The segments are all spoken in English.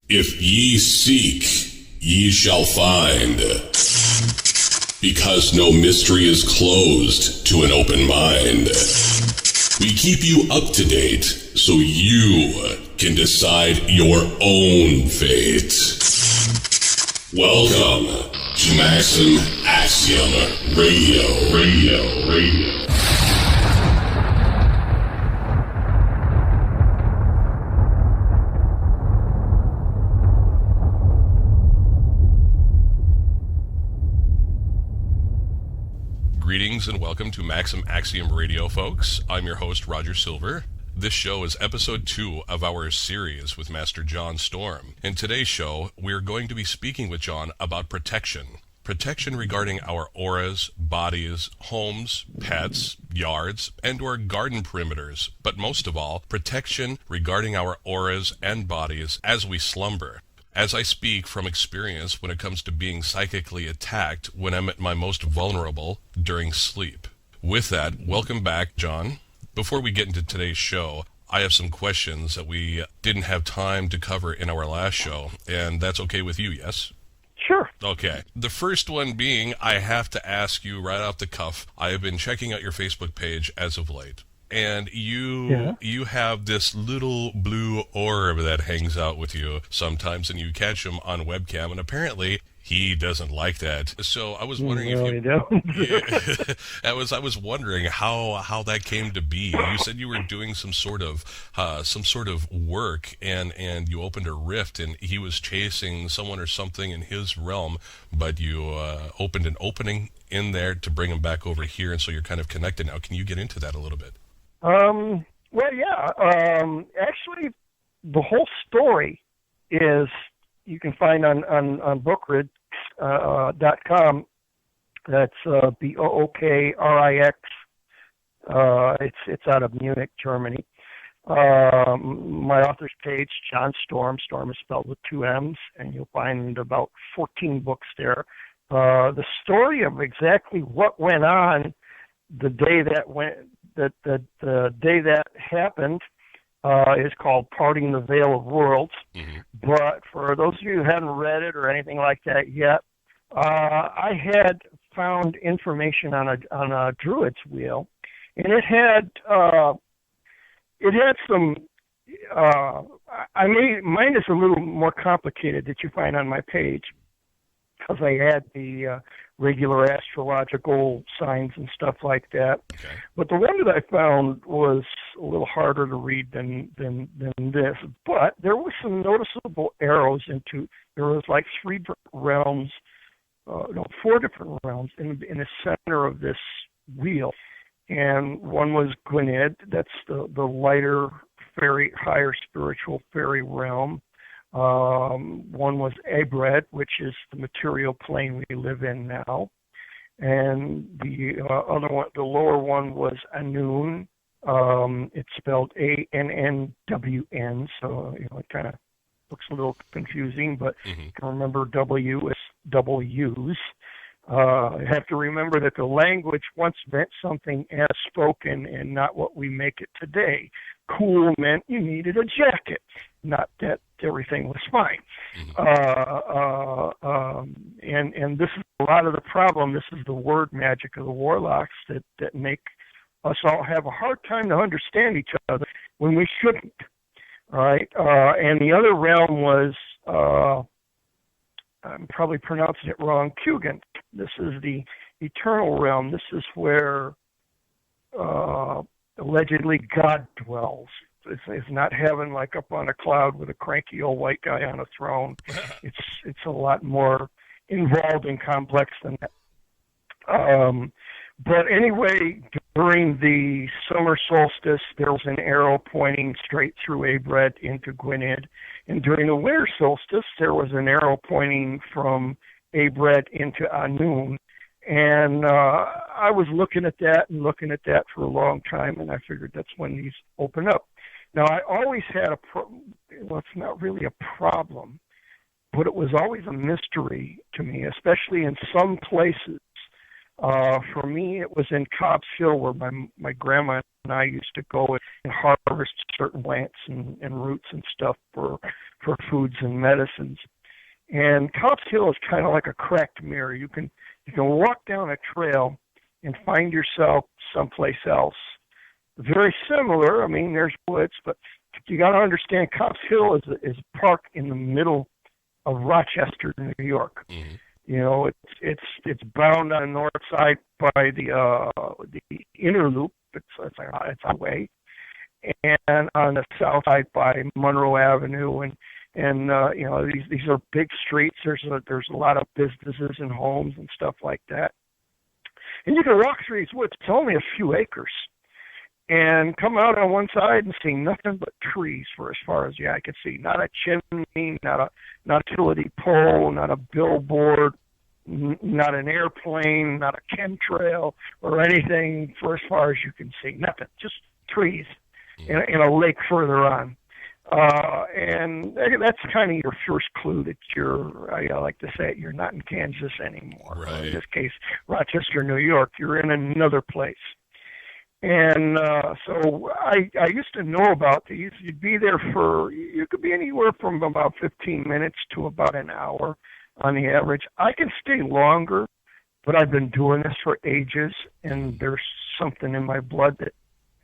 If ye seek, ye shall find. Because no mystery is closed to an open mind. We keep you up to date so you can decide your own fate. Welcome to Maxim Axiom Radio. Greetings and welcome to Maxim Axiom Radio, folks. I'm your host, Roger Sylver. This show is episode 2 of our series with Master John Stormm. In today's show, we're going to be speaking with John about protection. Protection regarding our auras, bodies, homes, pets, yards, and or garden perimeters. But most of all, protection regarding our auras and bodies as we slumber. As I speak from experience when it comes to being psychically attacked when I'm at my most vulnerable during sleep. With that, welcome back, John. Before we get into today's show, I have some questions that we didn't have time to cover in our last show, and that's okay with you, yes? Sure. Okay. The first one being, I have to ask you right off the cuff, I have been checking out your Facebook page as of late. And you have this little blue orb that hangs out with you sometimes, and you catch him on webcam, and apparently he doesn't like that. So I was wondering I was wondering how that came to be. You said you were doing some sort of work, and you opened a rift, and he was chasing someone or something in his realm, but you opened an opening in there to bring him back over here, and so you're kind of connected now. Can you get into that a little bit? Actually, the whole story is you can find on bookrad.com. That's BOOKRIX. It's out of Munich, Germany. My author's page, John Stormm. Storm is spelled with 2 M's, and you'll find about 14 books there. The story of exactly what went on the day the day that happened is called Parting the Veil of Worlds. Mm-hmm. But for those of you who haven't read it or anything like that yet, I had found information on a druid's wheel, and it had some. Mine is a little more complicated that you find on my page, because I had the regular astrological signs and stuff like that. Okay. But the one that I found was a little harder to read than this. But there were some noticeable arrows there was like 4 different realms in the center of this wheel. And one was Gwynedd, that's the lighter, fairy, higher spiritual fairy realm. One was Abred, which is the material plane we live in now, and the other one, the lower one, was Annwn. It's spelled ANNWN, so it kind of looks a little confusing, but you can remember W as W's. You have to remember that the language once meant something as spoken and not what we make it today. Cool meant you needed a jacket, not that everything was fine. And this is a lot of the problem. This is the word magic of the warlocks that make us all have a hard time to understand each other when we shouldn't. All right. And the other realm was, I'm probably pronouncing it wrong, Kugin. This is the eternal realm. This is where allegedly God dwells. It's not heaven like up on a cloud with a cranky old white guy on a throne. It's a lot more involved and complex than that. But anyway, during the summer solstice, there was an arrow pointing straight through Abred into Gwynedd. And during the winter solstice, there was an arrow pointing from Abred into Annwn. And I was looking at that for a long time, and I figured that's when these open up. Now, I always had it's not really a problem, but it was always a mystery to me, especially in some places For me, it was in Cobb's Hill where my grandma and I used to go and harvest certain plants and roots and stuff for foods and medicines. And Cobb's Hill is kind of like a cracked mirror. You can walk down a trail and find yourself someplace else. Very similar. I mean, there's woods, but you got to understand Cobb's Hill is a park in the middle of Rochester, New York. Mm-hmm. You know, it's bound on the north side by the inner loop. It's a highway, and on the south side by Monroe Avenue, and you know, these are big streets. There's a lot of businesses and homes and stuff like that. And you can walk through these woods. It's only a few acres, and come out on one side and see nothing but trees for as far as the eye can see. Not a chimney, not a utility pole, not a billboard, not an airplane, not a chemtrail or anything for as far as you can see. Nothing, just trees in a lake further on. And that's kind of your first clue that I like to say it, you're not in Kansas anymore. Right. In this case, Rochester, New York. You're in another place. And so I used to know about these. You'd be there you could be anywhere from about 15 minutes to about an hour on the average. I can stay longer, but I've been doing this for ages, and there's something in my blood that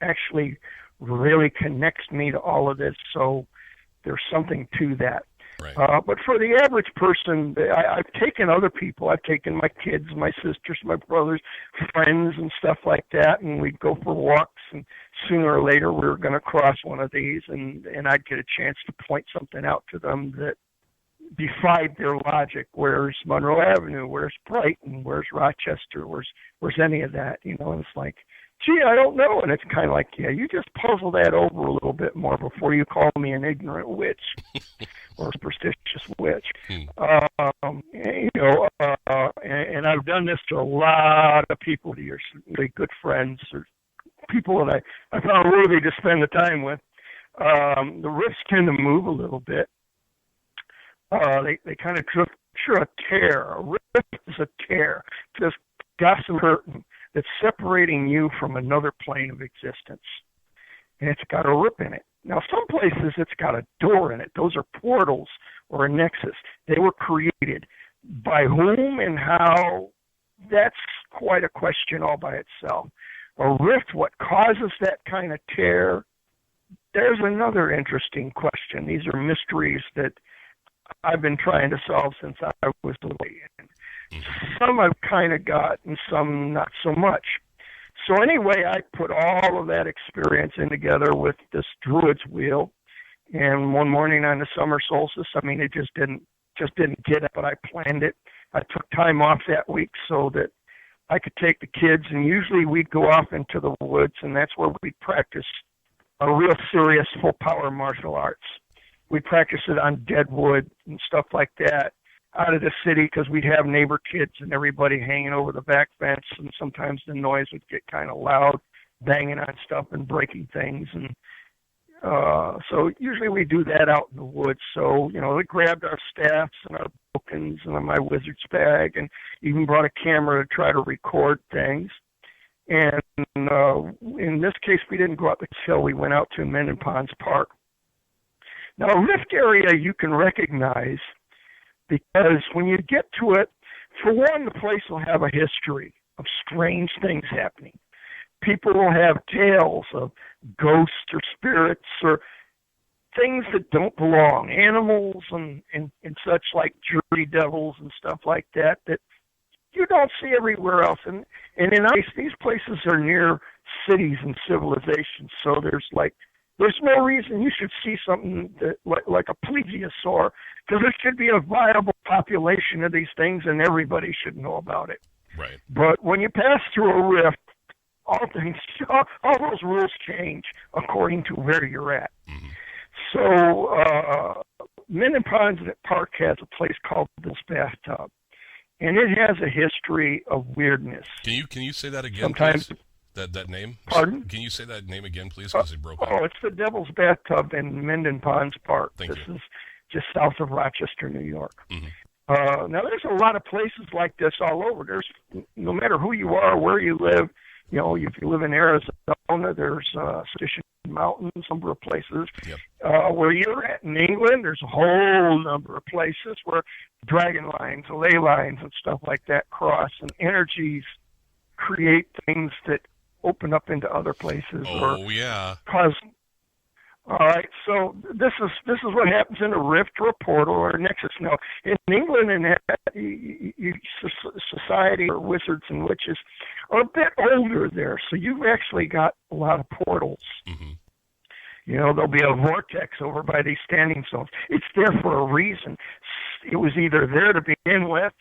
actually really connects me to all of this, so there's something to that. Right. But for the average person, I've taken other people. I've taken my kids, my sisters, my brothers, friends, and stuff like that, and we'd go for walks, and sooner or later we were going to cross one of these, and I'd get a chance to point something out to them that defied their logic. Where's Monroe Avenue? Where's Brighton? Where's Rochester? Where's any of that? You know, and it's like, gee, I don't know. And it's kind of like, yeah, you just puzzle that over a little bit more before you call me an ignorant witch or superstitious witch. You know, and I've done this to a lot of people, to your really good friends or people that I found worthy to spend the time with. The rifts tend to move a little bit. They kind of picture a tear. A rift is a tear. This gossamer curtain that's separating you from another plane of existence. And it's got a rip in it. Now, some places it's got a door in it. Those are portals or a nexus. They were created. By whom and how, that's quite a question all by itself. A rift, what causes that kind of tear? There's another interesting question. These are mysteries that I've been trying to solve since I was a little kid. Some I've kind of got and some not so much. So anyway, I put all of that experience in together with this Druid's wheel. And one morning on the summer solstice, I mean, it just didn't get it, but I planned it. I took time off that week so that I could take the kids, and usually we'd go off into the woods, and that's where we'd practice a real serious full power martial arts. We practiced it on dead wood and stuff like that out of the city because we'd have neighbor kids and everybody hanging over the back fence, and sometimes the noise would get kind of loud, banging on stuff and breaking things. And so usually we do that out in the woods. So, you know, we grabbed our staffs and our tokens and my wizard's bag and even brought a camera to try to record things. And in this case, we didn't go up the hill. We went out to Minden Ponds Park. Now, a rift area you can recognize because when you get to it, for one, the place will have a history of strange things happening. People will have tales of ghosts or spirits or things that don't belong, animals and such like jury devils and stuff like that you don't see everywhere else. And in ice, these places are near cities and civilizations, so there's no reason you should see something that, like a plesiosaur, because there should be a viable population of these things, and everybody should know about it. Right. But when you pass through a rift, all those rules change according to where you're at. Mm-hmm. So Minden Ponds Park has a place called Bill's Bathtub, and it has a history of weirdness. Can you say that again, Sometimes, please? That name? Pardon? Can you say that name again, please? Because it broke up. Oh, it's the Devil's Bathtub in Minden Ponds Park. Thank This you. is just south of Rochester, New York. Mm-hmm. Now, there's a lot of places like this all over. There's, no matter who you are, where you live, if you live in Arizona, there's Sedition Mountains, a number of places. Yep. Where you're at in England, there's a whole number of places where dragon lines, ley lines, and stuff like that cross, and energies create things that open up into other places. Oh, yeah. Cause. All right, so this is what happens in a rift or a portal or a nexus. Now, in England, society or wizards and witches are a bit older there, so you've actually got a lot of portals. Mm-hmm. There'll be a vortex over by these standing stones. It's there for a reason. It was either there to begin with,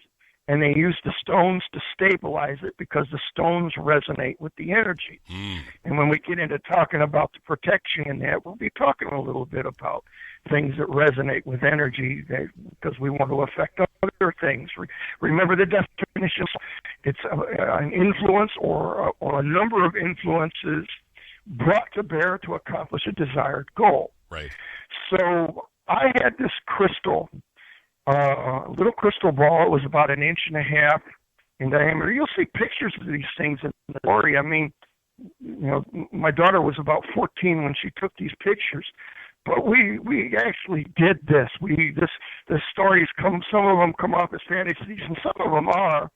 and they use the stones to stabilize it because the stones resonate with the energy. And when we get into talking about the protection in that, we'll be talking a little bit about things that resonate with energy because we want to affect other things. Remember the definition. It's an influence or a number of influences brought to bear to accomplish a desired goal. Right. So I had this crystal, a little crystal ball. It was about 1.5 inches in diameter. You'll see pictures of these things in the story. I mean, my daughter was about 14 when she took these pictures, but we actually did this. The stories some of them come off as fantasies, and some of them are.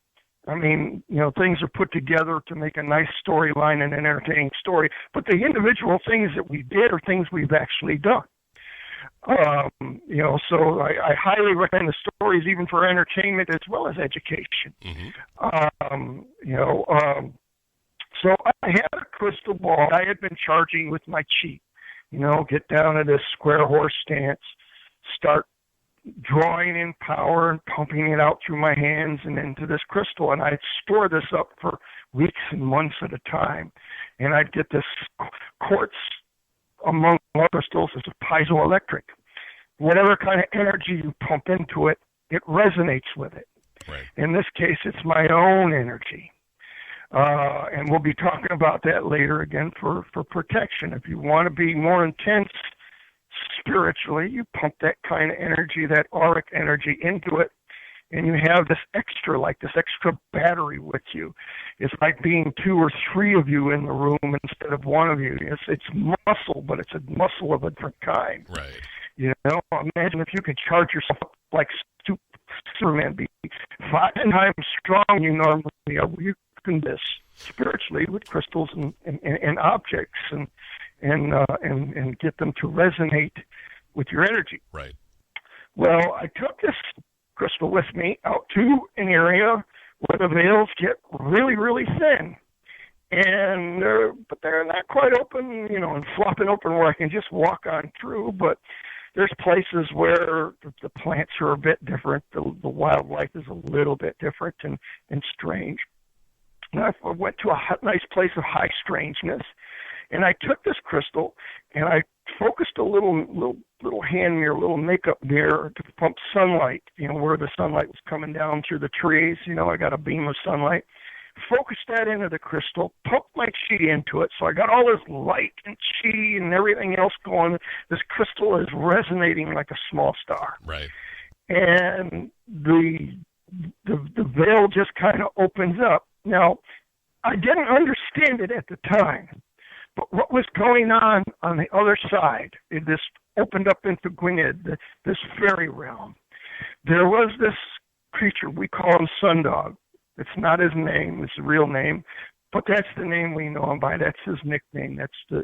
I mean, things are put together to make a nice storyline and an entertaining story, but the individual things that we did are things we've actually done. So I highly recommend the stories even for entertainment as well as education. Mm-hmm. So I had a crystal ball. I had been charging with my chi, get down to this square horse stance, start drawing in power and pumping it out through my hands and into this crystal. And I'd store this up for weeks and months at a time. And I'd get this quartz among all crystals is piezoelectric. Whatever kind of energy you pump into it, it resonates with it. Right. In this case, it's my own energy. And we'll be talking about that later again for protection. If you want to be more intense spiritually, you pump that kind of energy, that auric energy into it, and you have this extra battery with you. It's like being 2 or 3 of you in the room instead of one of you. It's muscle, but it's a muscle of a different kind. Right. Imagine if you could charge yourself up like Superman, be 5 times strong you normally are. You can do this spiritually with crystals and objects and get them to resonate with your energy. Right. Well, I took this crystal with me out to an area where the veils get really, really thin. But they're not quite open, and flopping open where I can just walk on through. But there's places where the plants are a bit different. The wildlife is a little bit different and strange. And I went to a nice place of high strangeness. And I took this crystal and I focused a little hand mirror, a little makeup mirror to pump sunlight, where the sunlight was coming down through the trees. I got a beam of sunlight. Focused that into the crystal, pumped my chi into it. So I got all this light and chi and everything else going. This crystal is resonating like a small star. Right. And the veil just kind of opens up. Now, I didn't understand it at the time. But what was going on the other side, this opened up into Gwynedd, this fairy realm. There was this creature, we call him Sundog. It's not his name, it's his real name, but that's the name we know him by. That's his nickname. That's the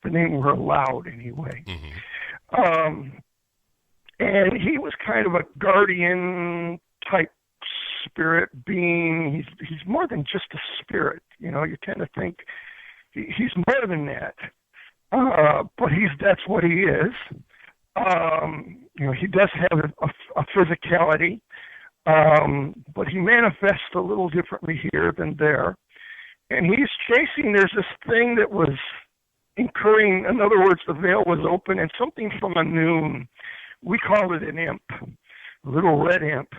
name we're allowed anyway. Mm-hmm. And he was kind of a guardian type spirit being. He's more than just a spirit. You tend to think he's more than that. But that's what he is. He does have a physicality, but he manifests a little differently here than there. And he's chasing, there's this thing that was incurring, in other words, the veil was open, and something from a noon. We called it an imp, a little red imp.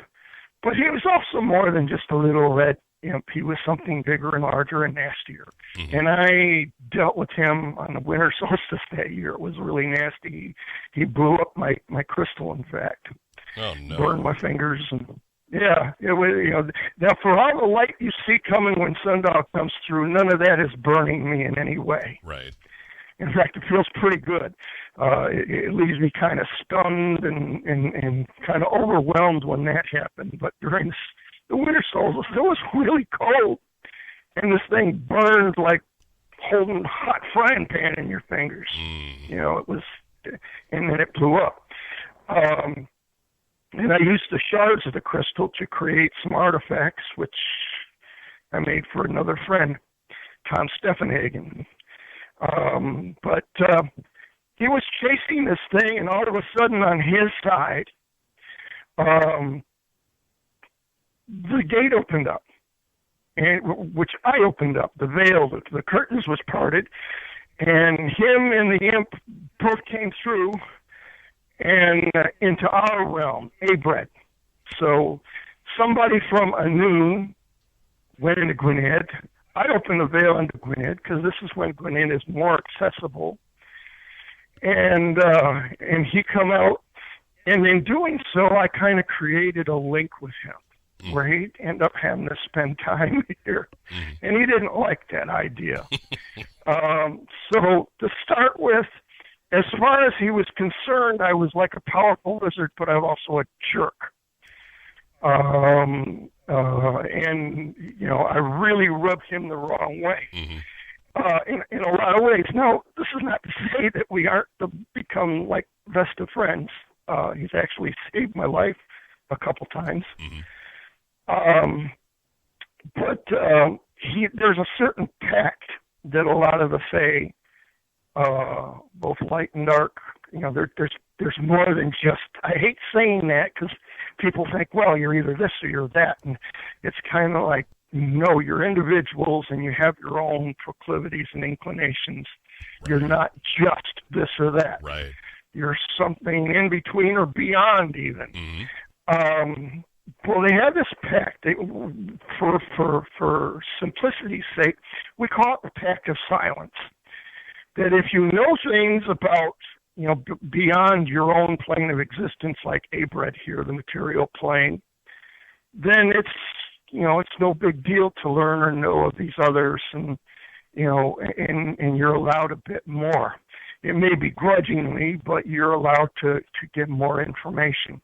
But he was also more than just a little red imp. He was something bigger and larger and nastier. Mm-hmm. And I dealt with him on the winter solstice that year. It was really nasty. He blew up my crystal, in fact. Oh, no. burned my fingers. And yeah, it was, now for all the light you see coming when sundial comes through, none of that is burning me in any way. Right. In fact, it feels pretty good. It leaves me kind of stunned and kind of overwhelmed when that happened. But during the winter solstice, it was really cold, and this thing burned like holding a hot frying pan in your fingers. It was, and then it blew up. And I used the shards of the crystal to create some artifacts, which I made for another friend, Tom Steffenhagen. But he was chasing this thing, and all of a sudden on his side, the gate opened up, and which I opened up. The veil, the curtains was parted, and him and the imp both came through and into our realm, Abred. So somebody from Anun went into Gwynedd. I opened the veil into Gwynedd because this is when Gwynedd is more accessible. And he come out, and in doing so, I kind of created a link with him, where he'd end up having to spend time here. And he didn't like that idea. So to start with, as far as he was concerned, I was like a powerful wizard, but I'm also a jerk. And, I really rubbed him the wrong way. In a lot of ways. Now, this is not to say that we aren't to become like best of friends. He's actually saved my life a couple times. But there's a certain pact that a lot of the Fae, both light and dark, there's more than just, I hate saying that because people think, well, you're either this or you're that. And it's kind of like, no, you're individuals and you have your own proclivities and inclinations. Right. You're not just this or that. Right. You're something in between or beyond even. Well, they have this pact. For simplicity's sake, we call it the Pact of Silence. That if you know things about, beyond your own plane of existence, like Abred here, the material plane, then it's no big deal to learn or know of these others, and you're allowed a bit more. It may be grudgingly, but you're allowed to get more information.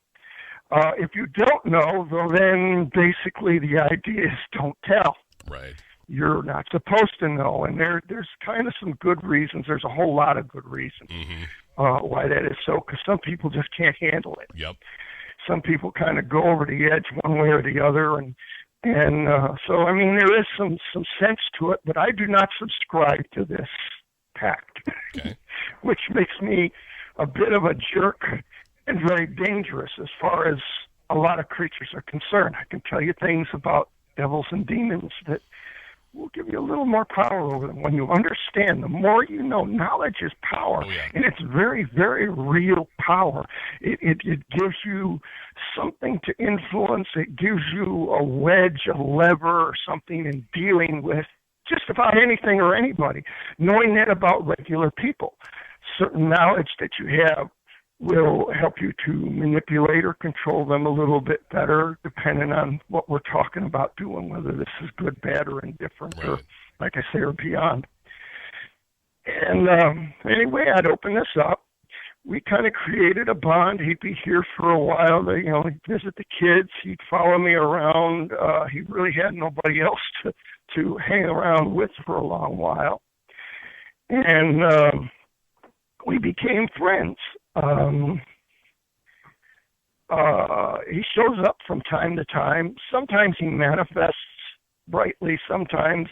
If you don't know, well, then basically the idea is don't tell. Right. You're not supposed to know, and there's kind of some good reasons. There's a whole lot of good reasons why that is so, because some people just can't handle it. Yep. Some people kind of go over the edge one way or the other, and so, I mean, there is some sense to it, but I do not subscribe to this pact, which makes me a bit of a jerk and very dangerous as far as a lot of creatures are concerned. I can tell you things about devils and demons that will give you a little more power over them. When you understand, the more you know, knowledge is power. And it's very, very real power. It gives you something to influence. It gives you a wedge, a lever, or something in dealing with just about anything or anybody. Knowing that about regular people, certain knowledge that you have will help you to manipulate or control them a little bit better, depending on what we're talking about doing, whether this is good, bad, or indifferent, or, like I say, or beyond. And anyway, I'd open this up. We kind of created a bond. He'd be here for a while. He'd visit the kids. He'd follow me around. He really had nobody else to hang around with for a long while. And we became friends. He shows up from time to time. Sometimes he manifests brightly, sometimes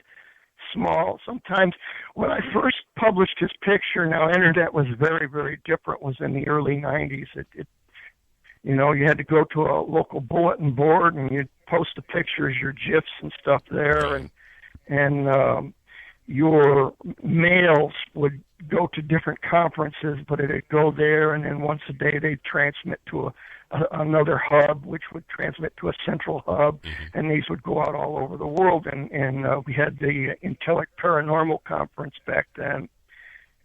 small, sometimes. When I first published his picture, now internet was very, very different, was in the early 90s. You had to go to a local bulletin board and you'd post the pictures, your GIFs and stuff there, and your mails would go to different conferences, but it'd go there, and then once a day they'd transmit to another hub, which would transmit to a central hub, and these would go out all over the world. And we had the Intellic Paranormal Conference back then,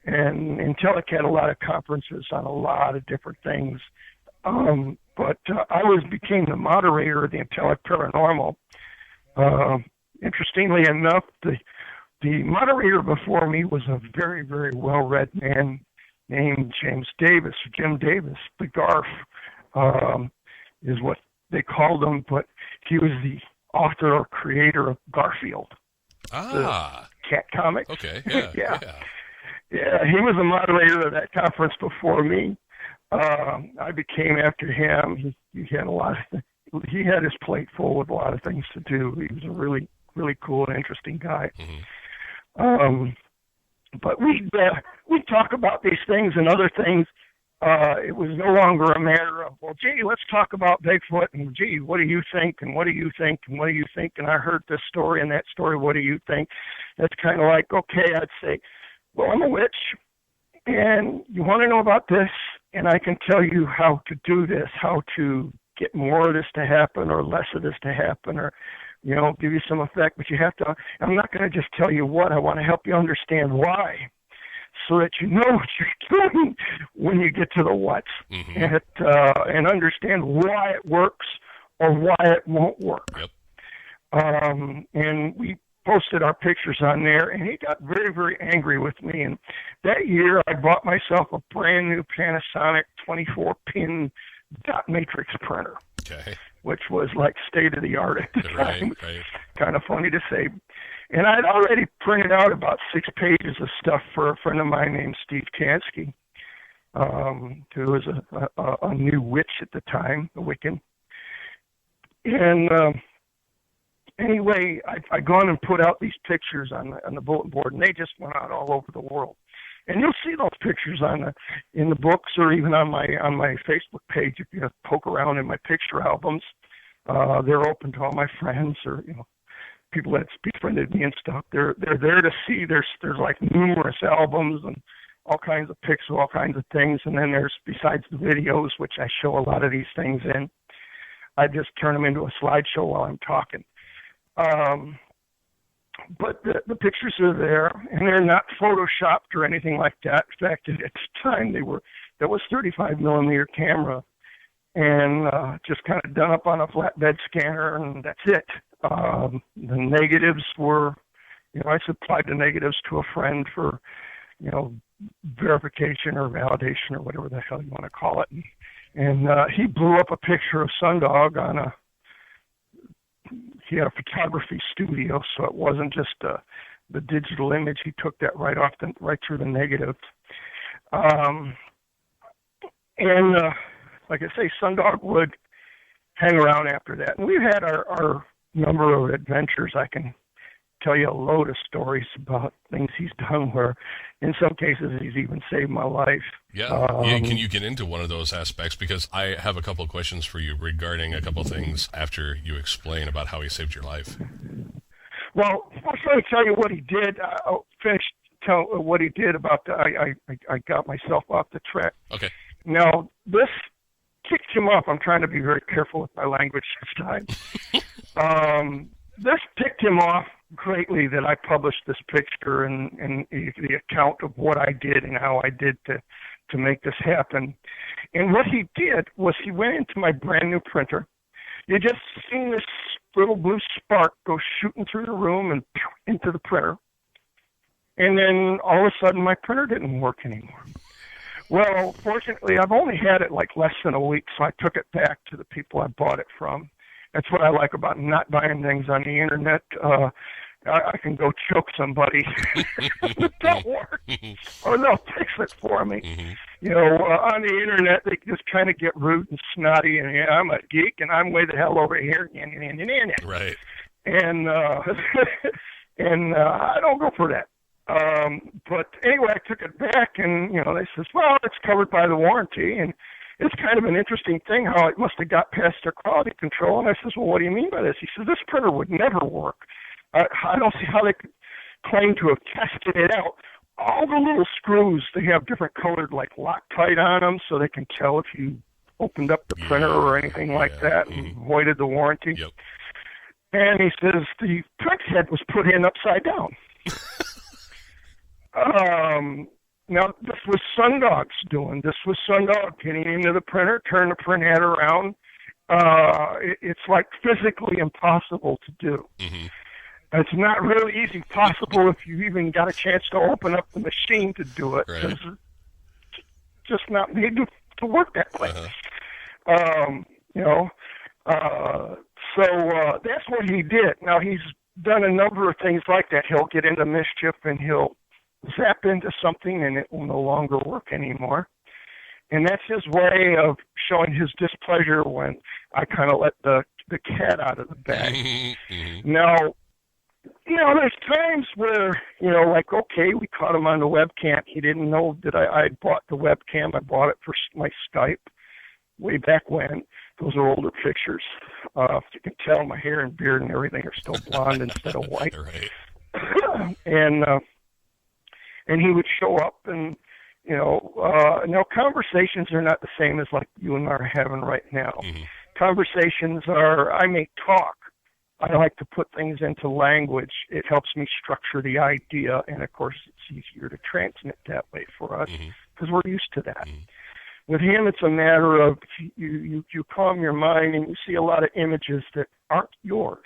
and Intellic had a lot of conferences on a lot of different things. but I became the moderator of the Intellic Paranormal. Interestingly enough, the moderator before me was a very, very well-read man named Jim Davis. The Garf is what they called him, but he was the author or creator of Garfield, the cat comic. Okay, yeah. He was the moderator of that conference before me. I became after him. He had he had his plate full with a lot of things to do. He was a really, really cool and interesting guy. Mm-hmm. But we talk about these things and other things. It was no longer a matter of, well, gee, let's talk about Bigfoot, and gee, what do you think, and what do you think, and what do you think, and I heard this story and that story, what do you think? That's kind of like, okay, I'd say, well, I'm a witch, and you want to know about this, and I can tell you how to do this, how to get more of this to happen or less of this to happen, or, give you some effect, but you have to, I'm not going to just tell you what, I want to help you understand why, so that you know what you're doing when you get to the what's, and understand why it works or why it won't work. Yep. And we posted our pictures on there, and he got very, very angry with me. And that year, I bought myself a brand new Panasonic 24-pin dot matrix printer, which was like state of the art at the time. Right. Kind of funny to say. And I'd already printed out about 6 pages of stuff for a friend of mine named Steve Kansky, who was a new witch at the time, a Wiccan. And anyway, I gone and put out these pictures on the bulletin board, and they just went out all over the world. And you'll see those pictures in the books or even on my Facebook page if you poke around in my picture albums. They're open to all my friends or people that's befriended me and stuff. They're there to see. There's like numerous albums and all kinds of pics of all kinds of things. And then there's, besides the videos, which I show a lot of these things in, I just turn them into a slideshow while I'm talking. But the pictures are there, and they're not photoshopped or anything like that. In fact, at the time that was 35 millimeter camera, and just kind of done up on a flatbed scanner, and that's it. The negatives were, I supplied the negatives to a friend for, verification or validation or whatever the hell you want to call it. And he blew up a picture of Sundog he had a photography studio, so it wasn't just the digital image. He took that right through the negative. And like I say, Sundog would hang around after that. And we've had our number of adventures. I can tell you a load of stories about things he's done where in some cases he's even saved my life. Yeah. Can you get into one of those aspects? Because I have a couple of questions for you regarding a couple of things after you explain about how he saved your life. Well, first let me tell you what he did. I'll finish what he did about I got myself off the track. Okay. Now, this kicked him off. I'm trying to be very careful with my language this time. This ticked him off greatly that I published this picture and the account of what I did and how I did to make this happen. And what he did was he went into my brand new printer. You just seen this little blue spark go shooting through the room and into the printer. And then all of a sudden my printer didn't work anymore. Well, fortunately, I've only had it like less than a week, so I took it back to the people I bought it from. That's what I like about not buying things on the internet. I can go choke somebody that don't work, or they'll fix it for me. Mm-hmm. On the internet, they just kind of get rude and snotty, and I'm a geek, and I'm way the hell over here. Right. And and I don't go for that. But anyway, I took it back, and they says, well, it's covered by the warranty, and it's kind of an interesting thing how it must have got past their quality control. And I says, well, what do you mean by this? He says, this printer would never work. I don't see how they could claim to have tested it out. All the little screws, they have different colored like Loctite on them, so they can tell if you opened up the printer or anything like that and voided the warranty. Yep. And he says the print head was put in upside down. Now, this was Sundog's doing. This was Sundog getting into the printer, turn the print head around. It's like physically impossible to do. Mm-hmm. It's not really easy possible if you even got a chance to open up the machine to do it. Right. It's just not made to work that way. So that's what he did. Now, he's done a number of things like that. He'll get into mischief and he'll zap into something and it will no longer work anymore. And that's his way of showing his displeasure when I kind of let the cat out of the bag. Mm-hmm. Now, there's times where, like, okay, we caught him on the webcam. He didn't know that I bought the webcam. I bought it for my Skype way back when. Those are older pictures. If you can tell, my hair and beard and everything are still blonde instead of white. Right. And he would show up and, now conversations are not the same as like you and I are having right now. Mm-hmm. Conversations are, I may talk. I like to put things into language. It helps me structure the idea, and of course it's easier to transmit that way for us because we're used to that. Mm-hmm. With him, it's a matter of you calm your mind and you see a lot of images that aren't yours.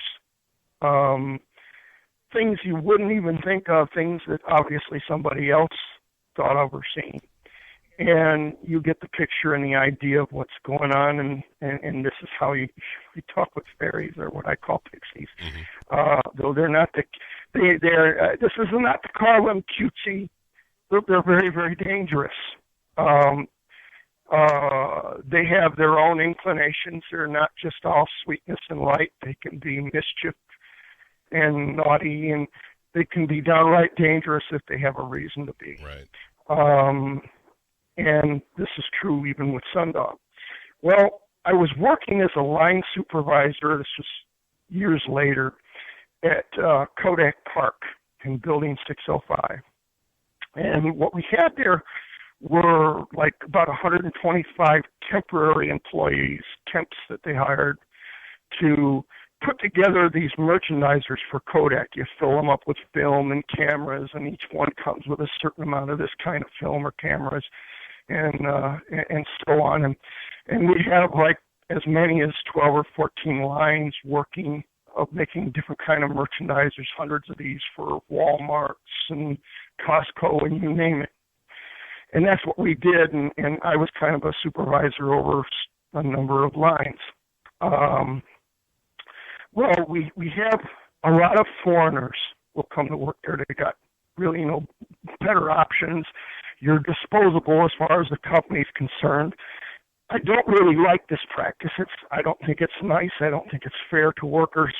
Things you wouldn't even think of, things that obviously somebody else thought of or seen. And you get the picture and the idea of what's going on, and this is how you talk with fairies, or what I call pixies. Mm-hmm. Though they're not this is not to call them cutesy. They're very, very dangerous. They have their own inclinations. They're not just all sweetness and light. They can be mischief and naughty, and they can be downright dangerous if they have a reason to be. Right. And this is true even with Sundog. Well, I was working as a line supervisor, this was years later, at Kodak Park in Building 605. And what we had there were like about 125 temporary employees, temps that they hired to put together these merchandisers for Kodak. You fill them up with film and cameras, and each one comes with a certain amount of this kind of film or cameras, and so on. And we have like as many as 12 or 14 lines working of making different kind of merchandisers, hundreds of these for Walmarts and Costco and you name it. And that's what we did, and I was kind of a supervisor over a number of lines. Well, we have a lot of foreigners will come to work there. They got really better options. You're disposable as far as the company's concerned. I don't really like this practice. I don't think it's nice. I don't think it's fair to workers.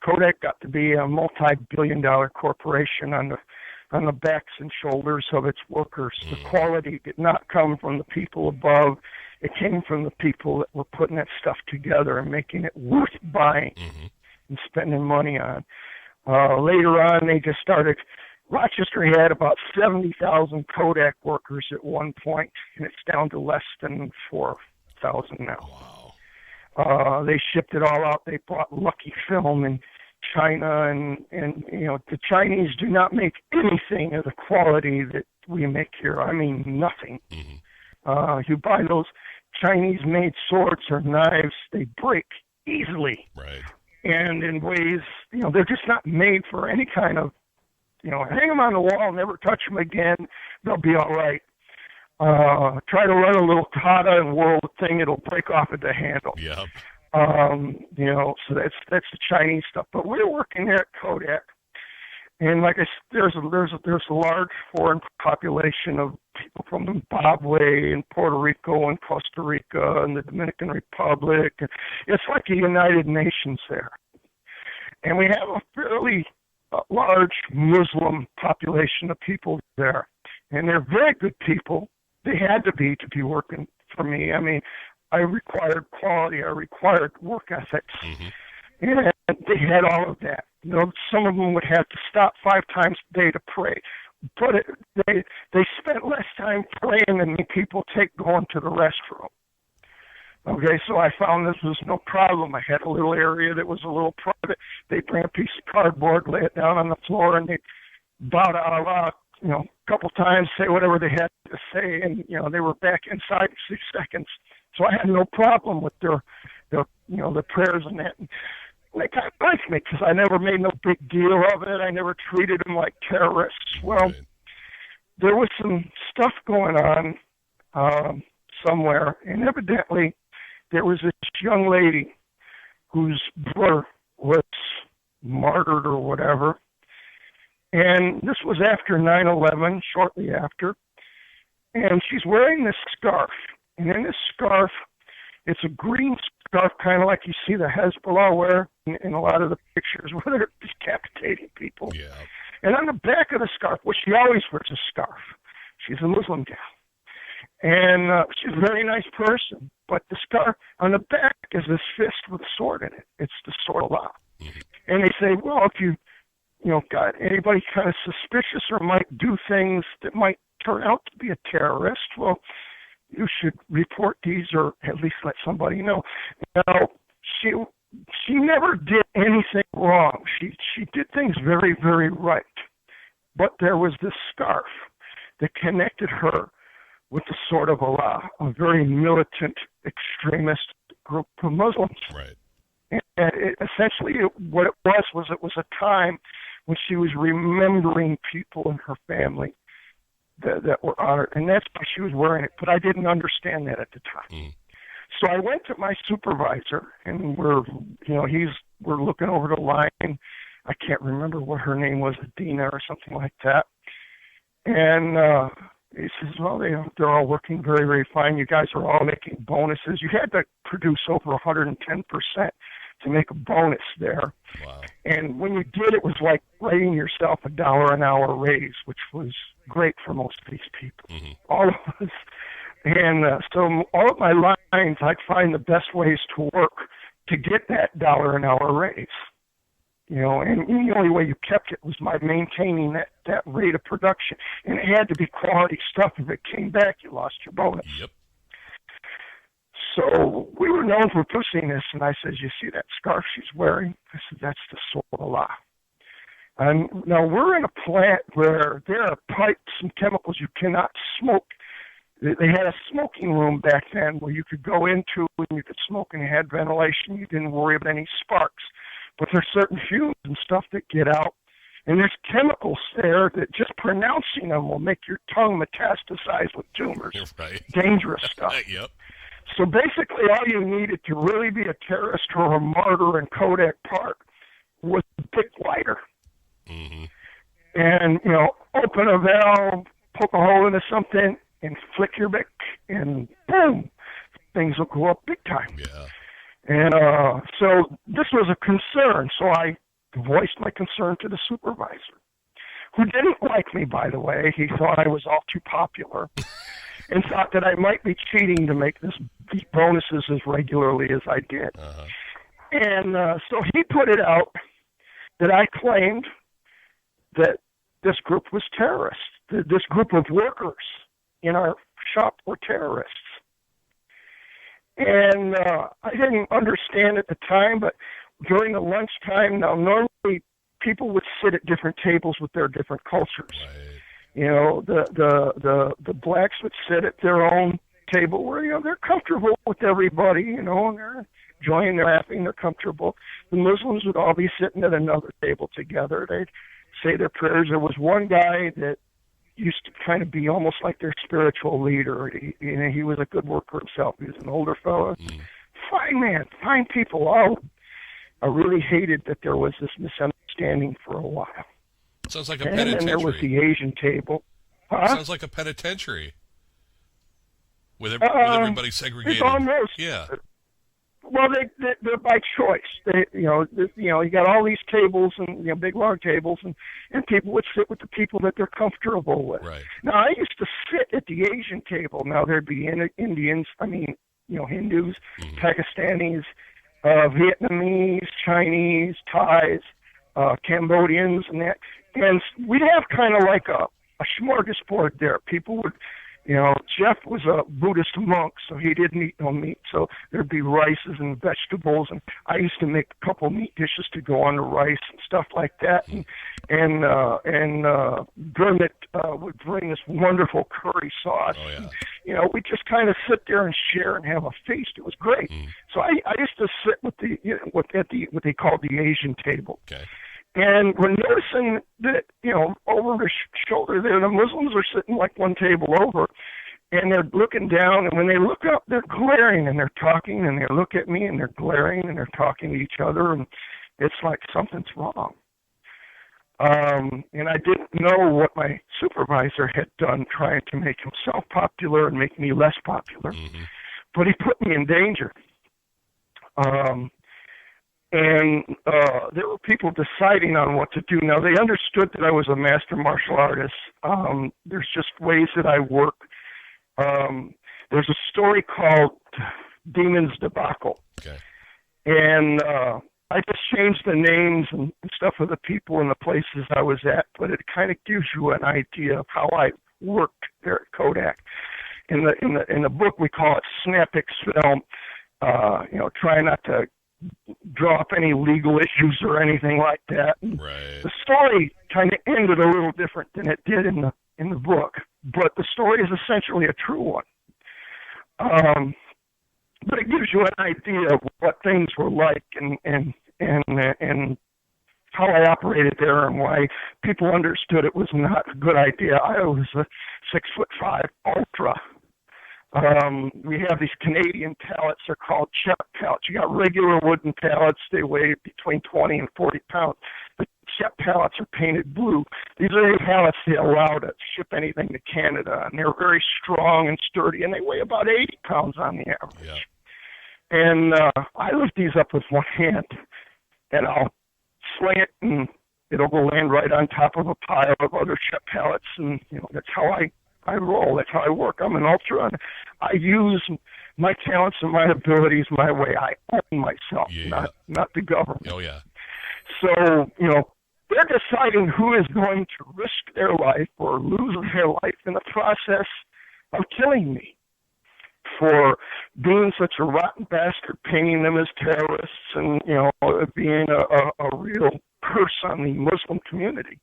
Kodak got to be a multi-billion-dollar corporation on the backs and shoulders of its workers. The quality did not come from the people above. It came from the people that were putting that stuff together and making it worth buying and spending money on. Later on, they just started. Rochester had about 70,000 Kodak workers at one point, and it's down to less than 4,000 now. Wow. They shipped it all out. They bought Lucky Film in China, and the Chinese do not make anything of the quality that we make here. I mean, nothing. You buy those Chinese-made swords or knives, they break easily. Right. And in ways, they're just not made for any kind of, hang them on the wall, never touch them again, they'll be all right. Try to run a little kata and whirl the thing, it'll break off at the handle. Yep. So that's the Chinese stuff. But we're working there at Kodak, and like I said, there's a large foreign population of people from Zimbabwe and Puerto Rico and Costa Rica and the Dominican Republic. It's like the United Nations there, and we have a fairly large Muslim population of people there, and they're very good people. They had to be working for me. I mean, I required quality. I required work ethics. And they had all of that. Some of them would have to stop 5 times a day to pray. But they spent less time praying than people take going to the restroom. Okay, so I found this was no problem. I had a little area that was a little private. They'd bring a piece of cardboard, lay it down on the floor, and they'd bow to Allah a couple times, say whatever they had to say, and they were back inside in 6 seconds. So I had no problem with their prayers and that. And they kind of liked me because I never made no big deal of it. I never treated them like terrorists. Well, there was some stuff going on somewhere, and evidently there was this young lady whose brother was martyred or whatever. And this was after 9/11, shortly after. And she's wearing this scarf. And in this scarf, it's a green scarf, kind of like you see the Hezbollah wear in a lot of the pictures where they're decapitating people. Yeah. And on the back of the scarf, well, she always wears a scarf. She's a Muslim gal. And she's a very nice person. But the scarf on the back is this fist with a sword in it. It's the sword of Allah. Mm-hmm. And they say, well, if you got anybody kind of suspicious or might do things that might turn out to be a terrorist, well, you should report these or at least let somebody know. Now, she never did anything wrong. She did things very, very right. But there was this scarf that connected her with the sword of Allah, a very militant, extremist group of Muslims. Right. And essentially what it was a time when she was remembering people in her family that were honored, and that's why she was wearing it. But I didn't understand that at the time. Mm. So I went to my supervisor, and we're looking over the line. I can't remember what her name was, Adina or something like that. And he says, well, they're all working very, very fine. You guys are all making bonuses. You had to produce over 110% to make a bonus there. Wow. And when you did, it was like writing yourself $1 an hour raise, which was great for most of these people. Mm-hmm. All of us. And so all of my lines, I'd find the best ways to work to get that $1 an hour raise. And the only way you kept it was by maintaining that rate of production. And it had to be quality stuff. If it came back, you lost your bonus. Yep. So we were known for pushing this, and I said, you see that scarf she's wearing? I said, that's the sword of Allah. And now we're in a plant where there are pipes and chemicals you cannot smoke. They had a smoking room back then where you could go into and you could smoke, and you had ventilation. You didn't worry about any sparks. But there's certain fumes and stuff that get out. And there's chemicals there that just pronouncing them will make your tongue metastasize with tumors. Right. Dangerous stuff. Yep. So basically all you needed to really be a terrorist or a martyr in Kodak Park was a big lighter. Mm-hmm. And, open a valve, poke a hole into something, and flick your bic, and boom, things will go up big time. Yeah. And so this was a concern. So I voiced my concern to the supervisor, who didn't like me, by the way. He thought I was all too popular and thought that I might be cheating to make these bonuses as regularly as I did. Uh-huh. And so he put it out that I claimed that this group was terrorists. This group of workers in our shop were terrorists. And I didn't understand at the time, but during the lunchtime, now normally people would sit at different tables with their different cultures. Right. The blacks would sit at their own table where, they're comfortable with everybody, and they're enjoying, they're laughing, they're comfortable. The Muslims would all be sitting at another table together. They'd say their prayers. There was one guy that used to kind of be almost like their spiritual leader. He was a good worker himself. He was an older fellow. Mm. Fine man, fine people. I really hated that there was this misunderstanding for a while. Sounds like a penitentiary. And then there was the Asian table. Huh? Sounds like a penitentiary. With everybody segregated. It's almost. Yeah. Well, they're by choice. You got all these tables and big long tables, and people would sit with the people that they're comfortable with. Right. Now I used to sit at the Asian table. Now there'd be Indians. Hindus, mm-hmm. Pakistanis, Vietnamese, Chinese, Thais, Cambodians, and that. And we'd have kind of like a smorgasbord there. People would Jeff was a Buddhist monk, so he didn't eat no meat. So there'd be rices and vegetables, and I used to make a couple meat dishes to go on the rice and stuff like that. And Dermot would bring this wonderful curry sauce. Oh, yeah. And, we just kind of sit there and share and have a feast. It was great. So I used to sit with what they called the Asian table. Okay. And we're noticing that, over the shoulder there, the Muslims are sitting like one table over, and they're looking down, and when they look up, they're glaring, and they're talking, and they look at me, and they're glaring, and they're talking to each other, and it's like something's wrong. And I didn't know what my supervisor had done trying to make himself popular and make me less popular, but he put me in danger. And there were people deciding on what to do. Now, they understood that I was a master martial artist. There's just ways that I work. There's a story called Demon's Debacle. Okay. And I just changed the names and stuff of the people and the places I was at, but it kind of gives you an idea of how I worked there at Kodak. In the book, we call it Snapix Film. Try not to draw up any legal issues or anything like that. Right. The story kind of ended a little different than it did in the book, but the story is essentially a true one. But it gives you an idea of what things were like and how I operated there and why people understood it was not a good idea. I was a 6'5" ultra. We have these Canadian pallets. They're called Chep pallets. You got regular wooden pallets. They weigh between 20 and 40 pounds. The Chep pallets are painted blue. These are the pallets they allow to ship anything to Canada, and they're very strong and sturdy, and they weigh about 80 pounds on the average. Yeah. And I lift these up with one hand, and I'll sling it, and it'll go land right on top of a pile of other Chep pallets, and that's how I roll. That's how I work. I'm an ultra, and I use my talents and my abilities my way. I own myself, not the government. Oh, yeah. So, they're deciding who is going to risk their life or lose their life in the process of killing me for being such a rotten bastard, painting them as terrorists and, being a real curse on the Muslim community.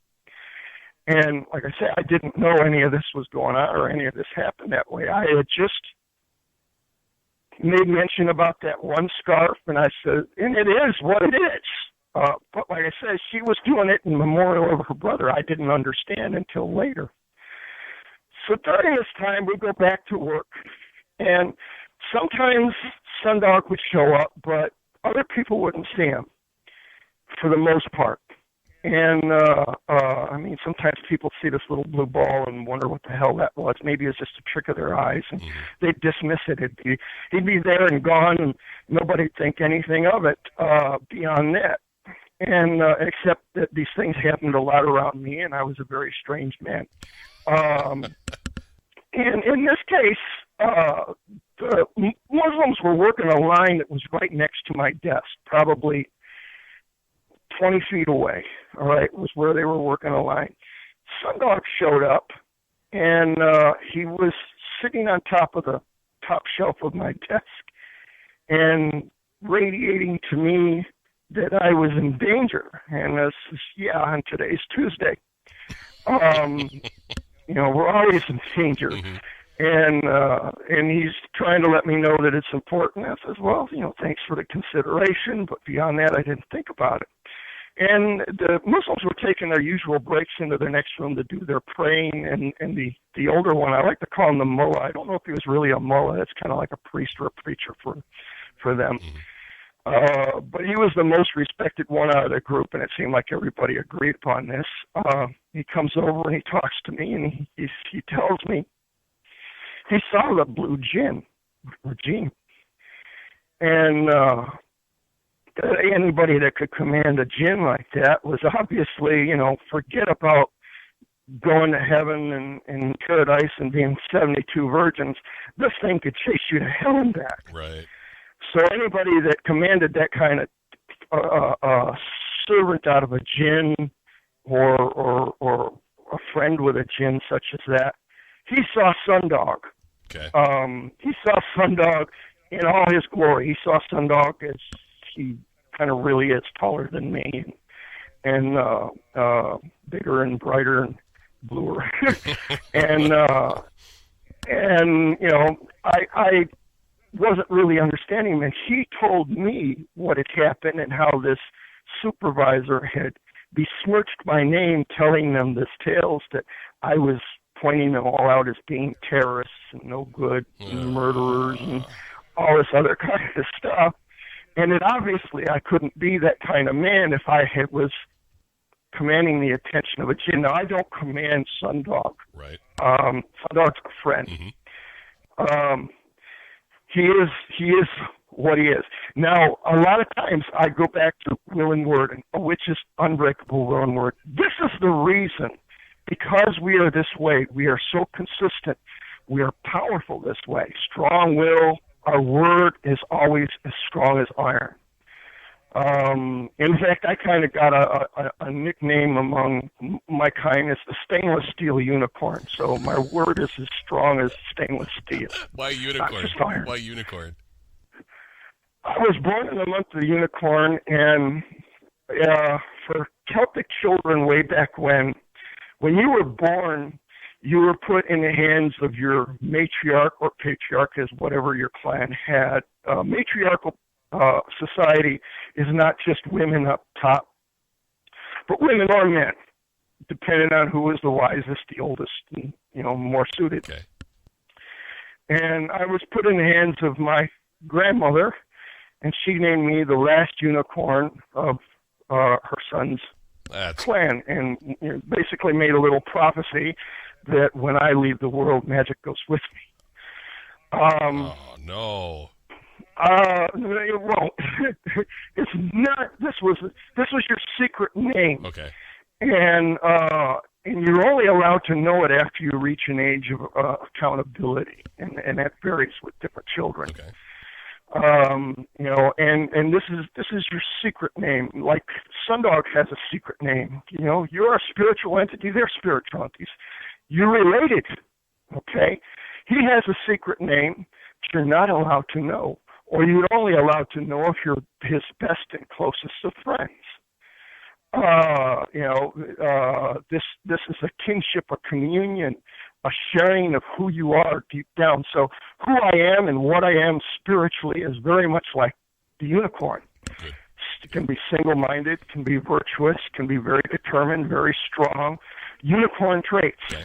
And like I said, I didn't know any of this was going on or any of this happened that way. I had just made mention about that one scarf, and I said, and it is what it is. But like I said, she was doing it in memorial of her brother. I didn't understand until later. So during this time, we go back to work, and sometimes Sundog would show up, but other people wouldn't see him for the most part. And, sometimes people see this little blue ball and wonder what the hell that was. Maybe it's just a trick of their eyes, and they'd dismiss it. He'd be there and gone, and nobody'd think anything of it beyond that. And except that these things happened a lot around me, and I was a very strange man. And in this case, the Muslims were working a line that was right next to my desk, probably 20 feet away, all right, was where they were working a line. Sundog showed up, and he was sitting on top of the top shelf of my desk and radiating to me that I was in danger. And this is, and today's Tuesday. We're always in danger. And he's trying to let me know that it's important. I says, well, thanks for the consideration, but beyond that, I didn't think about it. And the Muslims were taking their usual breaks into their next room to do their praying, and the older one, I like to call him the mullah. I don't know if he was really a mullah. It's kind of like a priest or a preacher for them. But he was the most respected one out of the group, and it seemed like everybody agreed upon this. He comes over and he talks to me, and he tells me he saw the blue jinn, and anybody that could command a jinn like that was obviously, forget about going to heaven and paradise and being 72 virgins. This thing could chase you to hell and back. Right. So anybody that commanded that kind of servant out of a jinn or a friend with a jinn such as that he saw Sundog. Okay. He saw Sundog in all his glory. He saw Sundog as he kind of really is, taller than me, and bigger and brighter and bluer. and you know, I wasn't really understanding him, and he told me what had happened and how this supervisor had besmirched my name, telling them this tales that I was pointing them all out as being terrorists and no good and murderers and all this other kind of stuff. And that obviously I couldn't be that kind of man if I was commanding the attention of a jinn. Now, I don't command Sundog. Right. Sundog's a friend. Mm-hmm. He is what he is. Now, a lot of times I go back to will and word, which is unbreakable will and word. This is the reason, because we are this way, we are so consistent, we are powerful this way. Strong will, our word is always as strong as iron. In fact, I kind of got a nickname among my kind. It's the stainless steel unicorn. So my word is as strong as stainless steel. Why unicorn? Not just iron. Why unicorn? I was born in the month of the unicorn, and for Celtic children way back when you were born, you were put in the hands of your matriarch or patriarch, as whatever your clan had. Matriarchal society is not just women up top, but women or men, depending on who was the wisest, the oldest, and, you know, more suited. Okay. And I was put in the hands of my grandmother, and she named me the last unicorn of her son's clan, and you know, basically made a little prophecy that when I leave the world, magic goes with me. Oh, no. It won't. It's not. This was your secret name. Okay. And you're only allowed to know it after you reach an age of accountability, and that varies with different children. Okay. You know, and this is your secret name. Like Sundog has a secret name. You know, you're a spiritual entity. They're spiritual entities. You're related. Okay. He has a secret name that you're not allowed to know, or you're only allowed to know if you're his best and closest of friends. You know, this is a kinship, a communion, a sharing of who you are deep down. So who I am and what I am spiritually is very much like the unicorn. Good. It can be single-minded, can be virtuous, can be very determined, very strong. Unicorn traits. Okay.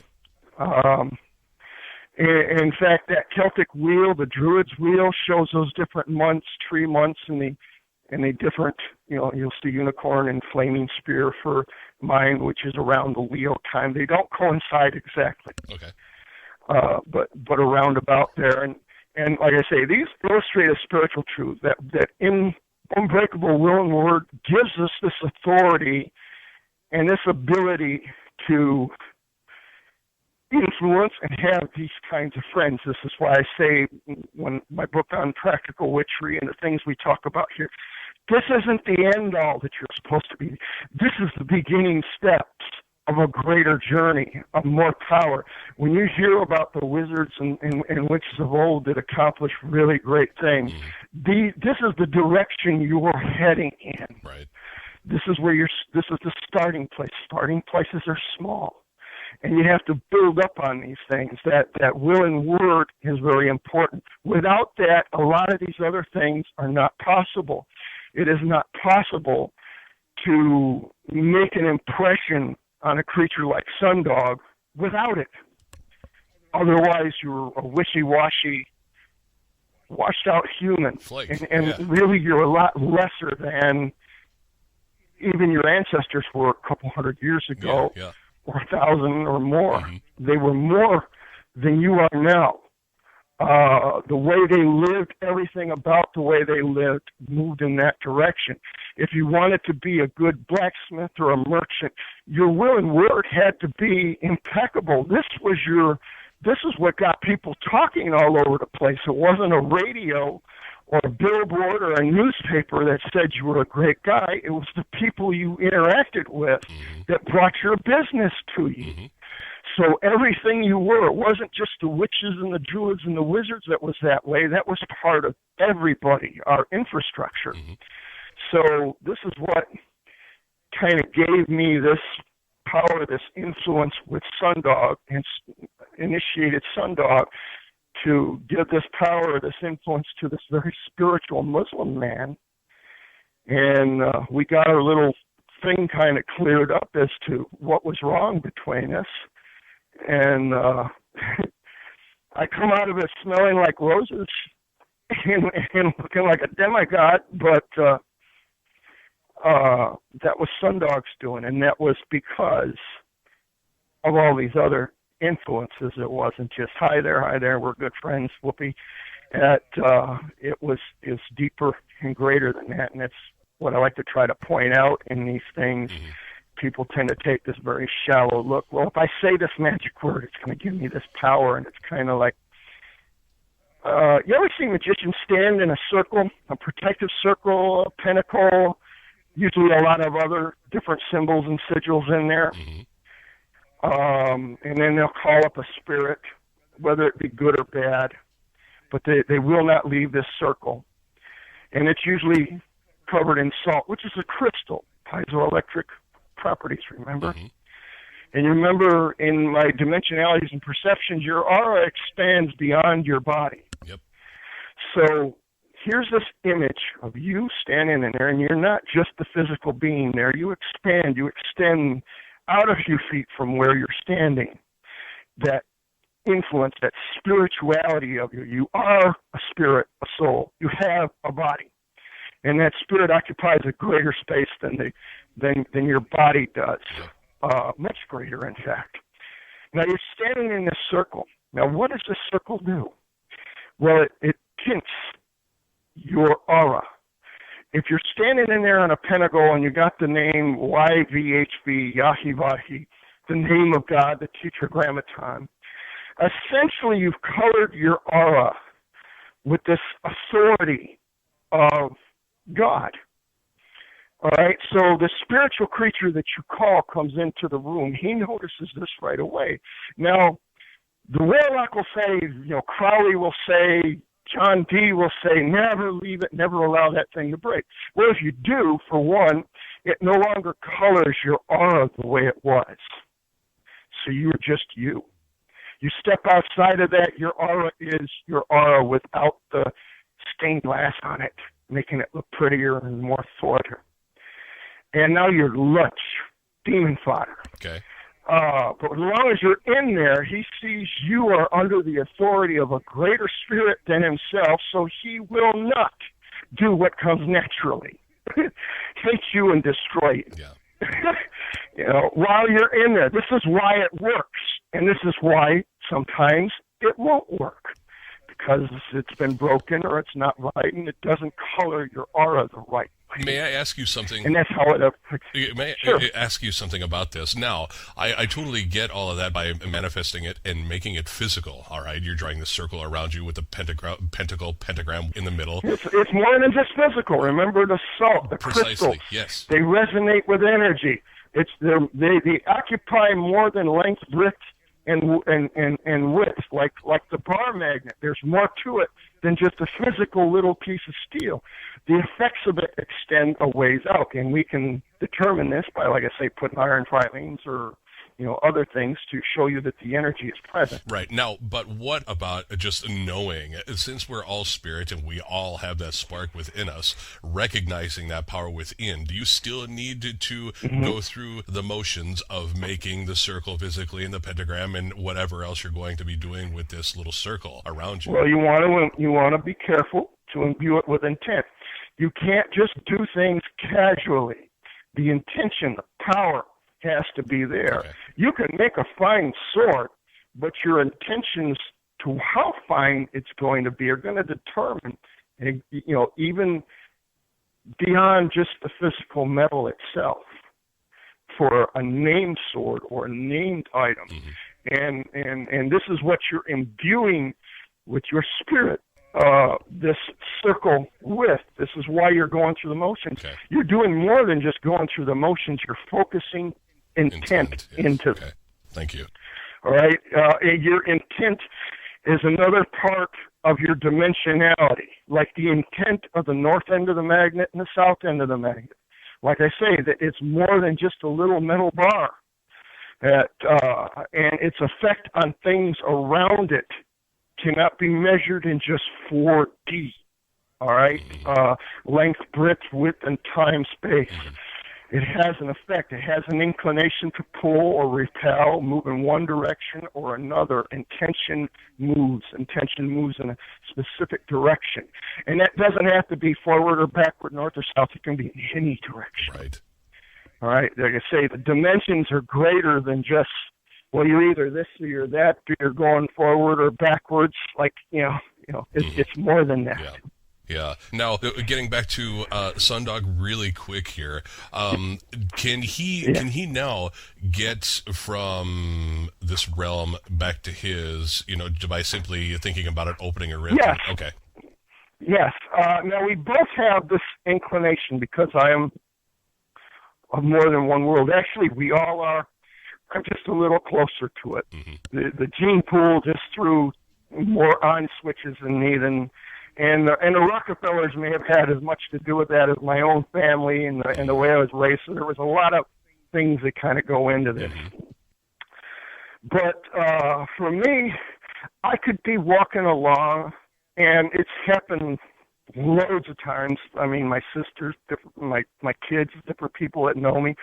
In fact, that Celtic wheel, the Druid's wheel, shows those different months, tree months, and the different, you know, you'll see unicorn and flaming spear for mine, which is around the wheel time. They don't coincide exactly. Okay. But around about there. And like I say, these illustrate a spiritual truth that in unbreakable will and word gives us this authority and this ability to influence and have these kinds of friends. This is why I say, when my book on practical witchery and the things we talk about here, this isn't the end all that you're supposed to be. This is the beginning steps of a greater journey, of more power. When you hear about the wizards and witches of old that accomplished really great things, this is the direction you're heading in. Right. This is the starting place. Starting places are small. And you have to build up on these things. That will and word is very important. Without that, a lot of these other things are not possible. It is not possible to make an impression on a creature like Sundog without it. Otherwise, you're a wishy-washy, washed-out human. And really, you're a lot lesser than even your ancestors were a couple hundred years ago. Yeah. Or 1,000 or more. Mm-hmm. They were more than you are now. The way they lived, everything about the way they lived moved in that direction. If you wanted to be a good blacksmith or a merchant, your will and word had to be impeccable. This is what got people talking all over the place. It wasn't a radio or a billboard or a newspaper that said you were a great guy. It was the people you interacted with that brought your business to you. So everything you were, it wasn't just the witches and the druids and the wizards that was that way. That was part of everybody, our infrastructure. Mm-hmm. So this is what kind of gave me this power, this influence with Sundog, and initiated Sundog to give this power, this influence to this very spiritual Muslim man. And we got our little thing kind of cleared up as to what was wrong between us. And I come out of it smelling like roses and looking like a demigod, but that was Sundog's doing, and that was because of all these other influences. It wasn't just, hi there, we're good friends, whoopee. It's deeper and greater than that, and that's what I like to try to point out in these things. Mm-hmm. People tend to take this very shallow look. Well, if I say this magic word, it's going to give me this power, and it's kind of like, you ever see magicians stand in a circle, a protective circle, a pentacle, usually a lot of other different symbols and sigils in there? Mm-hmm. And then they'll call up a spirit, whether it be good or bad, but they will not leave this circle. And it's usually covered in salt, which is a crystal, piezoelectric properties, remember? Mm-hmm. And you remember in my dimensionalities and perceptions, your aura expands beyond your body. Yep. So here's this image of you standing in there, and you're not just the physical being there. You expand, you extend out a few feet from where you're standing. That influence, that spirituality of you. You are a spirit, a soul. You have a body. And that spirit occupies a greater space than your body does. Much greater, in fact. Now, you're standing in this circle. Now, what does this circle do? Well, it tints your aura. If you're standing in there on a pentacle and you got the name YVHV, Yahivahi, the name of God, the Tetragrammaton, essentially you've colored your aura with this authority of God. All right, so the spiritual creature that you call comes into the room. He notices this right away. Now, the warlock will say, Crowley will say, John D. will say, never leave it, never allow that thing to break. Well, if you do, for one, it no longer colors your aura the way it was. So you're just you. You step outside of that, your aura is your aura without the stained glass on it, making it look prettier and more authoritative. And now you're lunch, demon fodder. Okay. But as long as you're in there, he sees you are under the authority of a greater spirit than himself, so he will not do what comes naturally. Hate you and destroy you. Yeah. While you're in there. This is why it works. And this is why sometimes it won't work. Because it's been broken or it's not right, and it doesn't color your aura the right way. May I ask you something? And that's how it affects. May Sure. I ask you something about this? Now, I totally get all of that by manifesting it and making it physical, all right? You're drawing the circle around you with the pentagram in the middle. It's more than just physical. Remember the salt, the Precisely, crystals. yes. They resonate with energy. They occupy more than length, width, and width, like the bar magnet. There's more to it than just a physical little piece of steel. The effects of it extend a ways out, and we can determine this by, like I say, putting iron filings or other things to show you that the energy is present. Right. Now, but what about just knowing, since we're all spirit and we all have that spark within us, recognizing that power within, do you still need to go through the motions of making the circle physically and the pentagram and whatever else you're going to be doing with this little circle around you? Well, you want to be careful to imbue it with intent. You can't just do things casually. The intention, the power has to be there. Okay. You can make a fine sword, but your intentions to how fine it's going to be are going to determine, even beyond just the physical metal itself, for a named sword or a named item. And this is what you're imbuing with your spirit, this circle with. This is why you're going through the motions. Okay. You're doing more than just going through the motions. You're focusing intent yes. into okay. Thank you. All right, and your intent is another part of your dimensionality, like the intent of the north end of the magnet and the south end of the magnet. Like I say, that it's more than just a little metal bar. And its effect on things around it cannot be measured in just 4D. All right, length, breadth, width, and time, space. It has an effect. It has an inclination to pull or repel, move in one direction or another. Intention moves in a specific direction. And that doesn't have to be forward or backward, north or south. It can be in any direction. Right. All right, like I say, the dimensions are greater than just, well, you're either this or you're that, or you're going forward or backwards. Like, it's more than that. Yeah. Yeah. Now, getting back to Sundog really quick here, can he now get from this realm back to his, by simply thinking about it, opening a rift? Yes. Okay. Yes. Now, we both have this inclination because I am of more than one world. Actually, we all are. I'm just a little closer to it. Mm-hmm. The gene pool just threw more on switches than me and the Rockefellers may have had as much to do with that as my own family and the way I was raised. So there was a lot of things that kind of go into this. Mm-hmm. But for me, I could be walking along, and it's happened loads of times. I mean, my sisters, my kids, different people that know me,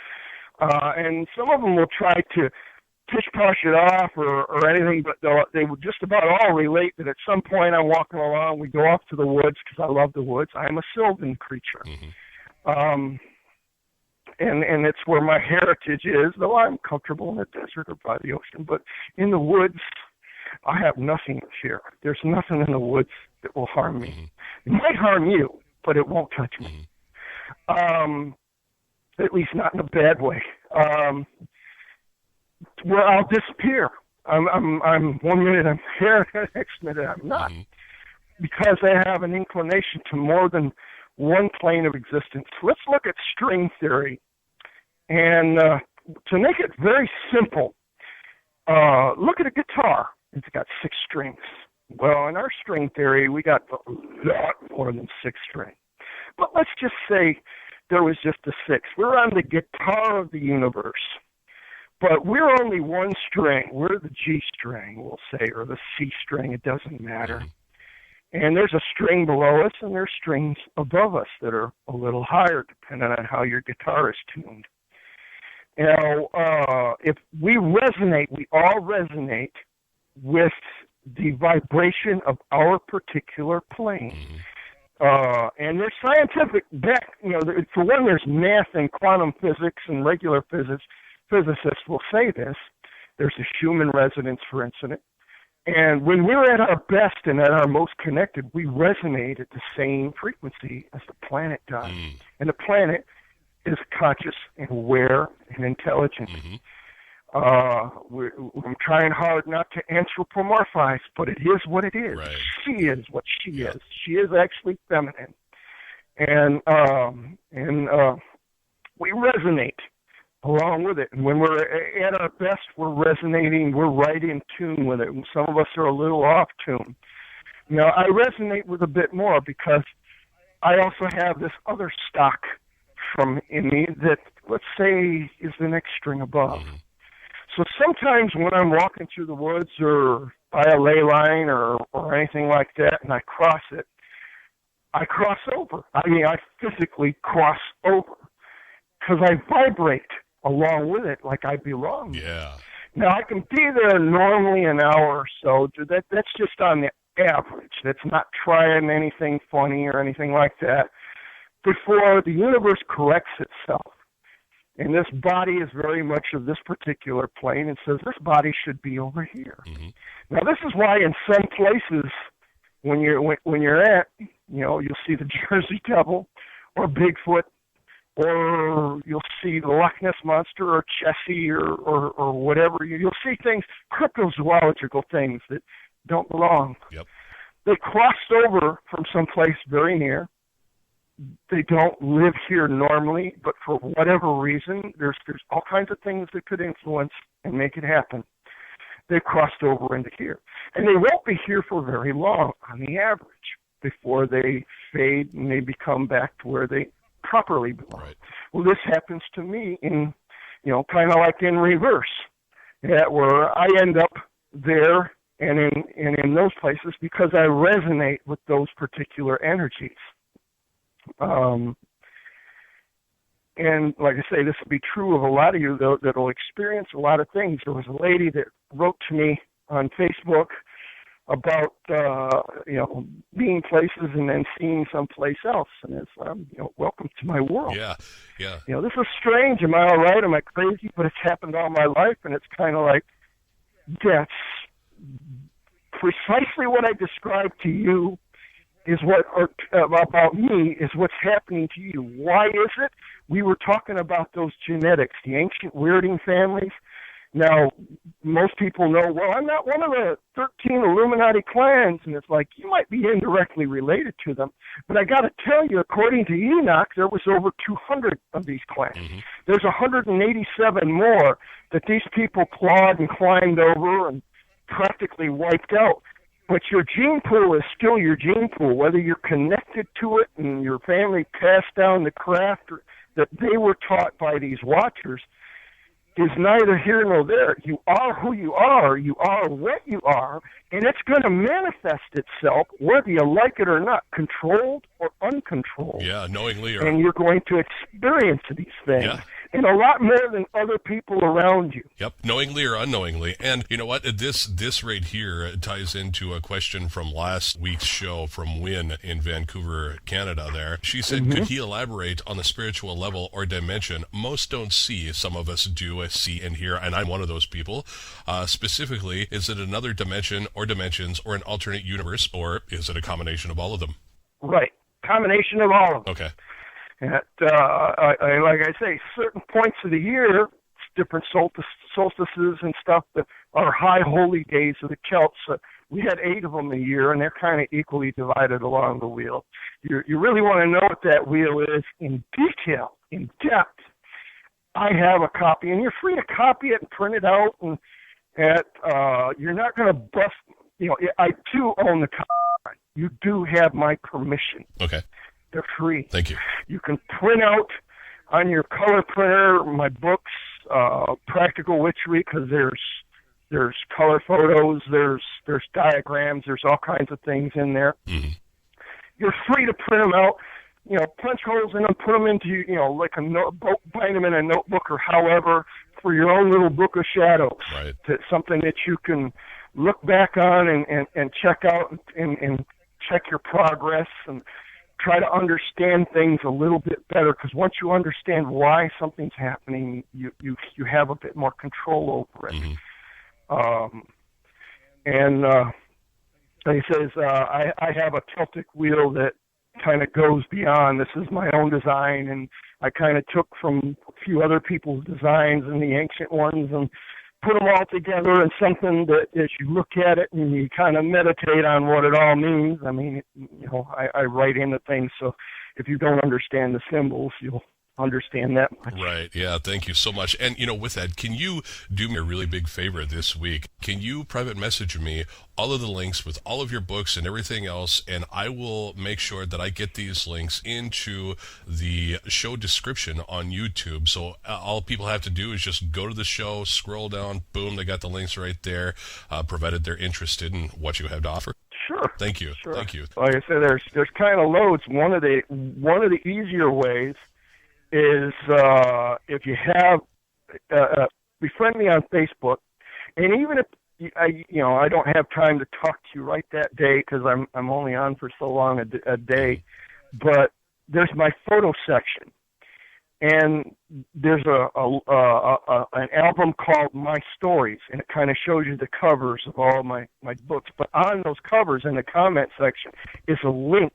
and some of them will try to push it off or anything, but they would just about all relate that at some point I'm walking along, we go off to the woods because I love the woods. I'm a Sylvan creature. Mm-hmm. And it's where my heritage is, though I'm comfortable in the desert or by the ocean. But in the woods, I have nothing to fear. There's nothing in the woods that will harm me. Mm-hmm. It might harm you, but it won't touch me. Mm-hmm. At least not in a bad way. Well, I'll disappear. I'm 1 minute I'm here, the next minute I'm not, because I have an inclination to more than one plane of existence. Let's look at string theory, and to make it very simple, look at a guitar. It's got 6 strings. Well, in our string theory, we got a lot more than 6 strings. But let's just say there was just a 6. We're on the guitar of the universe. But we're only one string. We're the G string, we'll say, or the C string. It doesn't matter. And there's a string below us, and there's strings above us that are a little higher, depending on how your guitar is tuned. Now, if we all resonate with the vibration of our particular plane. And there's scientific for one, there's math and quantum physics and regular physics. Physicists will say this. There's a human resonance, for instance. And when we're at our best and at our most connected, we resonate at the same frequency as the planet does. And the planet is conscious and aware and intelligent. I'm trying hard not to anthropomorphize, but it is what it is. Right. She is what she is. She is actually feminine. And we resonate along with it. And when we're at our best, we're resonating, we're right in tune with it. And some of us are a little off tune. Now, I resonate with a bit more because I also have this other stock in me that, let's say, is the next string above. So sometimes when I'm walking through the woods or by a ley line or anything like that, and I cross it, I cross over. I mean, I physically cross over because I vibrate along with it like I belong. Yeah. Now, I can be there normally an hour or so. That's just on the average. That's not trying anything funny or anything like that before the universe corrects itself. And this body is very much of this particular plane and says this body should be over here. Now, this is why in some places when you're at, you'll see the Jersey Devil or Bigfoot, or you'll see the Loch Ness Monster or Chessie or whatever. You'll see things, cryptozoological things that don't belong. Yep. They crossed over from someplace very near. They don't live here normally, but for whatever reason, there's all kinds of things that could influence and make it happen. they've crossed over into here. And they won't be here for very long on the average before they fade and they become back to where they properly belong. Right. Well, this happens to me in, kind of like in reverse, where I end up there and in those places because I resonate with those particular energies. And like I say, this will be true of a lot of you that will experience a lot of things. There was a lady that wrote to me on Facebook about, being places and then seeing someplace else. And it's, welcome to my world. Yeah. This is strange. Am I all right? Am I crazy? But it's happened all my life. And it's kind of like, that's precisely what I described to you is what about me is what's happening to you. Why is it? We were talking about those genetics, the ancient weirding families. Now, most people know, well, I'm not one of the 13 Illuminati clans, and it's like, you might be indirectly related to them. But I got to tell you, according to Enoch, there was over 200 of these clans. Mm-hmm. There's 187 more that these people clawed and climbed over and practically wiped out. But your gene pool is still your gene pool, whether you're connected to it and your family passed down the craft that they were taught by these watchers is neither here nor there. You are who you are what you are, and it's going to manifest itself, whether you like it or not, controlled or uncontrolled. Yeah, knowingly or... And you're going to experience these things. Yeah. And a lot more than other people around you. Yep, knowingly or unknowingly. And you know what? This right here ties into a question from last week's show from Wynn in Vancouver, Canada there. She said, Could he elaborate on the spiritual level or dimension most don't see? Some of us do see and hear, and I'm one of those people. Specifically, is it another dimension or dimensions or an alternate universe, or is it a combination of all of them? Right. Combination of all of them. Okay. Like I say, certain points of the year, different solstices and stuff that are high holy days of the Celts. We had 8 of them a year, and they're kind of equally divided along the wheel. You really want to know what that wheel is in detail, in depth. I have a copy, and you're free to copy it and print it out. And you're not going to bust. I do own the copy. You do have my permission. Okay. They're free. Thank you. You can print out on your color printer my books, Practical Witchery, because there's color photos, there's diagrams, there's all kinds of things in there. Mm-hmm. You're free to print them out, punch holes in them, put them into, like a notebook, bind them in a notebook or however, for your own little book of shadows. Right. That's something that you can look back on and check out and check your progress and try to understand things a little bit better, because once you understand why something's happening, you have a bit more control over it. Mm-hmm. And he says, I have a Celtic wheel that kind of goes beyond. This is my own design, and I kind of took from a few other people's designs and the ancient ones and put them all together in something that as you look at it and you kind of meditate on what it all means. I mean, I write into things, so if you don't understand the symbols, you'll understand that much. Right. Yeah. Thank you so much. And, with that, can you do me a really big favor this week? Can you private message me all of the links with all of your books and everything else, and I will make sure that I get these links into the show description on YouTube. So all people have to do is just go to the show, scroll down, boom, they got the links right there, provided they're interested in what you have to offer. Sure. Thank you. Sure. Thank you. Like I said, there's kind of loads. One of the easier ways is if you have befriend me on Facebook, and even if I don't have time to talk to you right that day because I'm only on for so long a day, but there's my photo section, and there's an album called My Stories, and it kind of shows you the covers of all my books. But on those covers in the comment section is a link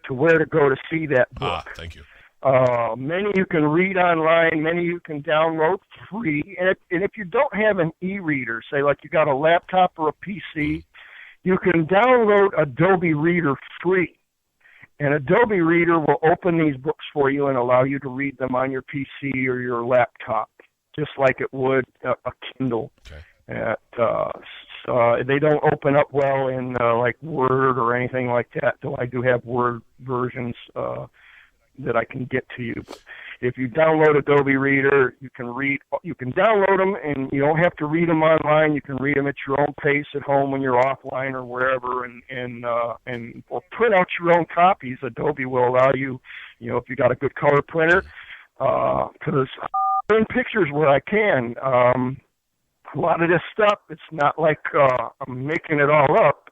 to where to go to see that book. Thank you. Many you can read online, many you can download free. And if you don't have an e-reader, say like you got a laptop or a PC, you can download Adobe Reader free. And Adobe Reader will open these books for you and allow you to read them on your PC or your laptop, just like it would a Kindle. Okay. They don't open up well in like Word or anything like that, though I do have Word versions that I can get to you. But if you download Adobe Reader, you can download them, and you don't have to read them online. You can read them at your own pace at home when you're offline or wherever, or print out your own copies. Adobe will allow you, if you got a good color printer, because I print pictures where I can. A lot of this stuff, it's not like I'm making it all up.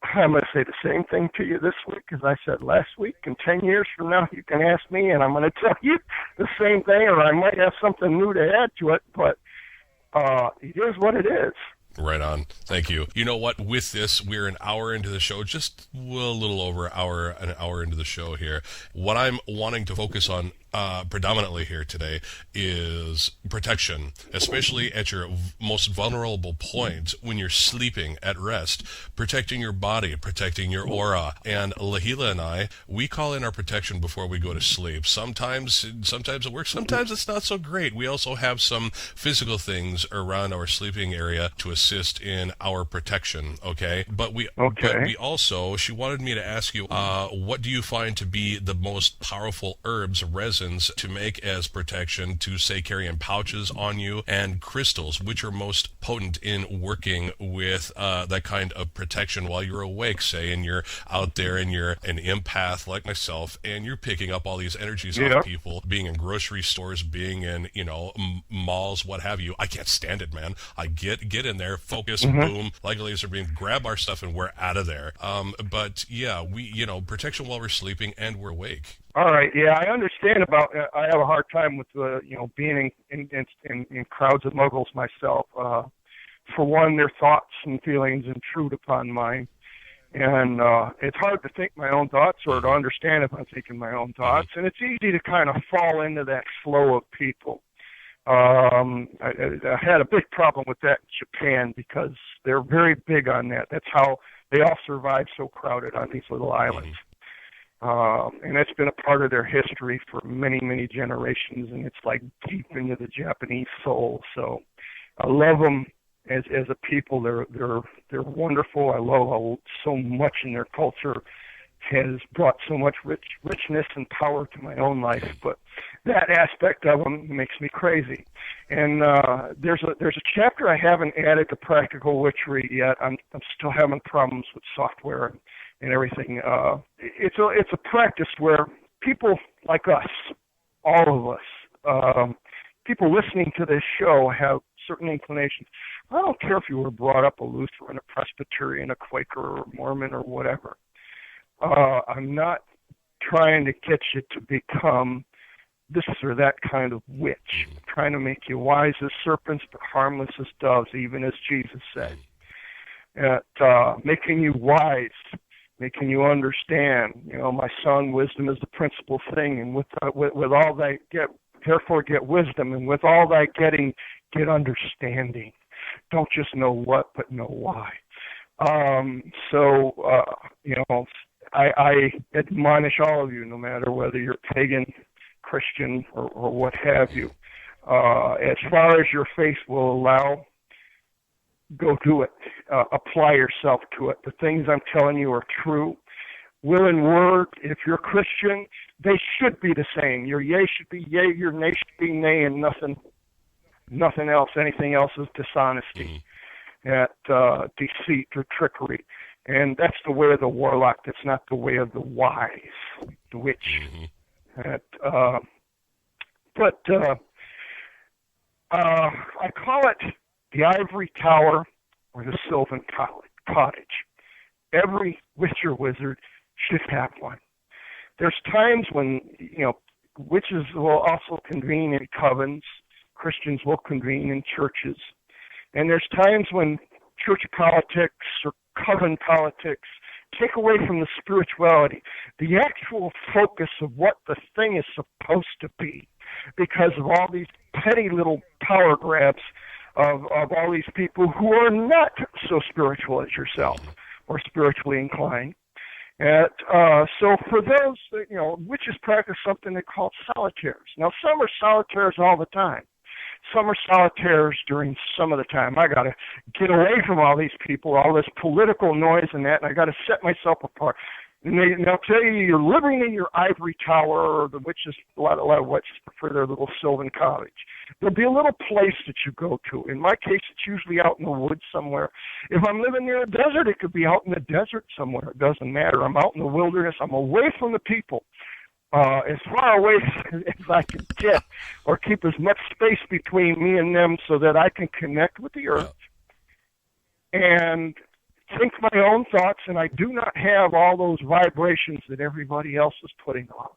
I'm going to say the same thing to you this week as I said last week. And 10 years from now, you can ask me, and I'm going to tell you the same thing, or I might have something new to add to it, but it is what it is. Right on. Thank you. You know what? With this, we're an hour into the show, just a little over an hour into the show here. What I'm wanting to focus on predominantly here today is protection, especially at your most vulnerable point when you're sleeping at rest, protecting your body, protecting your aura. And Lahila and I, we call in our protection before we go to sleep. Sometimes it works, sometimes it's not so great. We also have some physical things around our sleeping area to assist in our protection, okay? But we also, she wanted me to ask you, what do you find to be the most powerful herbs, resins, to make as protection, to say carry in pouches on you, and crystals, which are most potent in working with that kind of protection while you're awake, say, and you're out there and you're an empath like myself, and you're picking up all these energies off people, being in grocery stores, being in, malls, what have you. I can't stand it, man. I get in there, focus, boom, like a laser beam, grab our stuff, and we're out of there. But yeah, we, protection while we're sleeping and we're awake. All right, yeah, I understand about. I have a hard time with being in crowds of muggles myself. For one, their thoughts and feelings intrude upon mine, and it's hard to think my own thoughts or to understand if I'm thinking my own thoughts, and it's easy to kind of fall into that flow of people. I had a big problem with that in Japan because they're very big on that. That's how they all survive so crowded on these little islands. And it's been a part of their history for many, many generations, and it's like deep into the Japanese soul. So I love them as a people. They're wonderful. I love how so much in their culture has brought so much richness and power to my own life. But that aspect of them makes me crazy. And there's a chapter I haven't added to Practical Witchery yet. I'm still having problems with software and everything. It's a practice where people like us, all of us, people listening to this show have certain inclinations. I don't care if you were brought up a Lutheran, a Presbyterian, a Quaker, or a Mormon, or whatever. I'm not trying to get you to become this or that kind of witch. I'm trying to make you wise as serpents but harmless as doves, even as Jesus said. Making you wise, making you understand. My son, wisdom is the principal thing, and with all that therefore get wisdom, and with all that getting, get understanding. Don't just know what, but know why. I admonish all of you, no matter whether you're pagan, Christian, or what have you. As far as your faith will allow, go do it. Apply yourself to it. The things I'm telling you are true. Will and word, if you're Christian, they should be the same. Your yea should be yea, your nay should be nay, and nothing else. Anything else is dishonesty, deceit, or trickery. And that's the way of the warlock. That's not the way of the wise, the witch. I call it the ivory tower or the sylvan cottage. Every witch or wizard should have one. There's times when, witches will also convene in covens. Christians will convene in churches. And there's times when church politics or coven politics take away from the spirituality, the actual focus of what the thing is supposed to be, because of all these petty little power grabs of all these people who are not so spiritual as yourself or spiritually inclined. So for those, witches practice something they call solitaires. Now, some are solitaires all the time. summer solitaires during some of the time. I got to get away from all these people, all this political noise and that, and I got to set myself apart. And they'll tell you you're living in your ivory tower, or the witches, a lot of witches prefer their little sylvan cottage. There'll be a little place that you go to. In my case, it's usually out in the woods somewhere. If I'm living near a desert, it could be out in the desert somewhere. It doesn't matter. I'm out in the wilderness. I'm away from the people, as far away as I can get, or keep as much space between me and them so that I can connect with the earth and think my own thoughts, and I do not have all those vibrations that everybody else is putting on.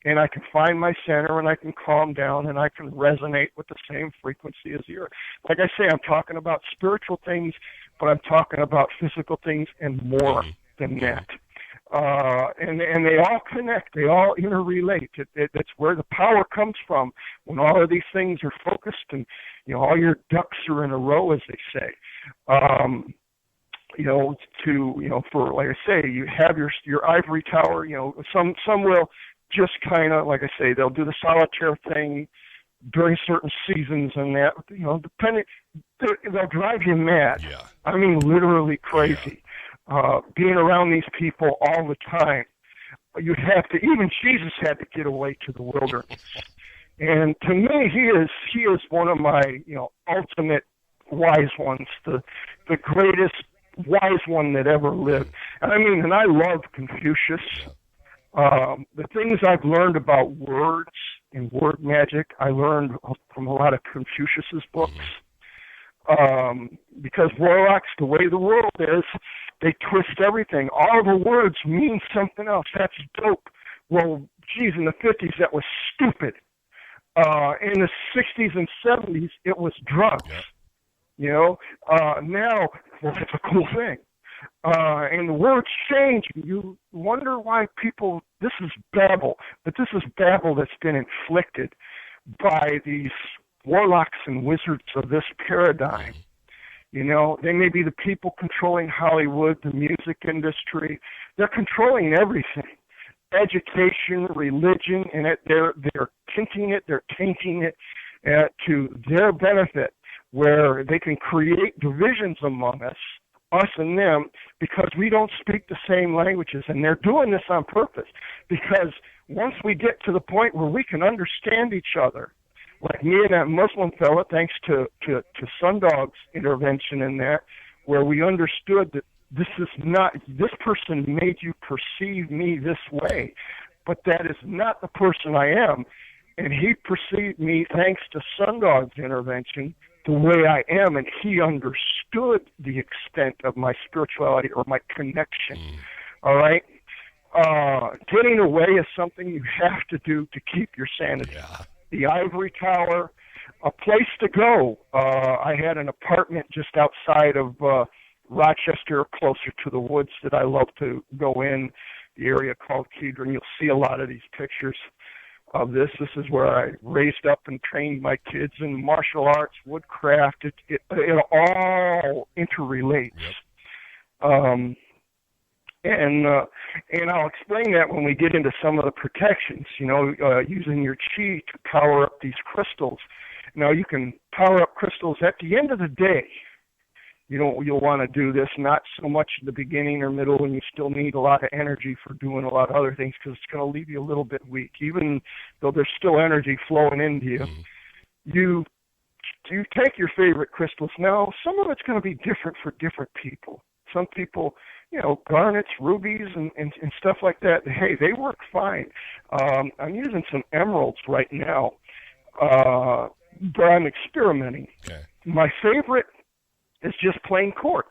And I can find my center, and I can calm down, and I can resonate with the same frequency as the earth. Like I say, I'm talking about spiritual things, but I'm talking about physical things and more than that. And they all connect. They all interrelate. That's where the power comes from when all of these things are focused and, all your ducks are in a row, as they say. For, like I say, you have your ivory tower, some will just kind of, like I say, they'll do the solitaire thing during certain seasons and that, depending, they'll drive you mad. Yeah. I mean, literally crazy. Yeah. Being around these people all the time, you'd have to, even Jesus had to get away to the wilderness. And to me, he is one of my, ultimate wise ones, the greatest wise one that ever lived. And I love Confucius. The things I've learned about words and word magic, I learned from a lot of Confucius's books. Because warlocks, the way the world is, they twist everything. All the words mean something else. That's dope. Well, geez, in the 50s, that was stupid. In the 60s and 70s, it was drugs. Yeah. Now, well, that's a cool thing. And the words change. You wonder why people, this is babble, but this is babble that's been inflicted by these warlocks and wizards of this paradigm. They may be the people controlling Hollywood, the music industry. They're controlling everything. Education, religion, and they're tinting it, they're tainting it to their benefit, where they can create divisions among us and them, because we don't speak the same languages. And they're doing this on purpose, because once we get to the point where we can understand each other, like me and that Muslim fella, thanks to Sundog's intervention in that, where we understood that this person made you perceive me this way, but that is not the person I am. And he perceived me, thanks to Sundog's intervention, the way I am, and he understood the extent of my spirituality or my connection. All right? Getting away is something you have to do to keep your sanity. Yeah. The ivory tower, a place to go. I had an apartment just outside of Rochester, closer to the woods, that I love to go in, the area called Kedron. You'll see a lot of these pictures of this. This is where I raised up and trained my kids in martial arts, woodcraft. It all interrelates. Yep. And I'll explain that when we get into some of the protections, using your chi to power up these crystals. Now, you can power up crystals at the end of the day. You'll want to do this not so much in the beginning or middle, when you still need a lot of energy for doing a lot of other things, because it's going to leave you a little bit weak. Even though there's still energy flowing into you, you take your favorite crystals. Now, some of it's going to be different for different people. Some people, garnets, rubies, and stuff like that, hey, they work fine. I'm using some emeralds right now, but I'm experimenting. Okay. My favorite is just plain quartz,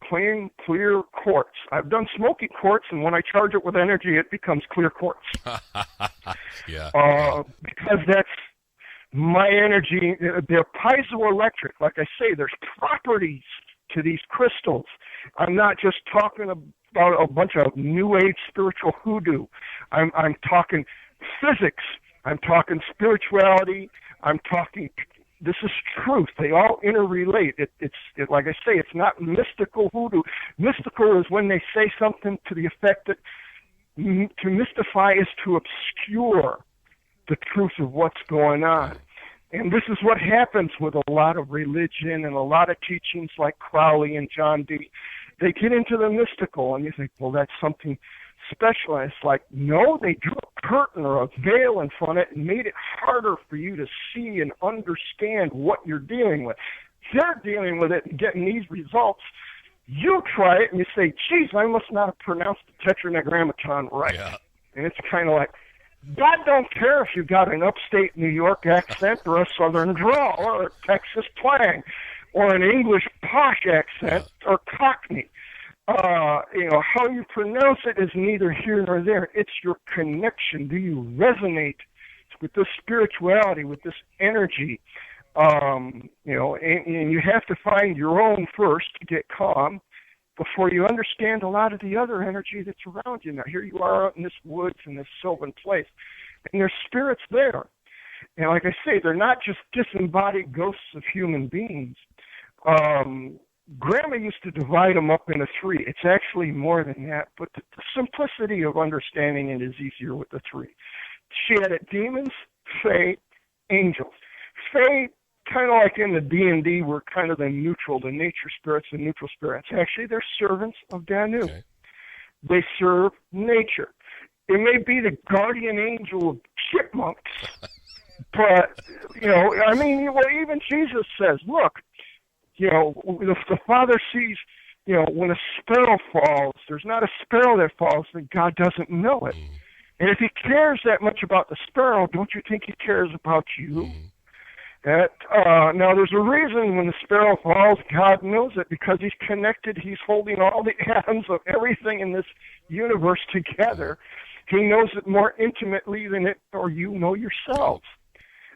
plain clear quartz. I've done smoky quartz, and when I charge it with energy, it becomes clear quartz. Yeah. Because that's my energy. They're piezoelectric. Like I say, there's properties to these crystals. I'm not just talking about a bunch of new age spiritual hoodoo. I'm talking physics. I'm talking spirituality. I'm talking. This is truth. They all interrelate. It's like I say, it's not mystical hoodoo. Mystical is when they say something to the effect that to mystify is to obscure the truth of what's going on. And this is what happens with a lot of religion and a lot of teachings like Crowley and John Dee. They get into the mystical, and you think, well, that's something special. And it's like, no, they drew a curtain or a veil in front of it and made it harder for you to see and understand what you're dealing with. They're dealing with it and getting these results. You try it and you say, geez, I must not have pronounced the tetragrammaton right. Yeah. And it's kind of like, God don't care if you got an upstate New York accent or a southern drawl or a Texas twang or an English posh accent or Cockney. How you pronounce it is neither here nor there. It's your connection. Do you resonate with this spirituality, with this energy? And you have to find your own first to get calm before you understand a lot of the other energy that's around you. Now, here you are out in this woods, in this sylvan place, and there's spirits there. And like I say, they're not just disembodied ghosts of human beings. Grandma used to divide them up into three. It's actually more than that, but the simplicity of understanding it is easier with the three. She had it demons, fae, angels. Fae, kind of like in the D&D, were kind of the nature spirits, the neutral spirits. Actually, they're servants of Danu. Okay. They serve nature. It may be the guardian angel of chipmunks, but, even Jesus says, look, if the Father sees, when a sparrow falls, there's not a sparrow that falls that God doesn't know it. And if he cares that much about the sparrow, don't you think he cares about you? Now, there's a reason when the sparrow falls, God knows it, because he's connected. He's holding all the atoms of everything in this universe together. He knows it more intimately than it or you know yourselves.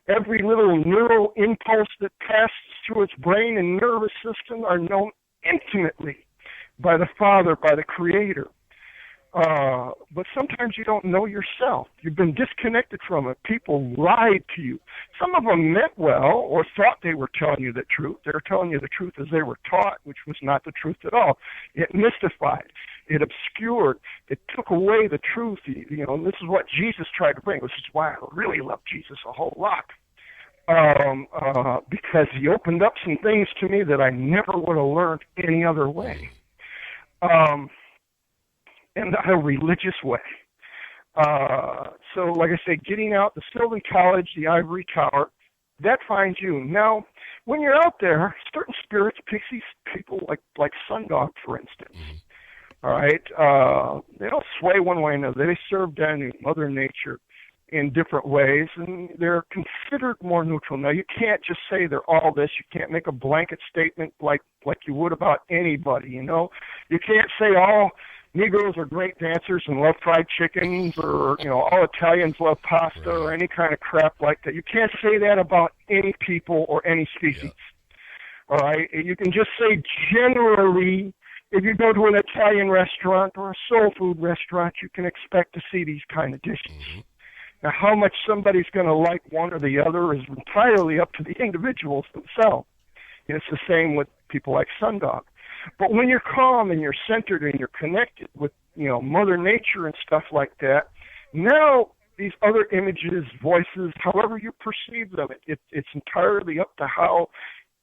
Every little neural impulse that passes through its brain and nervous system are known intimately by the Father, by the Creator. But sometimes you don't know yourself. You've been disconnected from it. People lied to you. Some of them meant well or thought they were telling you the truth. They were telling you the truth as they were taught, which was not the truth at all. It mystified. It obscured. It took away the truth. And this is what Jesus tried to bring. This is why I really love Jesus a whole lot. Because he opened up some things to me that I never would have learned any other way. In a religious way. So, like I say, getting out, the Sylvan College, the Ivory Tower, that finds you. Now, when you're out there, certain spirits, pixies, people like Sundog, for instance, all right, they don't sway one way or another. They serve Danu, Mother Nature, in different ways, and they're considered more neutral. Now, you can't just say they're all this. You can't make a blanket statement like you would about anybody, You can't say all Negroes are great dancers and love fried chickens, or, all Italians love pasta, or any kind of crap like that. You can't say that about any people or any species. Yeah. All right? You can just say generally, if you go to an Italian restaurant or a soul food restaurant, you can expect to see these kind of dishes. Now, how much somebody's going to like one or the other is entirely up to the individuals themselves. It's the same with people like Sundog. But when you're calm and you're centered and you're connected with, Mother Nature and stuff like that, now these other images, voices, however you perceive them, it's entirely up to how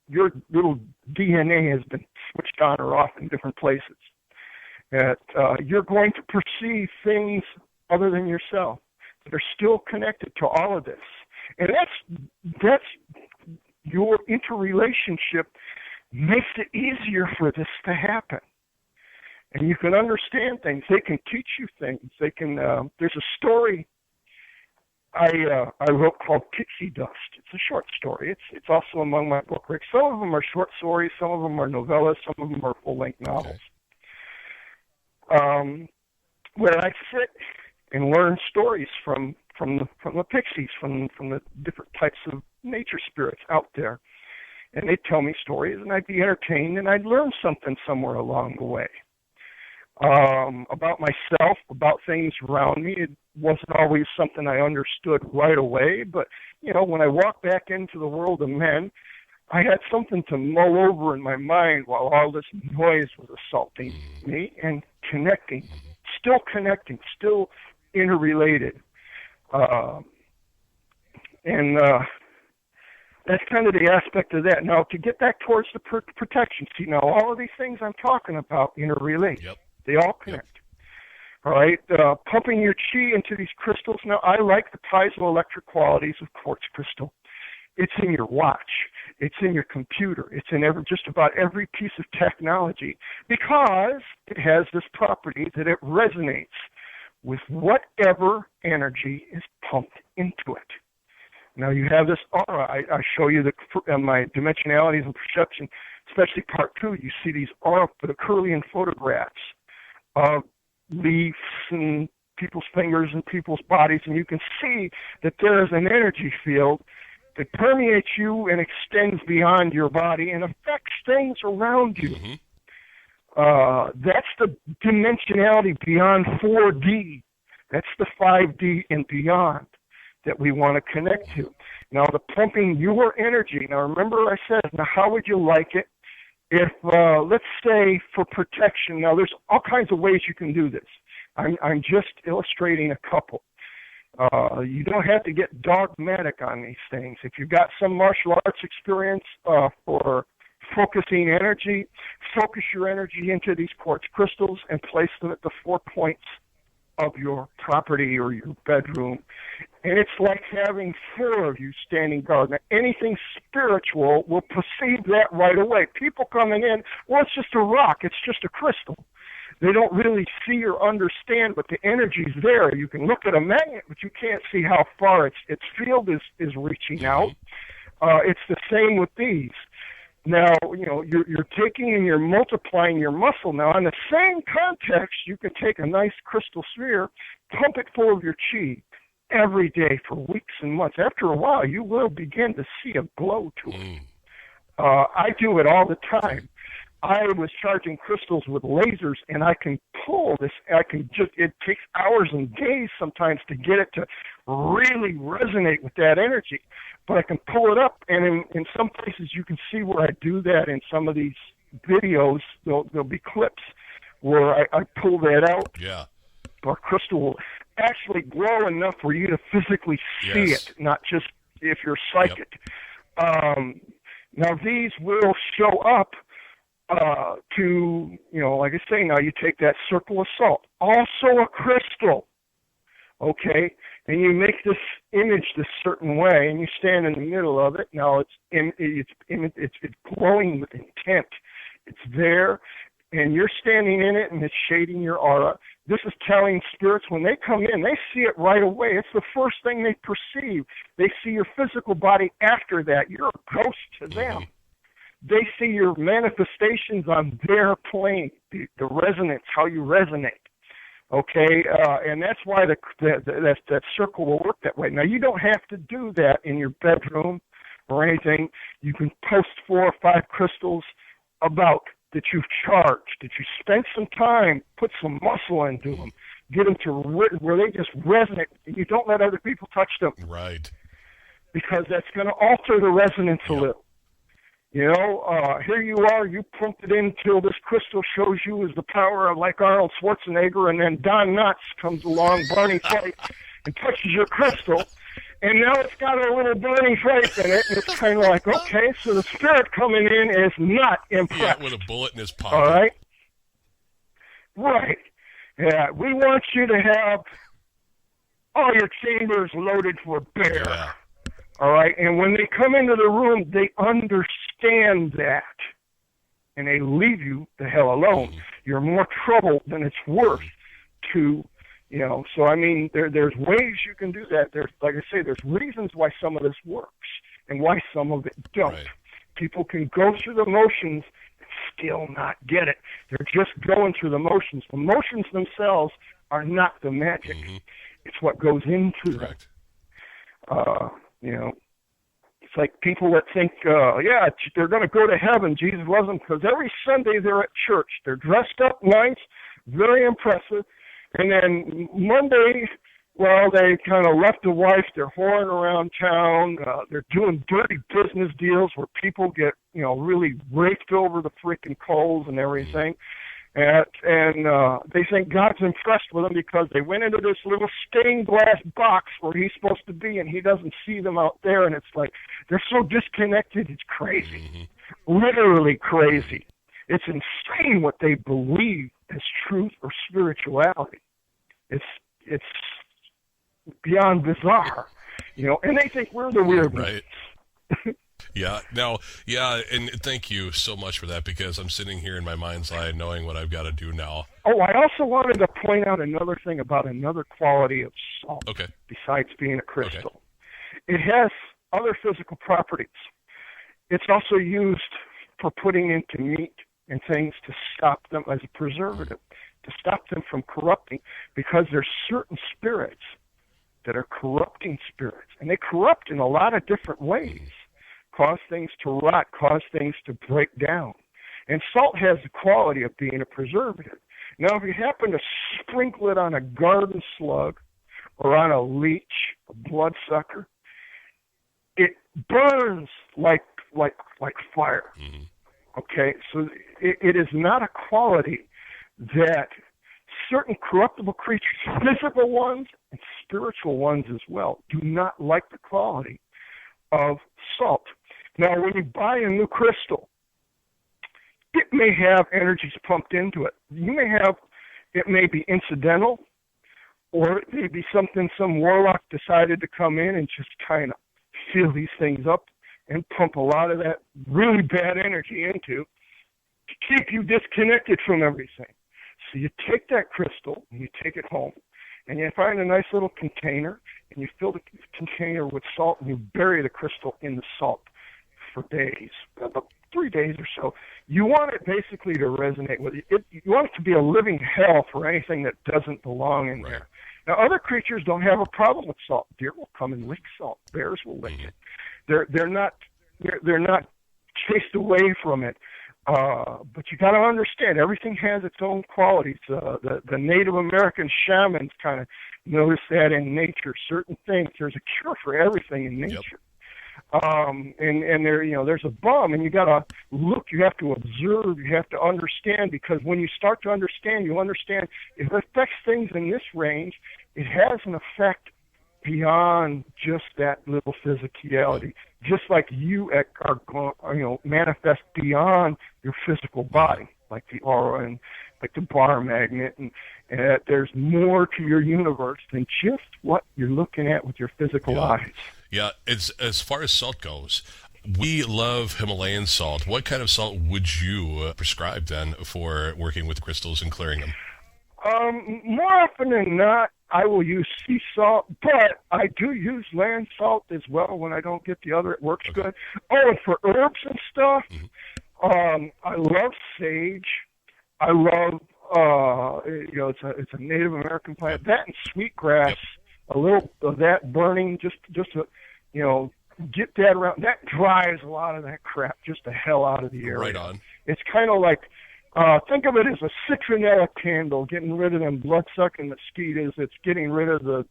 your little DNA has been switched on or off in different places. You're going to perceive things other than yourself that are still connected to all of this. And that's your interrelationship makes it easier for this to happen. And you can understand things. They can teach you things. They can. There's a story I wrote called Pixie Dust. It's a short story. It's also among my book works. Some of them are short stories. Some of them are novellas. Some of them are full-length novels. Okay. Where I sit and learn stories from the pixies, from the different types of nature spirits out there. And they'd tell me stories, and I'd be entertained, and I'd learn something somewhere along the way. About myself, about things around me. It wasn't always something I understood right away, but, when I walked back into the world of men, I had something to mull over in my mind while all this noise was assaulting me and connecting, still interrelated. That's kind of the aspect of that. Now, to get back towards the protection, see, now all of these things I'm talking about interrelate. Yep. They all connect. Yep. All right, pumping your chi into these crystals. Now, I like the piezoelectric qualities of quartz crystal. It's in your watch. It's in your computer. It's in just about every piece of technology because it has this property that it resonates with whatever energy is pumped into it. Now, you have this aura. I show you my dimensionalities and perception, especially part 2. You see these aura, the Curlian photographs of leaves and people's fingers and people's bodies, and you can see that there is an energy field that permeates you and extends beyond your body and affects things around you. Mm-hmm. That's the dimensionality beyond 4D. That's the 5D and beyond that we want to connect to. Now, the pumping your energy. Now, remember I said, now how would you like it if, let's say, for protection. Now, there's all kinds of ways you can do this. I'm just illustrating a couple. You don't have to get dogmatic on these things. If you've got some martial arts experience for focusing energy, focus your energy into these quartz crystals and place them at the 4 points of your property or your bedroom. And it's like having 4 of you standing guard. Now, anything spiritual will perceive that right away. People coming in, well, it's just a rock. It's just a crystal. They don't really see or understand, but the energy's there. You can look at a magnet, but you can't see how far its field is reaching out. It's the same with these. Now, you're taking and you're multiplying your muscle. Now, in the same context, you can take a nice crystal sphere, pump it full of your chi every day for weeks and months. After a while, you will begin to see a glow to it. I do it all the time. I was charging crystals with lasers, and I can pull this. It takes hours and days sometimes to get it to really resonate with that energy. But I can pull it up, and in some places you can see where I do that in some of these videos. There'll be clips where I pull that out. Yeah. Our crystal will actually glow enough for you to physically see it, not just if you're psychic. Yep. Now, these will show up to, like I say, now you take that circle of salt, also a crystal, okay, and you make this image this certain way, and you stand in the middle of it. Now it's glowing with intent. It's there, and you're standing in it, and it's shading your aura. This is telling spirits when they come in, they see it right away. It's the first thing they perceive. They see your physical body after that. You're a ghost to them. They see your manifestations on their plane, the resonance, how you resonate. Okay, and that's why that circle will work that way. Now, you don't have to do that in your bedroom or anything. You can post 4 or 5 crystals about that you've charged, that you spent some time, put some muscle into them, get them to where they just resonate. You don't let other people touch them. Right. Because that's going to alter the resonance a little. Here you are, you pumped it in till this crystal shows you as the power of like Arnold Schwarzenegger, and then Don Knotts comes along, burning flame, and touches your crystal, and now it's got a little burning flame in it, and it's kind of like, okay, so the spirit coming in is not impressed. Yeah, with a bullet in his pocket. All right? Right. Yeah, we want you to have all your chambers loaded for bear. Yeah. All right, and when they come into the room, they understand that, and they leave you the hell alone. You're more trouble than it's worth to, So, I mean, there's ways you can do that. There's, like I say, there's reasons why some of this works and why some of it don't. Right. People can go through the motions and still not get it. They're just going through the motions. The motions themselves are not the magic. It's what goes into them. It's like people that think, they're going to go to heaven. Jesus loves them because every Sunday they're at church. They're dressed up nice, very impressive. And then Monday, well, they kind of left the wife. They're whoring around town. They're doing dirty business deals where people get, really raked over the freaking coals and everything. And they think God's impressed with them because they went into this little stained glass box where he's supposed to be, and he doesn't see them out there. And it's like they're so disconnected, it's crazy, literally crazy. It's insane what they believe as truth or spirituality. It's beyond bizarre, and they think we're the weird ones. Right. Yeah. Now, and thank you so much for that, because I'm sitting here in my mind's eye knowing what I've got to do now. Oh, I also wanted to point out another thing about another quality of salt, besides being a crystal. Okay. It has other physical properties. It's also used for putting into meat and things to stop them as a preservative, to stop them from corrupting, because there's certain spirits that are corrupting spirits, and they corrupt in a lot of different ways, cause things to rot, cause things to break down. And salt has the quality of being a preservative. Now, if you happen to sprinkle it on a garden slug or on a leech, a bloodsucker, it burns like fire. Mm-hmm. Okay, so it is not a quality that certain corruptible creatures, physical ones and spiritual ones as well, do not like the quality of salt. Now, when you buy a new crystal, it may have energies pumped into it. It may be incidental, or it may be something some warlock decided to come in and just kind of fill these things up and pump a lot of that really bad energy into to keep you disconnected from everything. So you take that crystal and you take it home, and you find a nice little container, and you fill the container with salt, and you bury the crystal in the salt for days, about 3 days or so. You want it basically to resonate with you. You want it to be a living hell for anything that doesn't belong in there. Now, other creatures don't have a problem with salt. Deer will come and lick salt. Bears will lick it. They're not chased away from it. But you got to understand, everything has its own qualities. The Native American shamans kind of notice that in nature. Certain things, there's a cure for everything in nature. And there's a balm, and you got to look. You have to observe. You have to understand, because when you start to understand, you understand if it affects things in this range, it has an effect beyond just that little physicality. Just like you are going, manifest beyond your physical body, like the aura and like the bar magnet, and there's more to your universe than just what you're looking at with your physical eyes. Yeah, it's as far as salt goes. We love Himalayan salt. What kind of salt would you prescribe then for working with crystals and clearing them? More often than not, I will use sea salt, but I do use land salt as well when I don't get the other. It works good. Oh, and for herbs and stuff, I love sage. I love, it's a Native American plant. That and sweetgrass, a little of that burning, just to, get that around. That drives a lot of that crap just the hell out of the area. Right on. It's kind of like, think of it as a citronella candle, getting rid of them blood-sucking mosquitoes. It's getting rid of the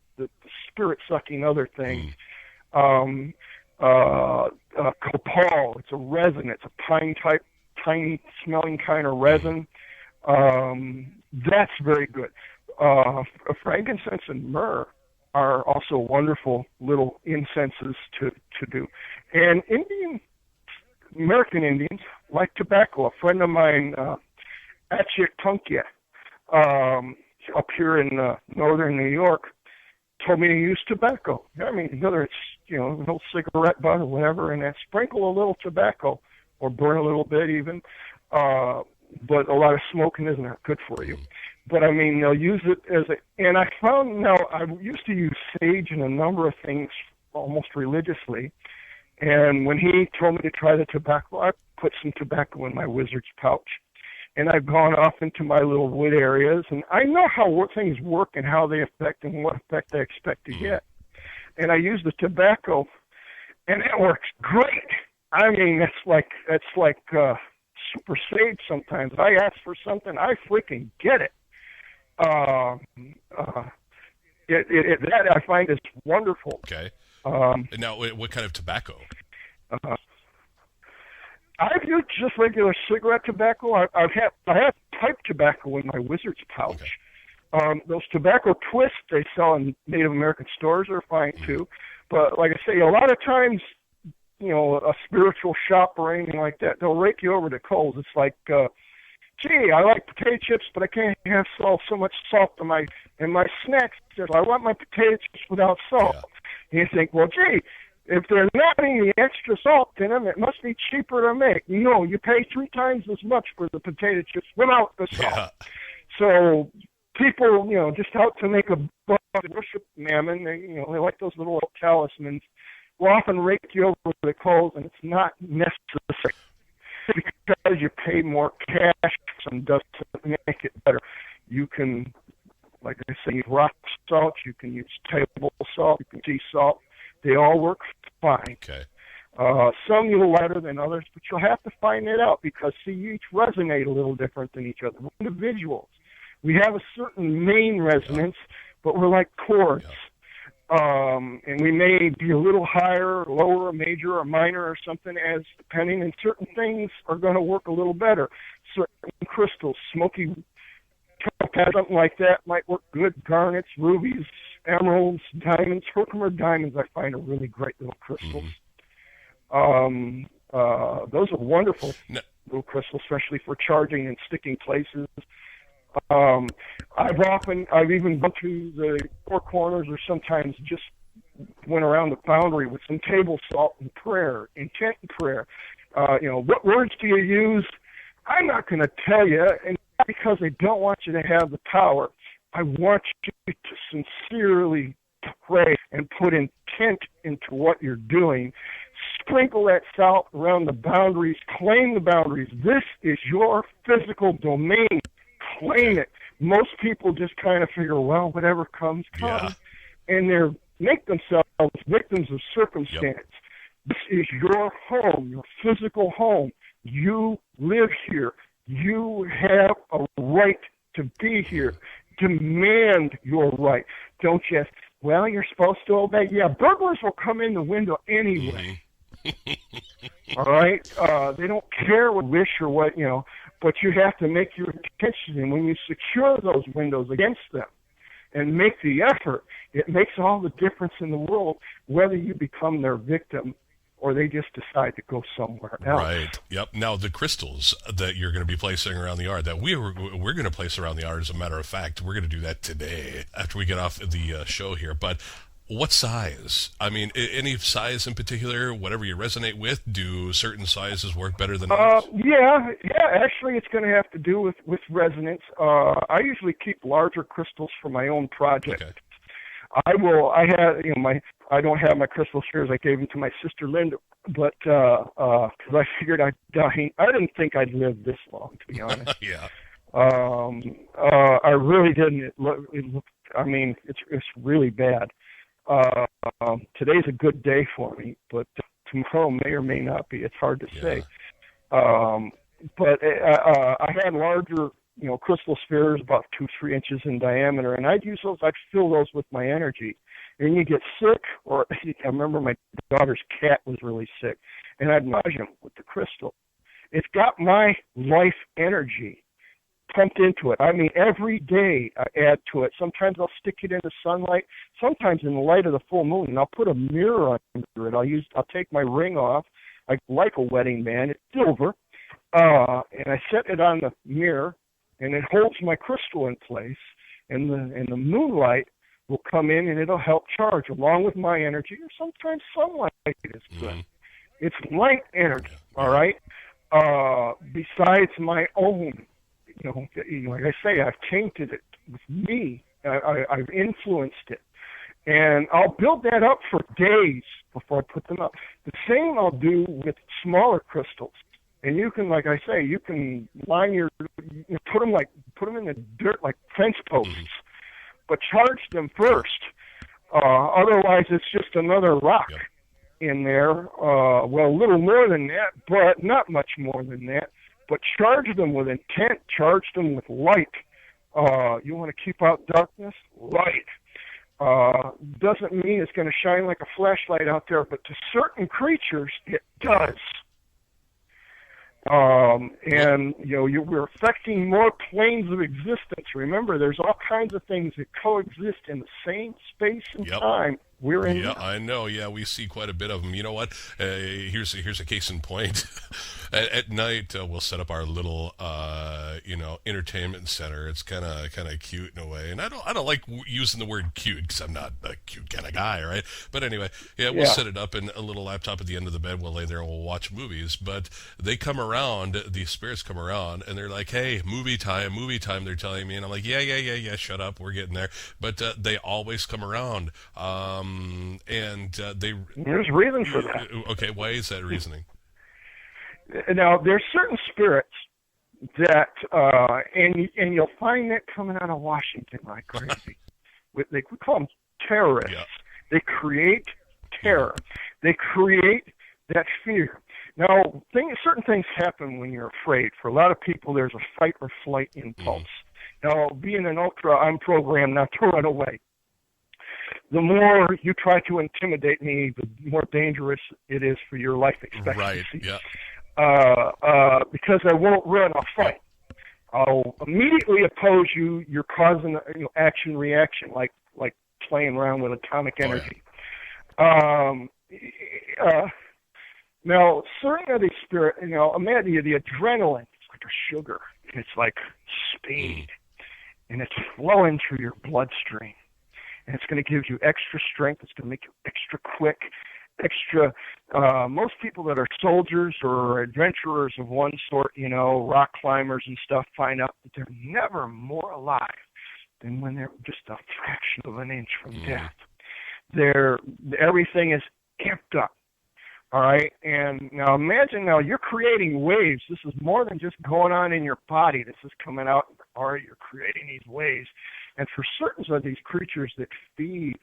spirit-sucking other things. Copal, it's a resin. It's a pine-type, tiny-smelling kind of resin. That's very good. Frankincense and myrrh are also wonderful little incenses to do. And American Indians like tobacco. A friend of mine, Axiom, up here in northern New York, told me to use tobacco. I mean, whether it's, an old cigarette butt or whatever, and then sprinkle a little tobacco or burn a little bit even. But a lot of smoking is not good for you. But, I mean, they'll use it and I found now, I used to use sage in a number of things almost religiously. And when he told me to try the tobacco, I put some tobacco in my wizard's pouch. And I've gone off into my little wood areas, and I know how things work and how they affect and what effect I expect to get. And I use the tobacco, and it works great. I mean, it's like super sage sometimes. I ask for something, I freaking get it. That I find is wonderful. Okay. Now, what kind of tobacco? I've used just regular cigarette tobacco. I have pipe tobacco in my wizard's pouch. Okay. Those tobacco twists they sell in Native American stores are fine too. But like I say, a lot of times, a spiritual shop or anything like that, they'll rake you over to coals. It's like, gee, I like potato chips, but I can't have so much salt in my snacks. I want my potato chips without salt. Yeah. And you think, well, gee, if they're not any extra salt in them, it must be cheaper to make. No, you pay 3 times as much for the potato chips without the salt. Yeah. So people, just out to make a buck, worship mammon, they like those little talismans, will often rake you over the coals, and it's not necessary. Because you pay more cash and doesn't make it better. You can, like I say, use rock salt, you can use table salt, you can sea salt. They all work fine. Okay. Some you'll lighter than others, but you'll have to find it out because, see, you each resonate a little different than each other. We're individuals. We have a certain main resonance, but we're like chords. And we may be a little higher, or lower, or major, or minor, or something, as depending, and certain things are going to work a little better. Certain crystals, smoky, something like that might work good. Garnets, rubies, emeralds, diamonds. Herkimer diamonds, I find, are really great little crystals. Those are wonderful little crystals, especially for charging and sticking places. I've even gone to the 4 corners, or sometimes just went around the boundary with some table salt and prayer, intent and prayer. What words do you use? I'm not going to tell you, and not because I don't want you to have the power. I want you to sincerely pray and put intent into what you're doing. Sprinkle that salt around the boundaries. Claim the boundaries. This is your physical domain. Claim it. Most people just kind of figure, well, whatever comes, comes. Yeah. And they make themselves victims of circumstance. Yep. This is your home, your physical home. You live here. You have a right to be here. Demand your right. Don't just, well, you're supposed to obey. Yeah, burglars will come in the window anyway. All right? They don't care what wish or what, but you have to make your intention. And when you secure those windows against them and make the effort, it makes all the difference in the world whether you become their victim or they just decide to go somewhere else. Right. Yep. Now, the crystals that you're going to be placing around the yard, that we're going to place around the yard, as a matter of fact, we're going to do that today after we get off the show here. But what size? I mean, any size in particular, whatever you resonate with, do certain sizes work better than others? Yeah. Actually, it's going to have to do with resonance. I usually keep larger crystals for my own project. Okay. I don't have my crystal spheres. I gave them to my sister Linda, but because I figured I'd die. I didn't think I'd live this long, to be honest. Yeah. I really didn't. It's really bad. Today's a good day for me, but tomorrow may or may not be. It's hard to say. But I had larger, crystal spheres about 2-3 inches in diameter, and I'd use those. I'd fill those with my energy. And you get sick, or I remember my daughter's cat was really sick, and I'd massage him with the crystal. It's got my life energy pumped into it. I mean, every day I add to it. Sometimes I'll stick it in the sunlight, sometimes in the light of the full moon, and I'll put a mirror under it. I'll take my ring off, like a wedding band. It's silver, and I set it on the mirror, and it holds my crystal in place, and the moonlight will come in, and it'll help charge along with my energy, or sometimes sunlight is good. It's light energy, all right? Besides my own, like I say, I've tainted it with me. I've influenced it. And I'll build that up for days before I put them up. The same I'll do with smaller crystals. And you can, like I say, you can line put them in the dirt like fence posts, but charge them first. Otherwise, it's just another rock in there. A little more than that, but not much more than that. But charge them with intent. Charge them with light. You want to keep out darkness? Light. Doesn't mean it's going to shine like a flashlight out there, but to certain creatures, it does. And we're affecting more planes of existence. Remember, there's all kinds of things that coexist in the same space and time we're in. Yeah, I know. Yeah, we see quite a bit of them. You know what? Here's a case in point. At night, we'll set up our little, entertainment center. It's kind of cute in a way, and I don't like using the word cute because I'm not a cute kind of guy, right? But anyway, we'll set it up in a little laptop at the end of the bed. We'll lay there and we'll watch movies. But they come around, these spirits come around, and they're like, "Hey, movie time!" They're telling me, and I'm like, "Yeah, shut up, we're getting there." But they always come around, and there's reason for that. Okay, why is that reasoning? Now, there's certain spirits that, and you'll find that coming out of Washington like crazy. We call them terrorists. Yeah. They create terror. They create that fear. Now, certain things happen when you're afraid. For a lot of people, there's a fight or flight impulse. Now, being an ultra, I'm programmed not to run away. The more you try to intimidate me, the more dangerous it is for your life expectancy. Right, yeah. Because I won't run, I'll fight. I'll immediately oppose you. You're causing action-reaction, like playing around with atomic energy. Now, certain of these spirits, imagine the adrenaline. It's like a sugar. It's like speed. And it's flowing through your bloodstream. And it's going to give you extra strength. It's going to make you extra quick, most people that are soldiers or adventurers of one sort, rock climbers and stuff, find out that they're never more alive than when they're just a fraction of an inch from death. Everything is amped up. All right, and now imagine you're creating waves. This is more than just going on in your body. This is coming out in your heart. You're creating these waves. And for certain of these creatures that feed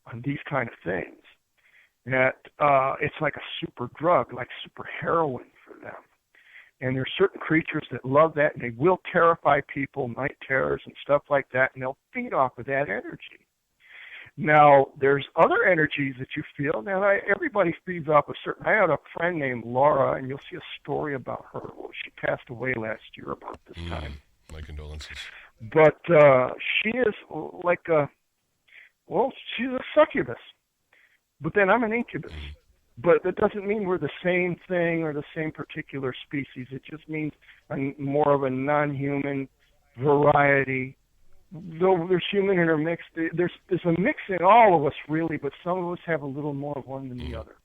on these kind of things, that it's like a super drug, like super heroin for them. And there's certain creatures that love that, and they will terrify people, night terrors and stuff like that, and they'll feed off of that energy. Now, there's other energies that you feel. Now, everybody feeds off a certain... I had a friend named Laura, and you'll see a story about her. Well, she passed away last year about this time. My condolences. But she is like she's a succubus. But then I'm an incubus. But that doesn't mean we're the same thing or the same particular species. It just means more of a non-human variety. Though there's human intermixed, there's a mix in all of us, really, but some of us have a little more of one than the other.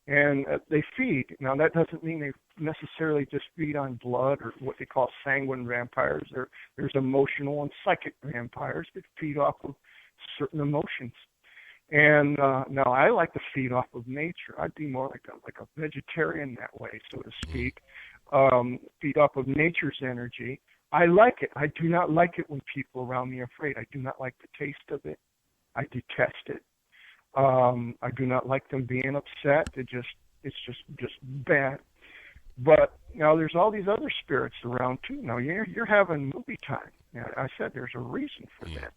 And they feed. Now, that doesn't mean they necessarily just feed on blood or what they call sanguine vampires. There's emotional and psychic vampires that feed off of certain emotions. And now I like to feed off of nature. I'd be more like a vegetarian that way, so to speak. Feed off of nature's energy. I like it. I do not like it when people around me are afraid. I do not like the taste of it. I detest it. I do not like them being upset. It's just bad. But now there's all these other spirits around too. Now you're having movie time. Now, I said there's a reason for that.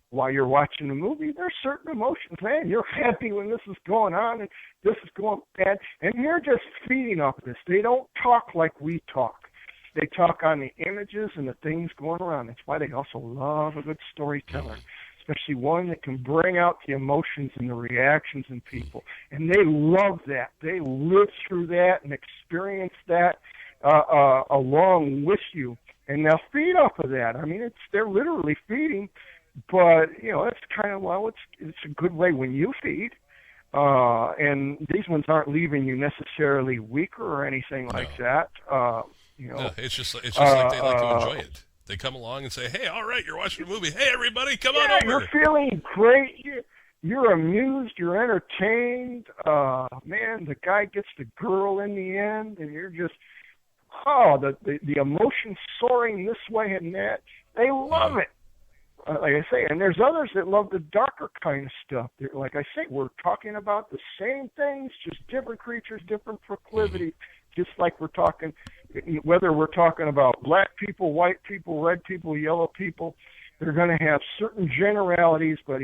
While you're watching the movie, there's certain emotions. Man, you're happy when this is going on and this is going bad, and you're just feeding off of this. They don't talk like we talk. They talk on the images and the things going around. That's why they also love a good storyteller, especially one that can bring out the emotions and the reactions in people. And they love that. They live through that and experience that along with you. And they'll feed off of that. I mean, they're literally feeding, but, it's kind of, it's a good way when you feed. And these ones aren't leaving you necessarily weaker or anything like that. No, it's just like they like to enjoy it. They come along and say, "Hey, all right, you're watching a movie. Hey, everybody, come on over." You're feeling great. You're amused. You're entertained. Man, the guy gets the girl in the end, and you're just, the emotions soaring this way and that. They love it. Like I say, and there's others that love the darker kind of stuff. Like I say, we're talking about the same things, just different creatures, different proclivities. Just like we're talking, whether we're talking about black people, white people, red people, yellow people, they're going to have certain generalities, but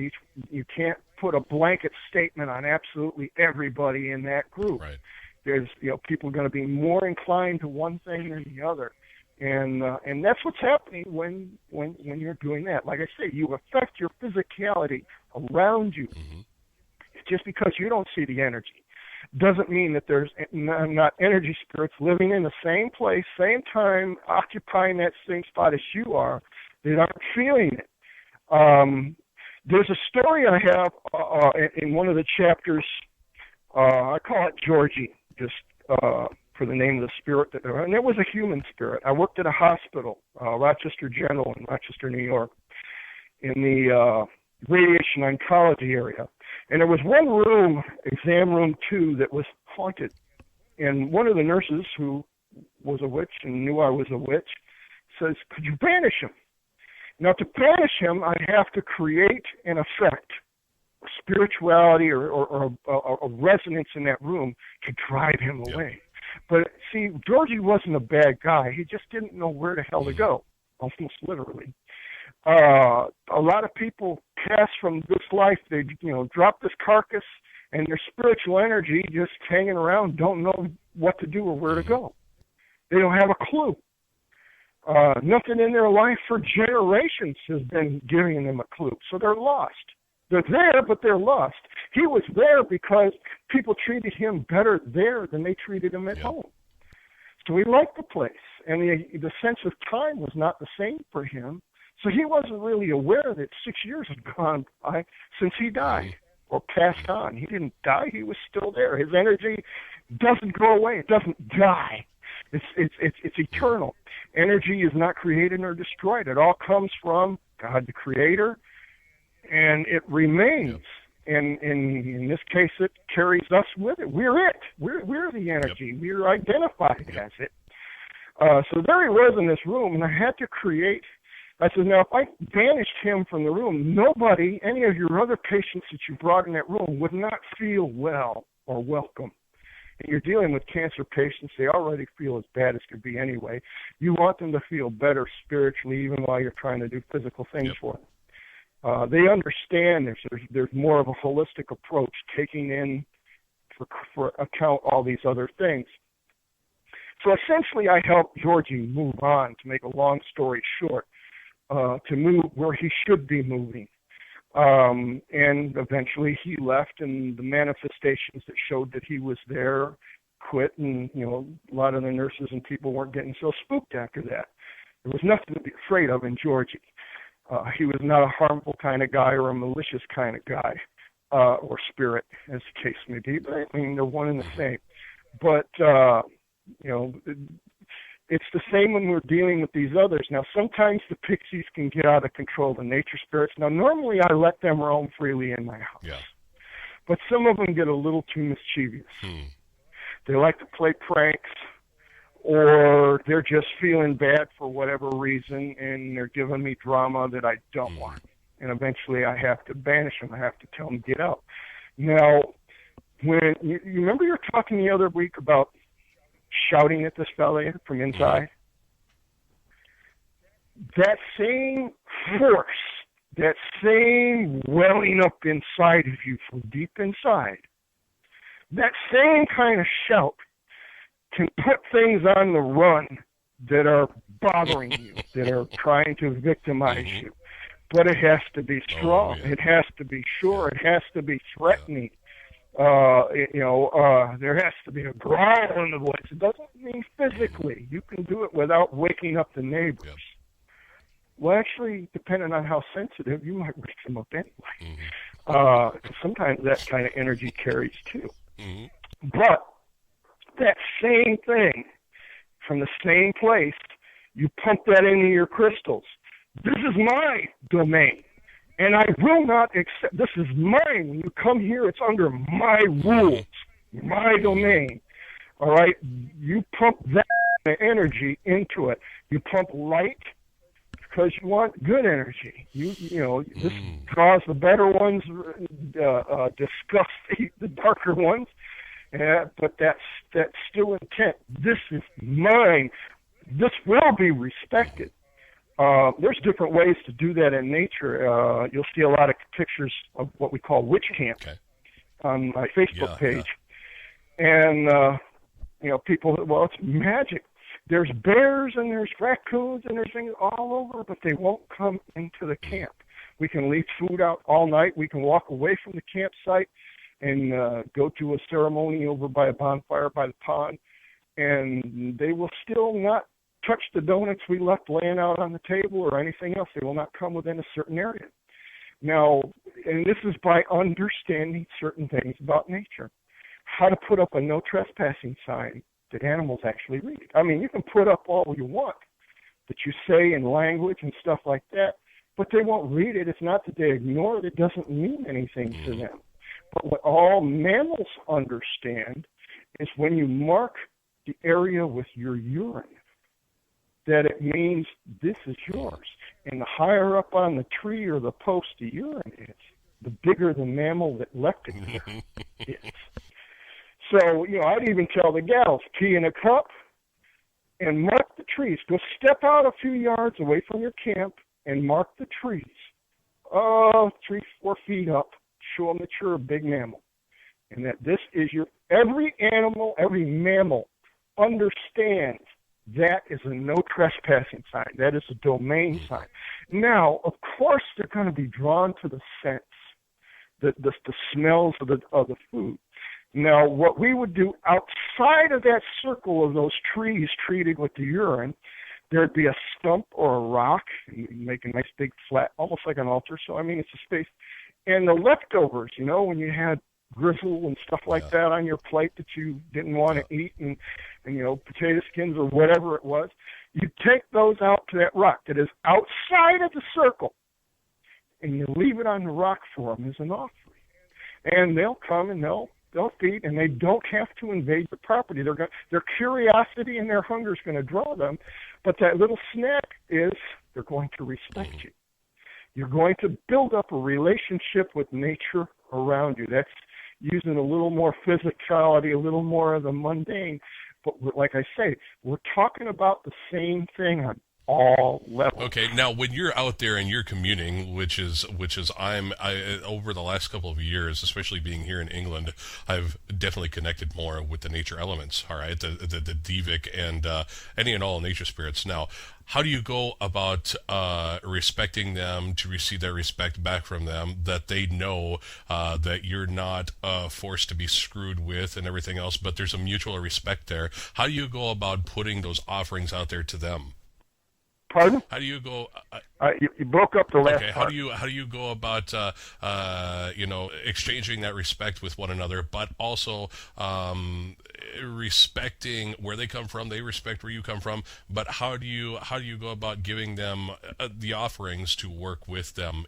you can't put a blanket statement on absolutely everybody in that group. Right. There's, people are going to be more inclined to one thing than the other. And that's what's happening when you're doing that. Like I say, you affect your physicality around you. Mm-hmm. Just because you don't see the energy doesn't mean that there's not energy spirits living in the same place, same time, occupying that same spot as you are, that aren't feeling it. There's a story I have in one of the chapters. I call it Georgie, just for the name of the spirit. And it was a human spirit. I worked at a hospital, Rochester General in Rochester, New York, in the radiation oncology area. And there was one room, exam room 2, that was haunted. And one of the nurses, who was a witch and knew I was a witch, says, "Could you banish him?" Now, to banish him, I have to create an effect, a spirituality or a resonance in that room to drive him away. But see, Georgie wasn't a bad guy. He just didn't know where the hell to go, almost literally. A lot of people pass from this life, they drop this carcass, and their spiritual energy just hanging around, don't know what to do or where to go. They don't have a clue. Nothing in their life for generations has been giving them a clue, so they're lost. They're there, but they're lost. He was there because people treated him better there than they treated him at home. So he liked the place, and the sense of time was not the same for him. So he wasn't really aware that 6 years had gone by since he died or passed on. He didn't die. He was still there. His energy doesn't go away. It doesn't die. It's eternal. Energy is not created nor destroyed. It all comes from God, the Creator, and it remains. And in this case, it carries us with it. We're it. We're the energy. We're identified as it. So there he was in this room, and I had to create. I said, now, if I banished him from the room, nobody, any of your other patients that you brought in that room, would not feel well or welcome. And you're dealing with cancer patients. They already feel as bad as could be anyway. You want them to feel better spiritually, even while you're trying to do physical things for them. They understand there's more of a holistic approach, taking in for account all these other things. So essentially, I helped Georgie move on, to make a long story short. To move where he should be moving. And eventually he left, and the manifestations that showed that he was there quit, and, a lot of the nurses and people weren't getting so spooked after that. There was nothing to be afraid of in Georgie. He was not a harmful kind of guy or a malicious kind of guy, or spirit, as the case may be, but I mean, they're one and the same. But, it's the same when we're dealing with these others. Now, sometimes the pixies can get out of control, the nature spirits. Now, normally I let them roam freely in my house. Yeah. But some of them get a little too mischievous. They like to play pranks, or they're just feeling bad for whatever reason, and they're giving me drama that I don't want. And eventually I have to banish them. I have to tell them, get out. Now, when you remember you were talking the other week about shouting at this fella from inside? That same force, that same welling up inside of you from deep inside, that same kind of shout can put things on the run that are bothering you, that are trying to victimize you. But it has to be strong. It has to be sure. It has to be threatening. There has to be a growl in the voice. It doesn't mean physically. You can do it without waking up the neighbors. Well, actually, depending on how sensitive, you might wake them up anyway. Sometimes that kind of energy carries too. But that same thing, from the same place, you pump that into your crystals. This is my domain. And I will not accept, this is mine. When you come here, it's under my rules, my domain. All right? You pump that energy into it. You pump light because you want good energy. This draws the better ones, disgust the darker ones. But that's still intent. This is mine. This will be respected. There's different ways to do that in nature. You'll see a lot of pictures of what we call witch camp on my Facebook page. And People, well, it's magic. There's bears and there's raccoons and there's things all over, but they won't come into the camp. We can leave food out all night. We can walk away from the campsite and go to a ceremony over by a bonfire by the pond, and they will still not touch the donuts we left laying out on the table or anything else. They will not come within a certain area. Now, and this is by understanding certain things about nature. How to put up a no trespassing sign that animals actually read. I mean, you can put up all you want that you say in language and stuff like that, but they won't read it. It's not that they ignore it. It doesn't mean anything to them. But what all mammals understand is when you mark the area with your urine, that it means this is yours. And the higher up on the tree or the post the urine is, the bigger the mammal that left it there is. So, I'd even tell the gals, pee in a cup and mark the trees. Go step out a few yards away from your camp and mark the trees. 3-4 feet up. Show them that you're a big mammal. And that this is every animal, every mammal understands that is a no trespassing sign. That is a domain sign. Now, of course, they're going to be drawn to the scents, the smells of the food. Now, what we would do outside of that circle of those trees treated with the urine, there'd be a stump or a rock, and we'd make a nice big flat, almost like an altar. So, I mean, it's a space. And the leftovers, when you had grizzle and stuff like that on your plate that you didn't want to eat, and potato skins or whatever it was, you take those out to that rock that is outside of the circle, and you leave it on the rock for them as an offering. And they'll come and they'll feed, and they don't have to invade the property. Their curiosity and their hunger is going to draw them, but that little snack is they're going to respect you. You're going to build up a relationship with nature around you. That's using a little more physicality, a little more of the mundane. But like I say, we're talking about the same thing on all levels. Okay, now when you're out there and you're communing, which is I over the last couple of years, especially being here in England, I've definitely connected more with the nature elements. All right, the Divic and any and all nature spirits. Now, how do you go about respecting them to receive that respect back from them, that they know that you're not forced to be screwed with and everything else, but there's a mutual respect there? How do you go about putting those offerings out there to them? Pardon? How do you go? You broke up the last part. How do you go about exchanging that respect with one another, but also respecting where they come from? They respect where you come from, but how do you go about giving them the offerings to work with them?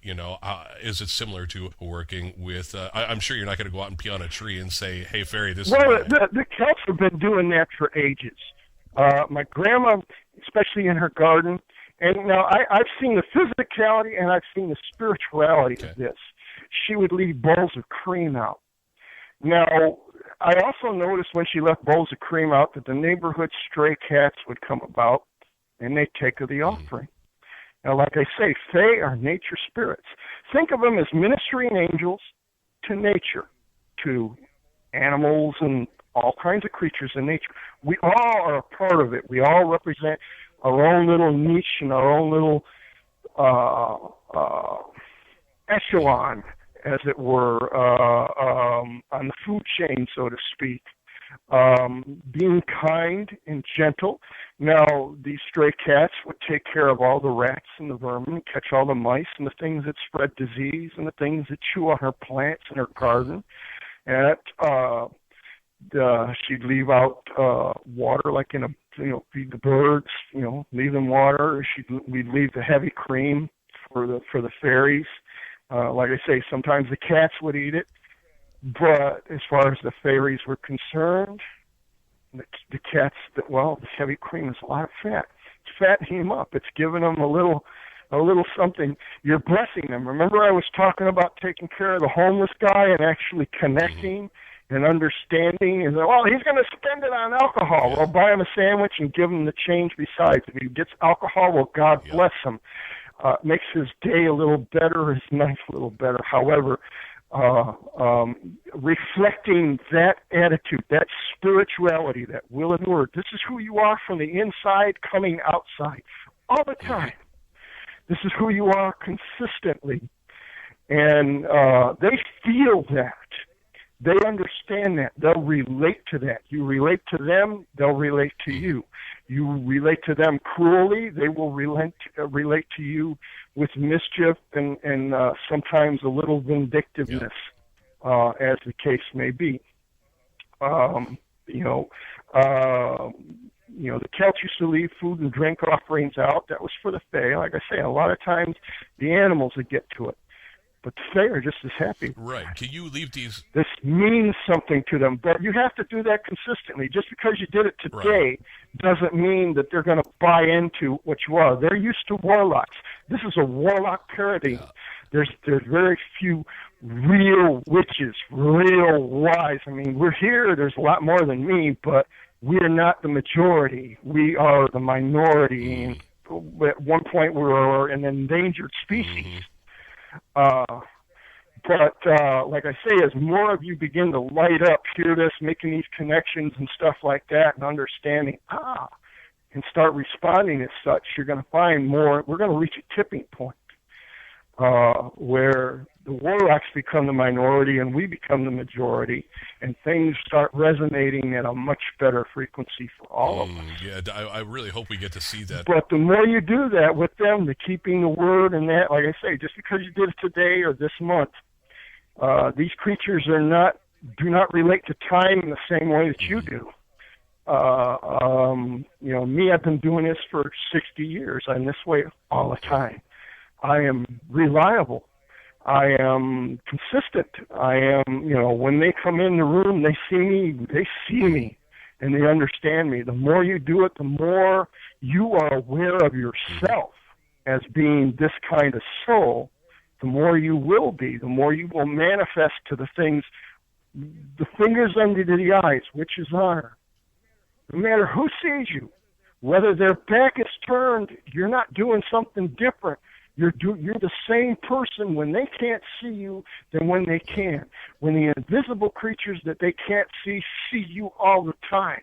Is it similar to working with? I'm sure you're not going to go out and pee on a tree and say, "Hey, fairy, this." Well, is the Celts have been doing that for ages. My grandma, especially in her garden. And now I've seen the physicality and I've seen the spirituality of this. She would leave bowls of cream out. Now, I also noticed when she left bowls of cream out that the neighborhood stray cats would come about and they'd take her the offering. Now, like I say, fae are nature spirits. Think of them as ministering angels to nature, to animals and all kinds of creatures in nature. We all are a part of it. We all represent our own little niche and our own little echelon, as it were, on the food chain, so to speak. Being kind and gentle. Now, these stray cats would take care of all the rats and the vermin, catch all the mice and the things that spread disease and the things that chew on her plants in her garden. And she'd leave out water, like in a, feed the birds, leave them water. We'd leave the heavy cream for the fairies. Like I say, sometimes the cats would eat it, but as far as the fairies were concerned, the cats, the heavy cream is a lot of fat. It's fattening them up. It's giving them a little something. You're blessing them. Remember I was talking about taking care of the homeless guy and actually connecting and understanding, and he's going to spend it on alcohol. Well, buy him a sandwich and give him the change besides. If he gets alcohol, well, God bless him. Makes his day a little better, his night a little better. However, reflecting that attitude, that spirituality, that will and word. This is who you are from the inside coming outside all the time. This is who you are consistently. And they feel that. They understand that. They'll relate to that. You relate to them, they'll relate to you. You relate to them cruelly, they will relate to you with mischief and sometimes a little vindictiveness, as the case may be. The Celts used to leave food and drink offerings out. That was for the Fae. Like I say, a lot of times the animals would get to it. But the Fae are just as happy. Right. Can you leave these? This means something to them, but you have to do that consistently. Just because you did it today doesn't mean that they're going to buy into what you are. They're used to warlocks. This is a warlock parody. Yeah. There's very few real witches, real wise. I mean, we're here. There's a lot more than me, but we're not the majority. We are the minority. And at one point, we were an endangered species. But like I say, as more of you begin to light up, hear this, making these connections and stuff like that, and understanding, and start responding as such, you're going to find more. We're going to reach a tipping point where the warlocks become the minority and we become the majority, and things start resonating at a much better frequency for all of us. Yeah, I really hope we get to see that. But the more you do that with them, the keeping the word and that, like I say, just because you did it today or this month, these creatures do not relate to time in the same way that you do. Me, I've been doing this for 60 years. I'm this way all the time. I am reliable. I am consistent. I am, when they come in the room, they see me, and they understand me. The more you do it, the more you are aware of yourself as being this kind of soul, the more you will be, the more you will manifest to the things, the fingers under the eyes, which is honor. No matter who sees you, whether their back is turned, you're not doing something different. You're the same person when they can't see you than when they can. When the invisible creatures that they can't see you all the time.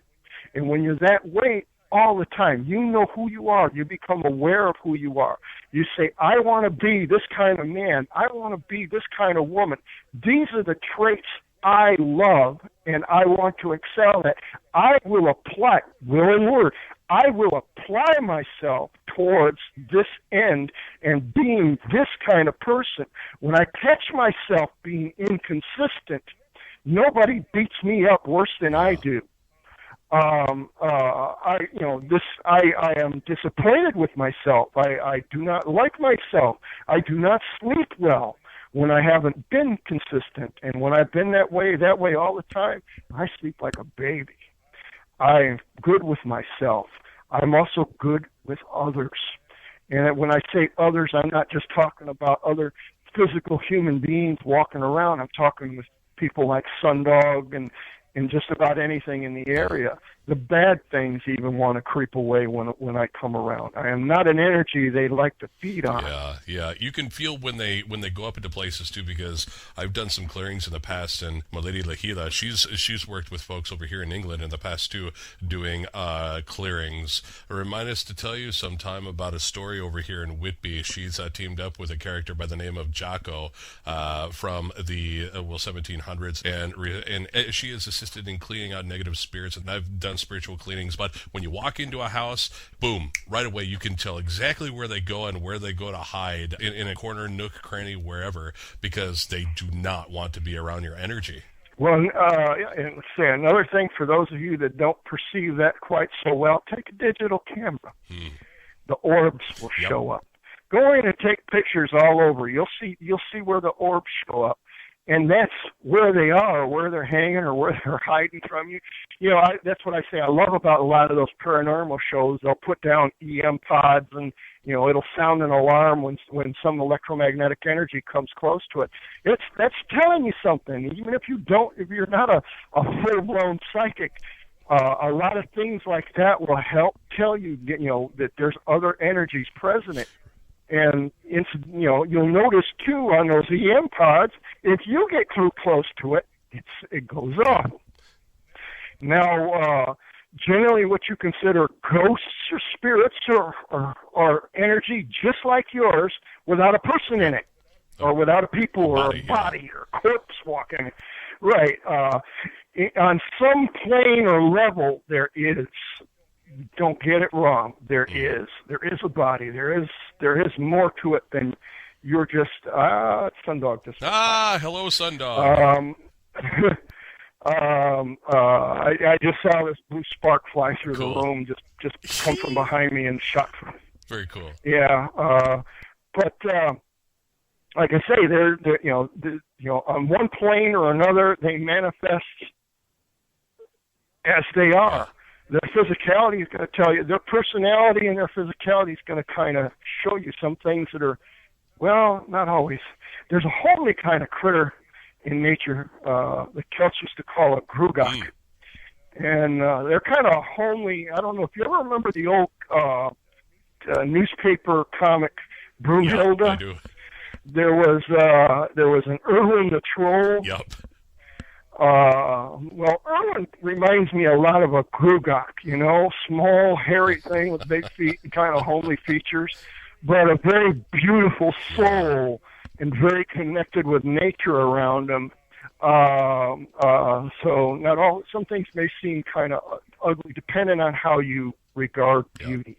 And when you're that way all the time, you know who you are. You become aware of who you are. You say, I want to be this kind of man. I want to be this kind of woman. These are the traits I love and I want to excel at. I will apply, will and word, I will apply myself towards this end and being this kind of person. When I catch myself being inconsistent, nobody beats me up worse than I do. I am disappointed with myself. I do not like myself. I do not sleep well when I haven't been consistent. And when I've been that way all the time, I sleep like a baby. I'm good with myself. I'm also good with others. And when I say others, I'm not just talking about other physical human beings walking around. I'm talking with people like Sundog and just about anything in the area. The bad things even want to creep away when I come around. I am not an energy they like to feed on. Yeah. You can feel when they go up into places too, because I've done some clearings in the past, and my lady Lahila, she's worked with folks over here in England in the past too, doing clearings. Remind us to tell you sometime about a story over here in Whitby. She's teamed up with a character by the name of Jocko from the 1700s, and she is assisted in cleaning out negative spirits, and I've done spiritual cleanings. But when you walk into a house, boom, right away you can tell exactly where they go and where they go to hide in a corner, nook, cranny, wherever, because they do not want to be around your energy. Well, and say another thing for those of you that don't perceive that quite so well, take a digital camera. The orbs will show up. Go in and take pictures all over. You'll see where the orbs show up. And that's where they are, where they're hanging, or where they're hiding from you. That's what I say. I love about a lot of those paranormal shows. They'll put down EM pods, and it'll sound an alarm when some electromagnetic energy comes close to it. That's telling you something. Even if you're not a full-blown psychic, a lot of things like that will help tell you, that there's other energies present. And you'll notice too on those EM pods, if you get too close to it, it goes on. Now, generally, what you consider ghosts or spirits or energy just like yours, without a person in it, or without a people or a body or a corpse walking. Right. On some plane or level, there is. Don't get it wrong. There is a body. There is more to it than you're just Sundog. Hello, Sundog. I just saw this blue spark fly through the room, just come from behind me and shot. Very cool. Yeah, but like I say, they're on one plane or another, they manifest as they are. Their physicality is going to tell you, their personality and their physicality is going to kind of show you some things that are, well, not always. There's a homely kind of critter in nature, the Celts used to call it Grugak. And they're kind of homely. I don't know if you ever remember the old newspaper comic Broomhilda. Yeah, I do. There was an Erwin the Troll. Yep. Well, Erwin reminds me a lot of a Grugak, small, hairy thing with big feet and kind of homely features, but a very beautiful soul and very connected with nature around him. So not all, some things may seem kind of ugly depending on how you regard beauty.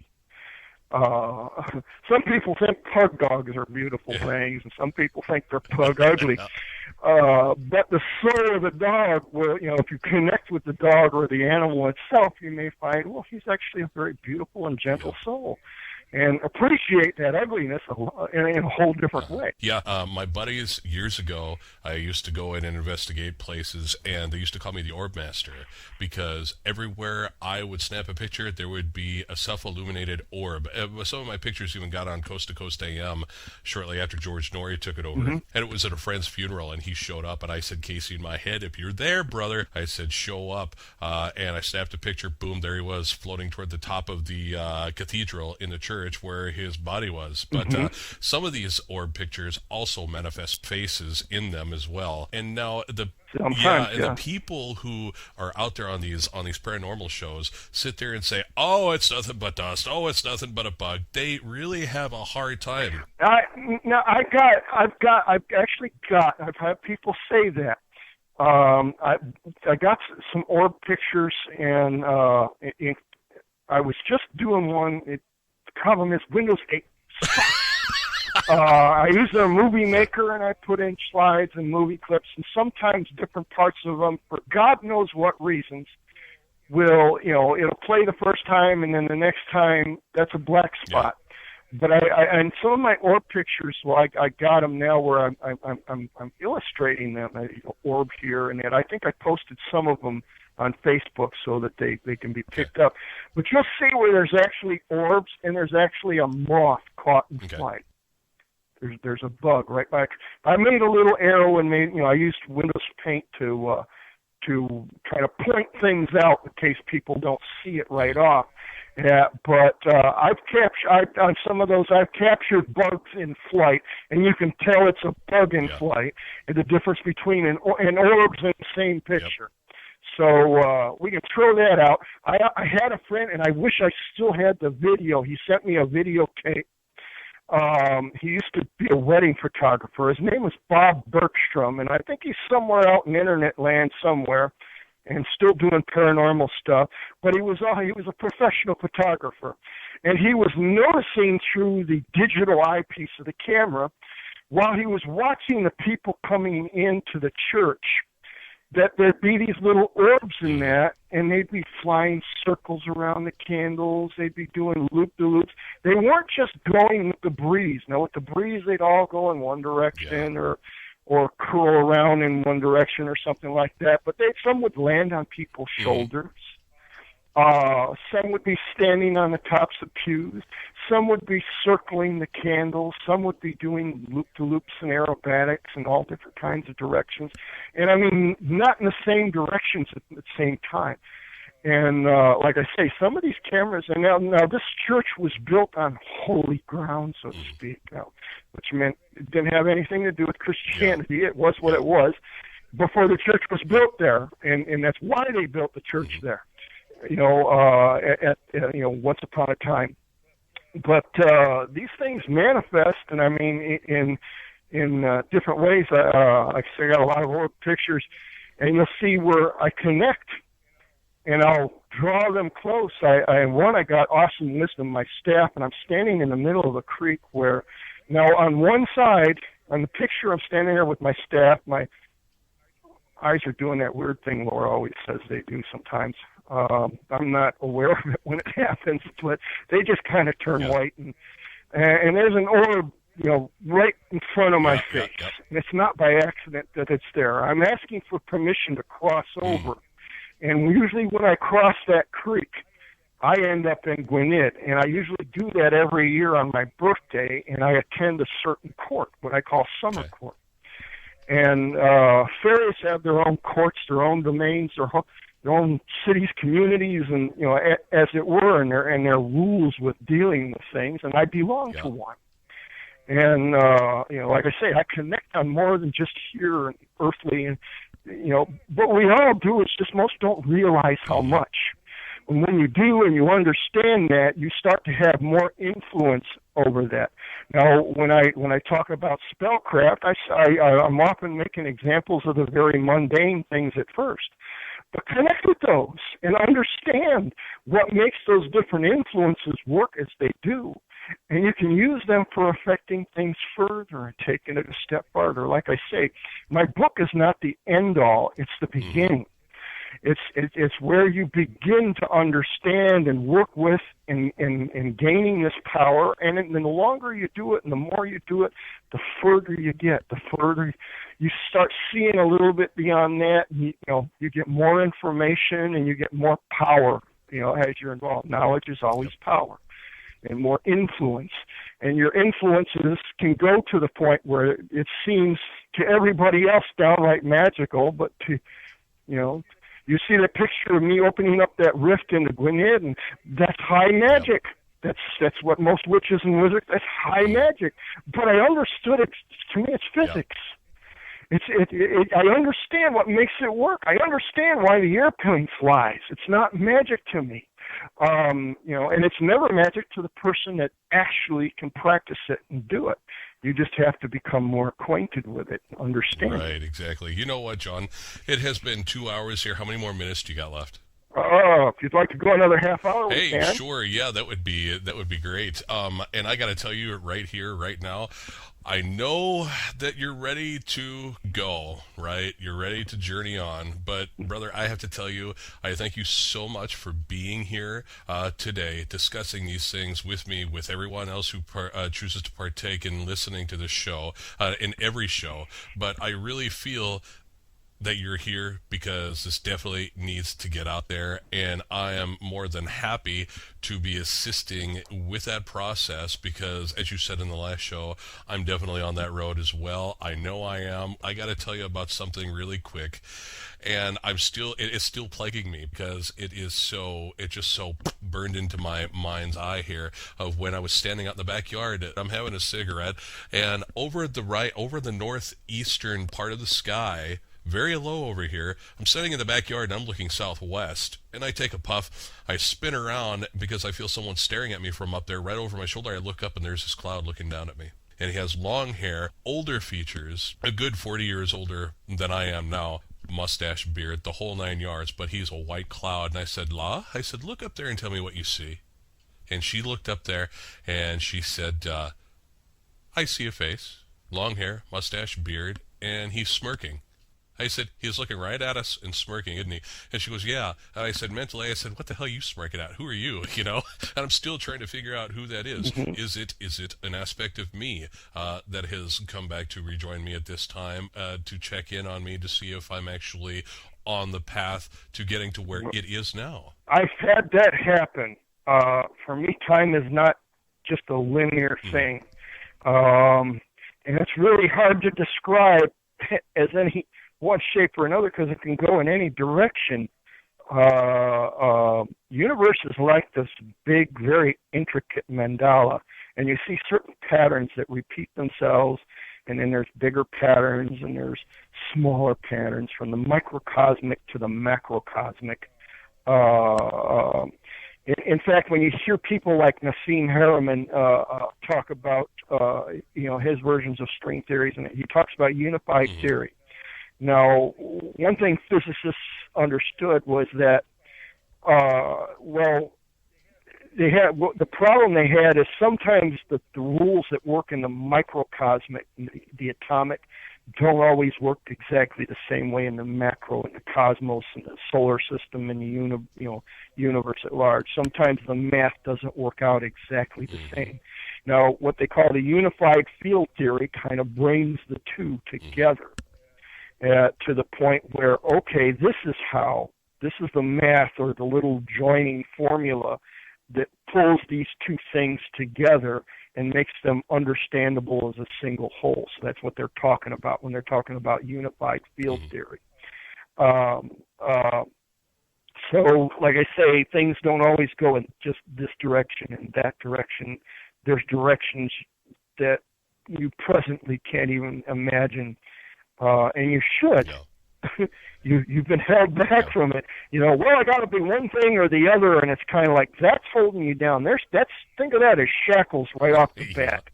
Some people think pug dogs are beautiful things, and some people think they're pug ugly. But the soul of the dog, well, if you connect with the dog or the animal itself, you may find, well, he's actually a very beautiful and gentle soul. And appreciate that ugliness in a whole different way. Yeah, my buddies, years ago, I used to go in and investigate places, and they used to call me the Orb Master, because everywhere I would snap a picture, there would be a self-illuminated orb. Some of my pictures even got on Coast to Coast AM shortly after George Norrie took it over. And it was at a friend's funeral, and he showed up, and I said, Casey, in my head, if you're there, brother, I said, show up. And I snapped a picture, boom, there he was, floating toward the top of the cathedral in the church where his body was. But some of these orb pictures also manifest faces in them as well. And now the people who are out there on these paranormal shows sit there and say, "Oh, it's nothing but dust. Oh, it's nothing but a bug." They really have a hard time. I've had people say that. I got some orb pictures, and I was just doing one. The problem is Windows 8 sucks. I use a movie maker, and I put in slides and movie clips, and sometimes different parts of them, for God knows what reasons, it'll play the first time, and then the next time, that's a black spot. Yeah. But and some of my orb pictures, well, I got them now where I'm illustrating them, orb here and that. I think I posted some of them on Facebook so that they can be picked up. But you'll see where there's actually orbs and there's actually a moth caught in flight. There's a bug right back. I made a little arrow and I used Windows Paint to kind of point things out in case people don't see it right off. Yeah, but on some of those I've captured bugs in flight, and you can tell it's a bug in flight, and the difference between an orbs in the same picture. So we can throw that out. I had a friend, and I wish I still had the video. He sent me a videotape. He used to be a wedding photographer. His name was Bob Bergstrom, and I think he's somewhere out in internet land somewhere and still doing paranormal stuff. But he was a professional photographer. And he was noticing through the digital eyepiece of the camera, while he was watching the people coming into the church, that there'd be these little orbs in that, and they'd be flying circles around the candles. They'd be doing loop-de-loops. They weren't just going with the breeze. Now, with the breeze, they'd all go in one direction or curl around in one direction or something like that. But some would land on people's shoulders. Some would be standing on the tops of pews. Some would be circling the candles. Some would be doing loop-to-loops and aerobatics in all different kinds of directions. And I mean, not in the same directions at the same time. And like I say, some of these cameras, and now this church was built on holy ground, so to speak, which meant it didn't have anything to do with Christianity. Yeah. It was what it was before the church was built there, and that's why they built the church there. Once upon a time. But these things manifest, and I mean, in different ways. Like I say, I got a lot of old pictures, and you'll see where I connect, and I'll draw them close. I got awesome wisdom, my staff, and I'm standing in the middle of a creek where, now on one side, on the picture, I'm standing there with my staff. My eyes are doing that weird thing Laura always says they do sometimes. I'm not aware of it when it happens, but they just kind of turn white, and there's an orb, right in front of my face. And it's not by accident that it's there. I'm asking for permission to cross over, and usually when I cross that creek, I end up in Gwinnett, and I usually do that every year on my birthday, and I attend a certain court, what I call summer court. And fairies have their own courts, their own domains, their own cities, communities, and as it were, and their rules with dealing with things. And I belong to one. And like I say, I connect on more than just here and earthly, and but we all do. It's just most don't realize how much. And when you do and you understand that, you start to have more influence over that. Now, when I talk about spellcraft, I'm often making examples of the very mundane things at first. But connect with those and understand what makes those different influences work as they do. And you can use them for affecting things further and taking it a step farther. Like I say, my book is not the end-all. It's the beginning. It's where you begin to understand and work with and gaining this power. And the longer you do it and the more you do it, the further you get, the further you start seeing a little bit beyond that. You get more information and you get more power, as you're involved. Knowledge is always power and more influence. And your influences can go to the point where it seems to everybody else downright magical, but to, you see the picture of me opening up that rift into Gwinnett, and that's high magic. Yeah. That's what most witches and wizards, that's high magic. But I understood it. To me, it's physics. Yeah. I understand what makes it work. I understand why the airplane flies. It's not magic to me. And it's never magic to the person that actually can practice it and do it. You just have to become more acquainted with it, understand. Right, exactly. You know what, John? It has been 2 hours here. How many more minutes do you got left? If you'd like to go another half hour, we can. Hey, sure, yeah, that would be great. And I got to tell you right here, right now, I know that you're ready to go, right? You're ready to journey on. But, brother, I have to tell you, I thank you so much for being here today, discussing these things with me, with everyone else who chooses to partake in listening to this show, in every show. But I really feel that you're here because this definitely needs to get out there, and I am more than happy to be assisting with that process because, as you said in the last show, I'm definitely on that road as well. I know I am. I got to tell you about something really quick, and it is still plaguing me because it just so burned into my mind's eye here of when I was standing out in the backyard. I'm having a cigarette, and over the northeastern part of the sky, very low over here, I'm sitting in the backyard and I'm looking southwest, and I take a puff, I spin around because I feel someone staring at me from up there right over my shoulder. I look up and there's this cloud looking down at me, and he has long hair, older features, a good 40 years older than I am now, mustache, beard, the whole 9 yards, but he's a white cloud. And I said, look up there and tell me what you see. And she looked up there and she said, I see a face, long hair, mustache, beard, and he's smirking. I said, he's looking right at us and smirking, isn't he? And she goes, yeah. And I said, mentally, what the hell are you smirking at? Who are you? And I'm still trying to figure out who that is. Mm-hmm. Is it an aspect of me that has come back to rejoin me at this time, to check in on me to see if I'm actually on the path to getting to where it is now? I've had that happen. For me, time is not just a linear thing. And it's really hard to describe as any one shape or another because it can go in any direction. universe is like this big, very intricate mandala, and you see certain patterns that repeat themselves, and then there's bigger patterns, and there's smaller patterns from the microcosmic to the macrocosmic. In fact, when you hear people like Nassim Haramein talk about, his versions of string theories, and he talks about unified theory. Now, one thing physicists understood was that, the problem they had is sometimes the rules that work in the microcosmic, the atomic, don't always work exactly the same way in the macro, in the cosmos, and the solar system, and the universe at large. Sometimes the math doesn't work out exactly the same. Now, what they call the unified field theory kind of brings the two together to the point where, okay, this is the math or the little joining formula that pulls these two things together and makes them understandable as a single whole. So that's what they're talking about when they're talking about unified field theory. So, like I say, things don't always go in just this direction and that direction. There's directions that you presently can't even imagine, and you should. No. You've been held back from it. I got to be one thing or the other, and it's kind of like that's holding you down. Think of that as shackles right off the bat.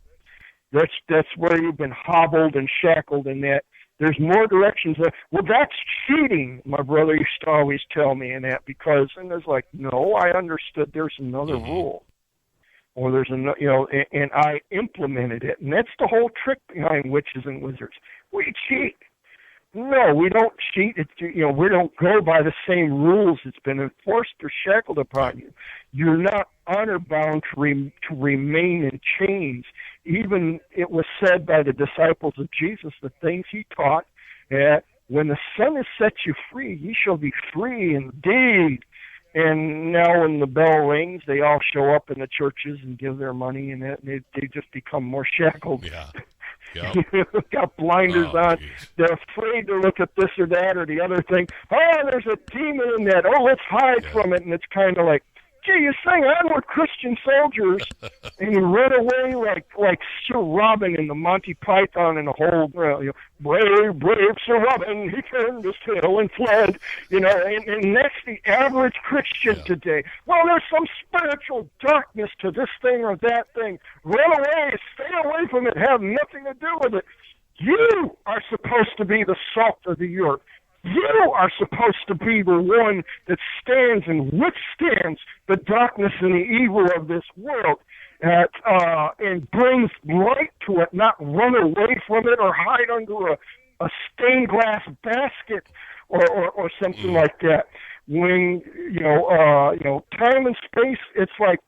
That's where you've been hobbled and shackled, in that there's more directions. Well, that's cheating, my brother used to always tell me, and there's like, no, I understood there's another rule, or there's and I implemented it, and that's the whole trick behind witches and wizards. We cheat. No, we don't cheat. We don't go by the same rules that's been enforced or shackled upon you. You're not honor bound to remain in chains. Even it was said by the disciples of Jesus, the things he taught, that when the Son has set you free, ye shall be free indeed. And now when the bell rings, they all show up in the churches and give their money, and they just become more shackled. Yeah. Yep. Got blinders on. Geez. They're afraid to look at this or that or the other thing. Oh, there's a demon in that. Oh, let's hide from it. And it's kind of like, gee, you sang Onward Christian Soldiers, and you run away like Sir Robin in the Monty Python and the whole, brave, brave Sir Robin, he turned his tail and fled, and that's the average Christian today. Well, there's some spiritual darkness to this thing or that thing. Run away, stay away from it, have nothing to do with it. You are supposed to be the salt of the earth. You are supposed to be the one that stands and withstands the darkness and the evil of this world and brings light to it, not run away from it or hide under a stained glass basket or something like that. When, time and space, it's like,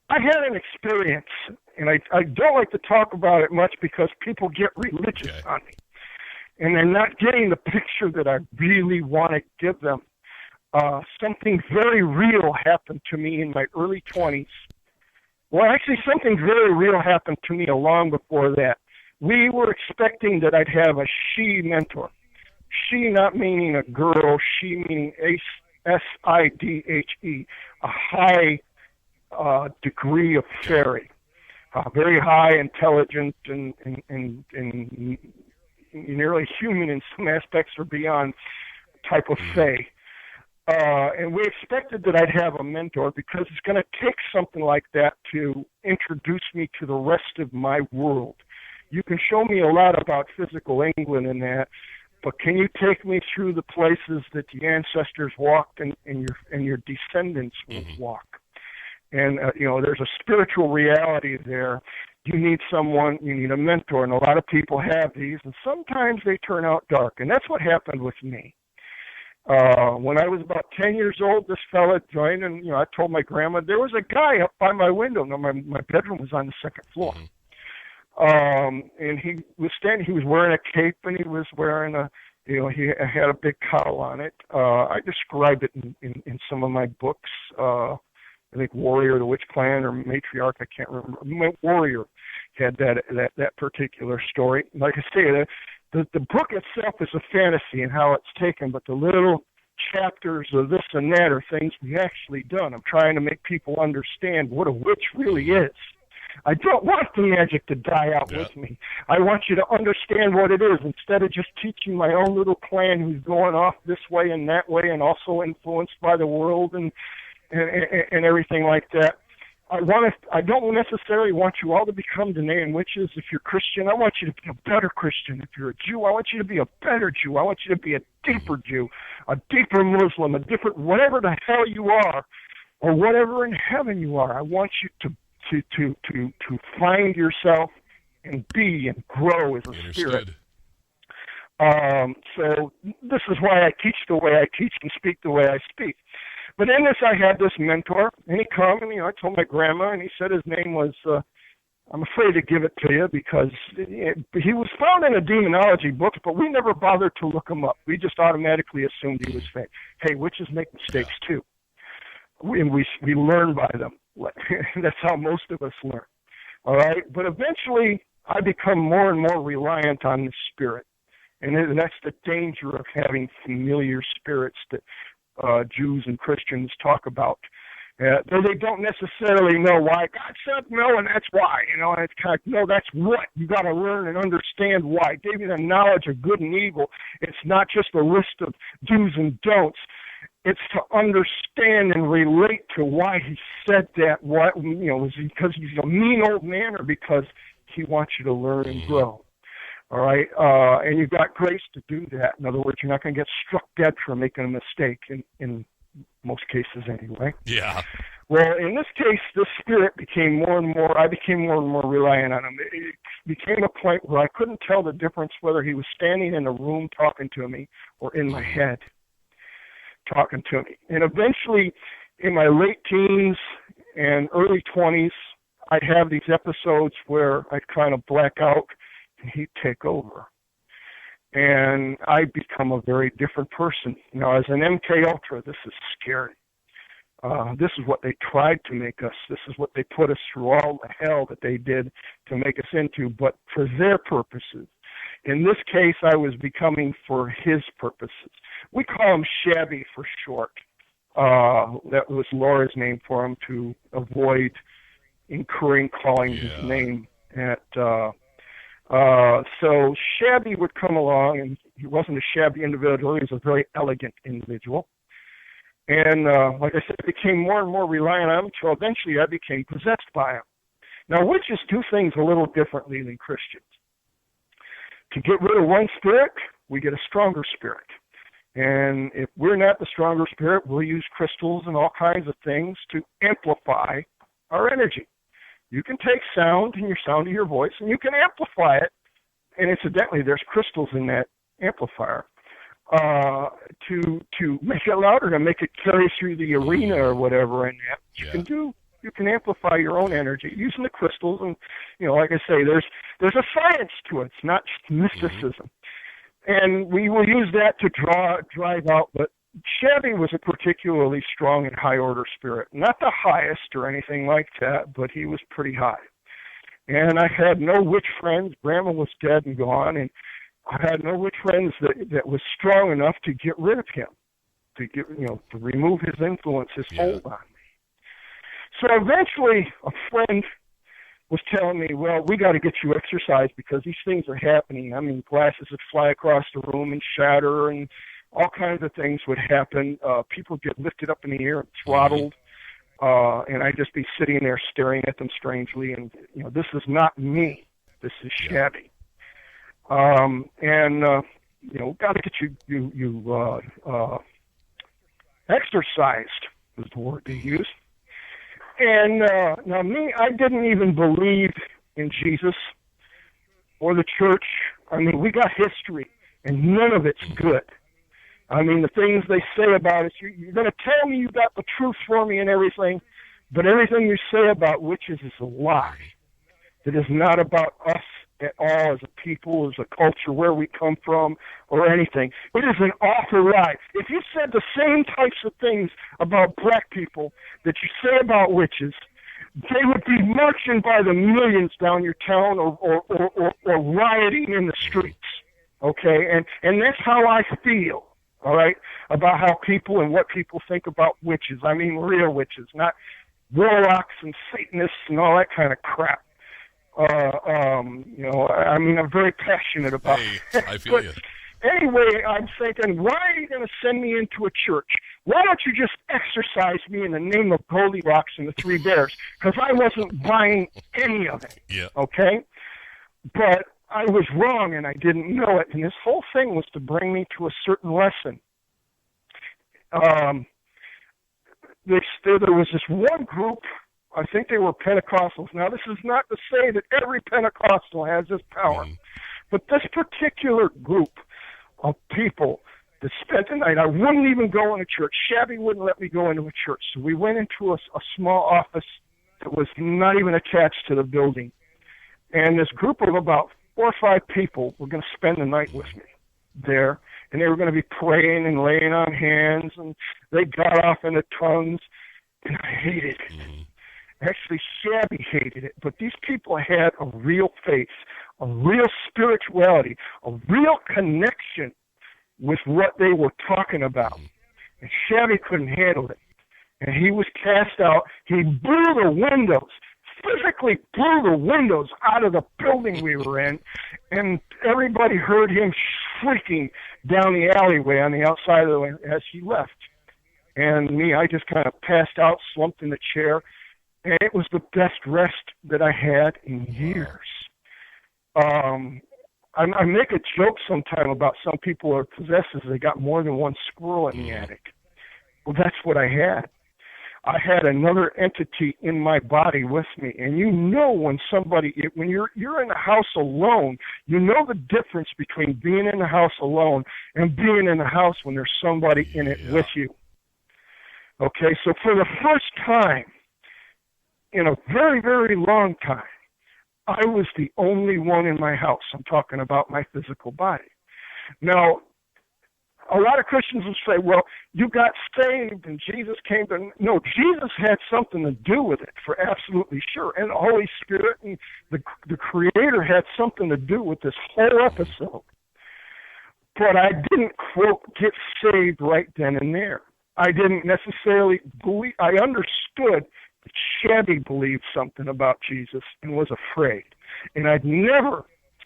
I had an experience, and I don't like to talk about it much because people get religious on me. And they're not getting the picture that I really want to give them. Something very real happened to me in my early 20s. Well, actually, something very real happened to me long before that. We were expecting that I'd have a she mentor. She not meaning a girl, she meaning S-I-D-H-E, a high degree of fairy, very high intelligent and nearly human in some aspects or beyond type of fae. And we expected that I'd have a mentor because it's going to take something like that to introduce me to the rest of my world. You can show me a lot about physical England and that, but can you take me through the places that the ancestors walked and your descendants will walk? And, there's a spiritual reality there. You need someone, you need a mentor, and a lot of people have these, and sometimes they turn out dark, and that's what happened with me. When I was about 10 years old, this fella joined, and, I told my grandma, there was a guy up by my window. Now, my bedroom was on the second floor. And he was wearing a cape, and he was wearing he had a big cowl on it. I described it in some of my books. I think Warrior, the Witch Clan, or Matriarch, I can't remember. Warrior had that particular story. Like I say, the book itself is a fantasy and how it's taken, but the little chapters of this and that are things we actually done. I'm trying to make people understand what a witch really is. I don't want the magic to die out with me. I want you to understand what it is instead of just teaching my own little clan who's going off this way and that way and also influenced by the world and everything like that. I don't necessarily want you all to become Danaan witches. If you're Christian, I want you to be a better Christian. If you're a Jew, I want you to be a better Jew. I want you to be a deeper Jew, a deeper Muslim, a different, whatever the hell you are, or whatever in heaven you are. I want you to find yourself and be and grow as a spirit. So this is why I teach the way I teach and speak the way I speak. But in this, I had this mentor, and he come, and I told my grandma, and he said his name was, I'm afraid to give it to you because he was found in a demonology book, but we never bothered to look him up. We just automatically assumed he was fake. Hey, witches make mistakes too. We learn by them. That's how most of us learn. All right? But eventually, I become more and more reliant on the spirit. And that's the danger of having familiar spirits that Jews and Christians talk about. Though they don't necessarily know why. God said no, and that's why. And it's kind of, no, that's what. You got to learn and understand why. He gave you the knowledge of good and evil. It's not just a list of do's and don'ts. It's to understand and relate to why he said that. What, was it because he's a mean old man or because he wants you to learn and grow? All right, and you've got grace to do that. In other words, you're not going to get struck dead for making a mistake, in most cases anyway. Yeah. Well, in this case, the spirit became more and more, I became more and more reliant on him. It became a point where I couldn't tell the difference whether he was standing in a room talking to me or in my head talking to me. And eventually, in my late teens and early 20s, I'd have these episodes where I'd kind of black out, and he'd take over. And I'd become a very different person. Now, as an MK Ultra, this is scary. This is what they tried to make us. This is what they put us through all the hell that they did to make us into, but for their purposes. In this case, I was becoming for his purposes. We call him Shabby for short. That was Laura's name for him to avoid incurring calling his name at... So Shabby would come along, and he wasn't a shabby individual. He was a very elegant individual. And like I said, I became more and more reliant on him until eventually I became possessed by him. Now, witches do things a little differently than Christians. To get rid of one spirit, we get a stronger spirit. And if we're not the stronger spirit, we'll use crystals and all kinds of things to amplify our energy. You can take sound and your sound of your voice, and you can amplify it. And incidentally, there's crystals in that amplifier to make it louder, to make it carry through the arena or whatever. And that you can amplify your own energy using the crystals. And like I say, there's a science to it. It's not just mysticism. And we will use that to drive out. But Shabby was a particularly strong and high-order spirit. Not the highest or anything like that, but he was pretty high. And I had no witch friends. Grandma was dead and gone, and I had no witch friends that was strong enough to get rid of him, to remove his influence, his hold on me. So eventually, a friend was telling me, well, we got to get you exercise because these things are happening. I mean, glasses would fly across the room and shatter, and all kinds of things would happen. People get lifted up in the air and throttled, and I'd just be sitting there staring at them strangely. And this is not me. This is Shabby. Got to get you exercised was the word they used. And now me, I didn't even believe in Jesus or the church. I mean, we got history, and none of it's good. I mean, the things they say about it, you're going to tell me you got the truth for me and everything, but everything you say about witches is a lie. It is not about us at all as a people, as a culture, where we come from, or anything. It is an awful lie. If you said the same types of things about black people that you say about witches, they would be marching by the millions down your town or rioting in the streets. Okay? And that's how I feel. all right, about how people and what people think about witches. I mean real witches, not warlocks and Satanists and all that kind of crap. I mean, I'm very passionate about it. I feel you. Anyway, I'm thinking, why are you going to send me into a church? Why don't you just exorcise me in the name of Goldilocks and the Three Bears? Because I wasn't buying any of it. Yeah. Okay? But I was wrong, and I didn't know it. And this whole thing was to bring me to a certain lesson. There was this one group, I think they were Pentecostals. Now, this is not to say that every Pentecostal has this power, but this particular group of people that spent the night, I wouldn't even go in a church. Shabby wouldn't let me go into a church. So we went into a small office that was not even attached to the building. And this group of about 4 or 5 people were going to spend the night with me there. And they were going to be praying and laying on hands. And they got off into tongues. And I hated it. Actually, Shabby hated it. But these people had a real faith, a real spirituality, a real connection with what they were talking about. And Shabby couldn't handle it. And he was cast out. He blew the windows, physically blew the windows out of the building we were in, and everybody heard him shrieking down the alleyway on the outside of the way as he left. And me, I just kind of passed out, slumped in the chair, and it was the best rest that I had in years. I make a joke sometime about some people are possessed as they got more than one squirrel in the attic. Well, that's what I had. I had another entity in my body with me, and you know when you're in the house alone, you know the difference between being in the house alone and being in the house when there's somebody in it with you. Okay, so for the first time in a very, very long time, I was the only one in my house. I'm talking about my physical body. Now, a lot of Christians will say, well, you got saved and Jesus came to... No, Jesus had something to do with it, for absolutely sure. And the Holy Spirit and the Creator had something to do with this whole episode. But I didn't, quote, get saved right then and there. I didn't necessarily believe... I understood that Shabby believed something about Jesus and was afraid. And I'd never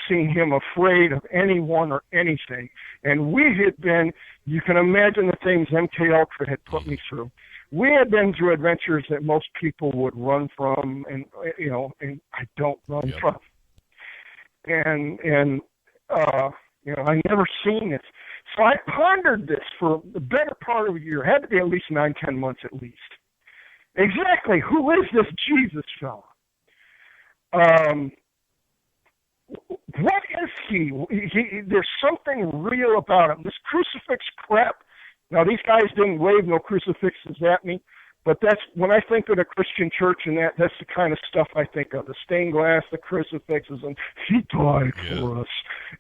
seen him afraid of anyone or anything. And we had been, you can imagine the things MK Ultra had put me through. We had been through adventures that most people would run from, and I don't run from. And I never seen this. So I pondered this for the better part of a year. It had to be at least 9-10 months at least. Exactly, who is this Jesus fella? What is he? There's something real about him. This crucifix crap. Now, these guys didn't wave no crucifixes at me, but that's when I think of the Christian church and that's the kind of stuff I think of. The stained glass, the crucifixes, and he died for us.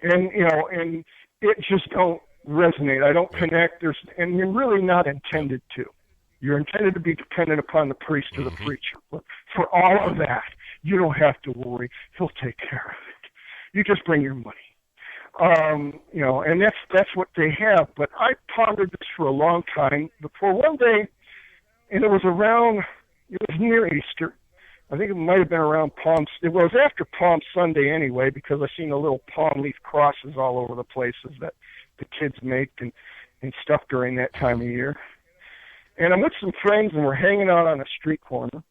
And, and it just don't resonate. I don't connect. And you're really not intended to. You're intended to be dependent upon the priest or the preacher. But for all of that, you don't have to worry. He'll take care of it. You just bring your money. And that's what they have. But I pondered this for a long time before one day, and it was near Easter. I think it might have been around it was after Palm Sunday anyway, because I seen the little palm leaf crosses all over the places that the kids make and stuff during that time of year. And I'm with some friends, and we're hanging out on a street corner.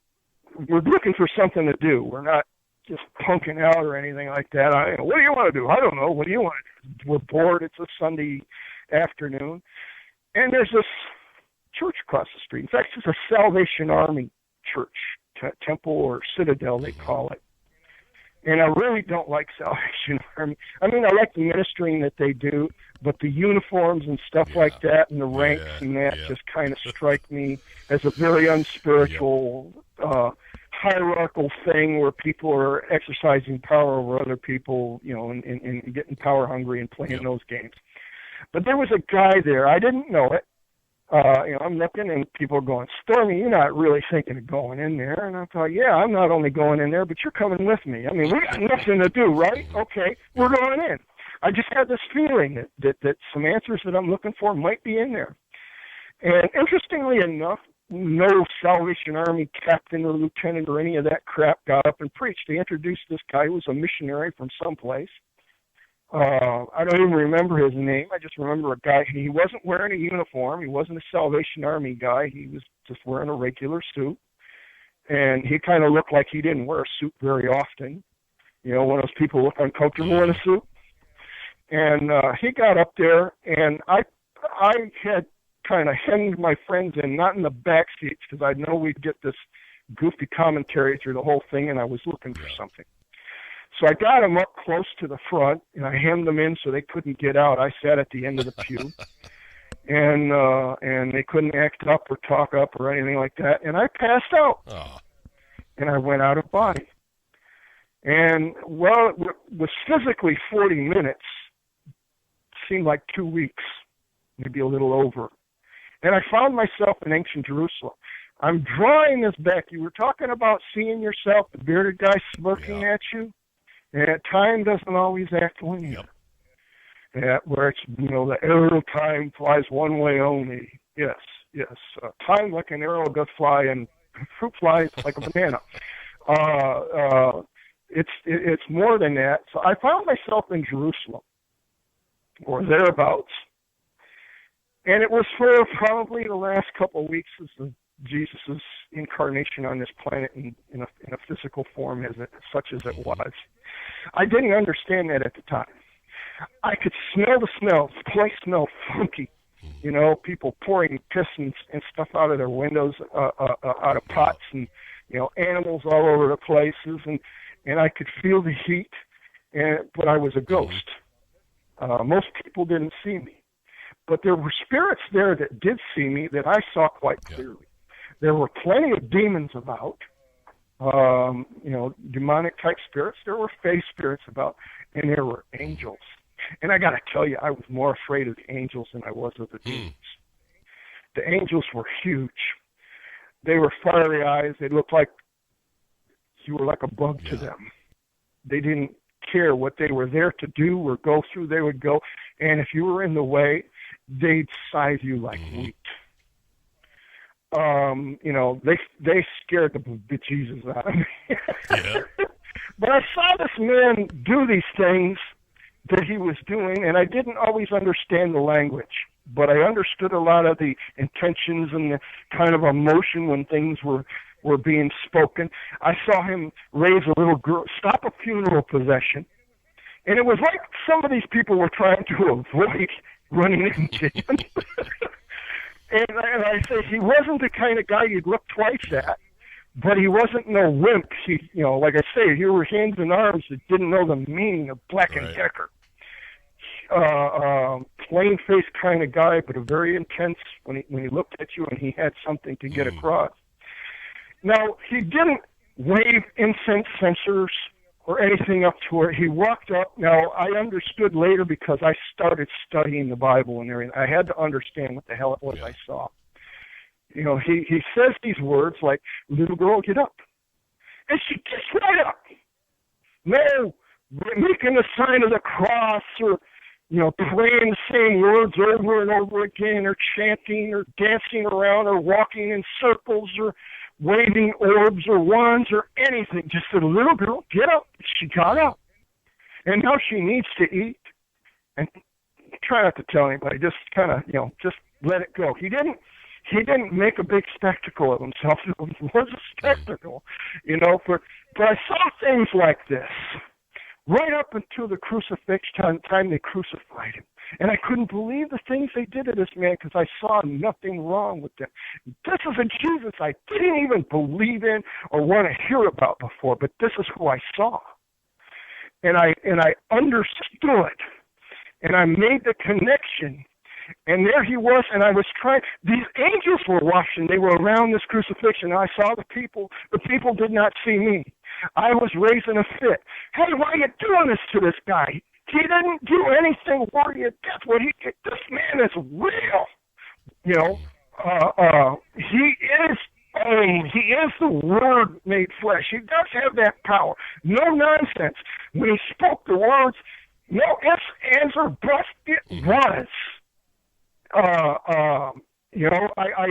We're looking for something to do. We're not just punking out or anything like that. What do you want to do? I don't know. What do you want to do? We're bored. It's a Sunday afternoon. And there's this church across the street. In fact, it's a Salvation Army church, temple or citadel, they call it. And I really don't like Salvation Army. I mean, I like the ministering that they do, but the uniforms and stuff like that and the ranks and that just kind of strike me as a very unspiritual, hierarchical thing where people are exercising power over other people, and getting power hungry and playing those games. But there was a guy there. I didn't know it. I'm looking, and people are going, Stormy, you're not really thinking of going in there. And I thought, yeah, I'm not only going in there, but you're coming with me. I mean, we got nothing to do, right? Okay, we're going in. I just had this feeling that some answers that I'm looking for might be in there. And interestingly enough, no Salvation Army captain or lieutenant or any of that crap got up and preached. They introduced this guy who was a missionary from someplace. I don't even remember his name. I just remember a guy. He wasn't wearing a uniform. He wasn't a Salvation Army guy. He was just wearing a regular suit. And he kind of looked like he didn't wear a suit very often. You know, one of those people look uncomfortable in a suit. And he got up there, and I had kind of hemmed my friends in, not in the back seats, because I know we'd get this goofy commentary through the whole thing, and I was looking for something. So I got them up close to the front, and I hemmed them in so they couldn't get out. I sat at the end of the pew, and they couldn't act up or talk up or anything like that. And I passed out, and I went out of body. And, well, it was physically 40 minutes. Seemed like 2 weeks, maybe a little over. And I found myself in ancient Jerusalem. I'm drawing this back. You were talking about seeing yourself, the bearded guy smirking at you. And time doesn't always act linear. Where it's, you know, the arrow of time flies one way only. Yes. Time like an arrow does fly, and fruit flies like a banana. It's more than that. So I found myself in Jerusalem, or thereabouts. And it was for probably the last couple of weeks of Jesus' incarnation on this planet in a physical form, such as it was. I didn't understand that at the time. I could smell the smell. The place smelled funky. You know, people pouring piss and stuff out of their windows, out of pots, and, you know, animals all over the places. And I could feel the heat, but I was a ghost. Most people didn't see me. But there were spirits there that did see me that I saw quite clearly. There were plenty of demons about, you know, demonic-type spirits. There were fae spirits about, and there were angels. And I got to tell you, I was more afraid of the angels than I was of the demons. The angels were huge. They were fiery eyes. They looked like you were like a bug to them. They didn't care what they were there to do or go through. They would go, and if you were in the way, they'd scythe you like wheat. You know, they scared the bejesus out of me. But I saw this man do these things that he was doing, and I didn't always understand the language, but I understood a lot of the intentions and the kind of emotion when things were being spoken. I saw him raise a little girl, stop a funeral procession, and it was like some of these people were trying to avoid running into him. and I say he wasn't the kind of guy you'd look twice at, but he wasn't no wimp. He, you know, like I say, here were hands and arms that didn't know the meaning of Black and Decker. Plain-faced kind of guy, but a very intense when he looked at you and he had something to get across. Now, he didn't wave incense censers or anything up to her. He walked up. Now, I understood later because I started studying the Bible and everything. I had to understand what the hell it was I saw. You know, he says these words like, "Little girl, get up." And she gets right up. No, making the sign of the cross or, you know, praying the same words over and over again, or chanting or dancing around or walking in circles or waving orbs or wands or anything. Just said, "Little girl, get up." She got up. And now she needs to eat. And try not to tell anybody. Just kind of, you know, just let it go. He didn't make a big spectacle of himself. It was a spectacle, you know. But I saw things like this right up until the crucifixion time they crucified him. And I couldn't believe the things they did to this man because I saw nothing wrong with them. This is a Jesus I didn't even believe in or want to hear about before, but this is who I saw. And I understood, and I made the connection. And there he was, and I was trying. These angels were watching. They were around this crucifixion. I saw the people. The people did not see me. I was raising a fit. Hey, why are you doing this to this guy? He didn't do anything worthy of death. This man is real. You know, he is the Word made flesh. He does have that power. No nonsense. When he spoke the words, No ifs, ands, or buts. It was. I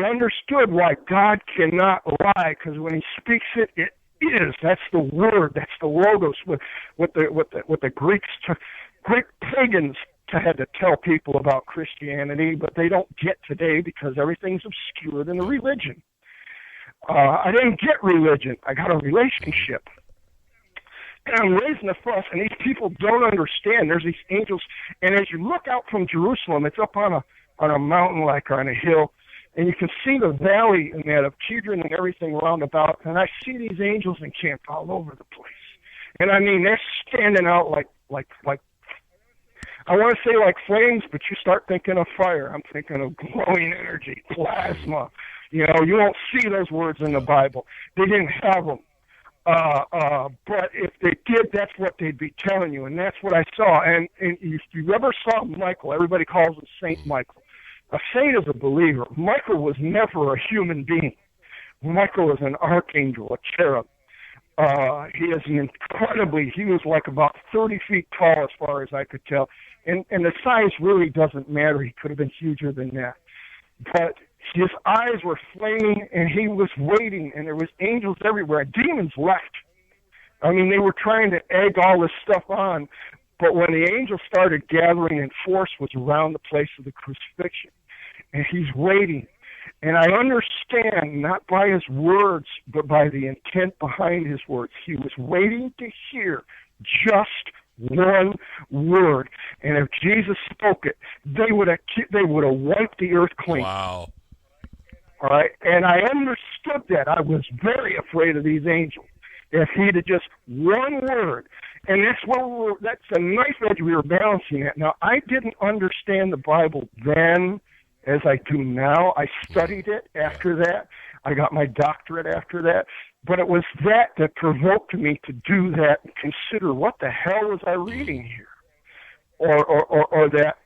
understood why God cannot lie, because when He speaks it, it is. That's the word. That's the logos. What the Greek pagans had to tell people about Christianity, but they don't get today because everything's obscured in the religion. I didn't get religion. I got a relationship. And I'm raising a fuss, and these people don't understand. There's these angels, and as you look out from Jerusalem, it's up on a mountain, like on a hill, and you can see the valley and that of Kidron and everything round about, and I see these angels encamped all over the place. And I mean, they're standing out like I want to say like flames, but you start thinking of fire. I'm thinking of glowing energy, plasma. You won't see those words in the Bible. They didn't have them. But if they did, that's what they'd be telling you, and that's what I saw. And if you ever saw Michael, everybody calls him Saint Michael. A saint is a believer. Michael was never a human being. Michael was an archangel, a cherub. He was like about 30 feet tall as far as I could tell. And the size really doesn't matter. He could have been huger than that. But his eyes were flaming, and he was waiting, and there was angels everywhere. Demons left. I mean, they were trying to egg all this stuff on, but when the angels started gathering in force was around the place of the crucifixion, and he's waiting. And I understand, not by his words, but by the intent behind his words. He was waiting to hear just one word, and if Jesus spoke it, they would have wiped the earth clean. Wow. All right, and I understood that. I was very afraid of these angels. If he'd have just one word, and that's the knife edge we were balancing at. Now, I didn't understand the Bible then as I do now. I studied it after that. I got my doctorate after that. But it was that provoked me to do that and consider, what the hell was I reading here? Or that.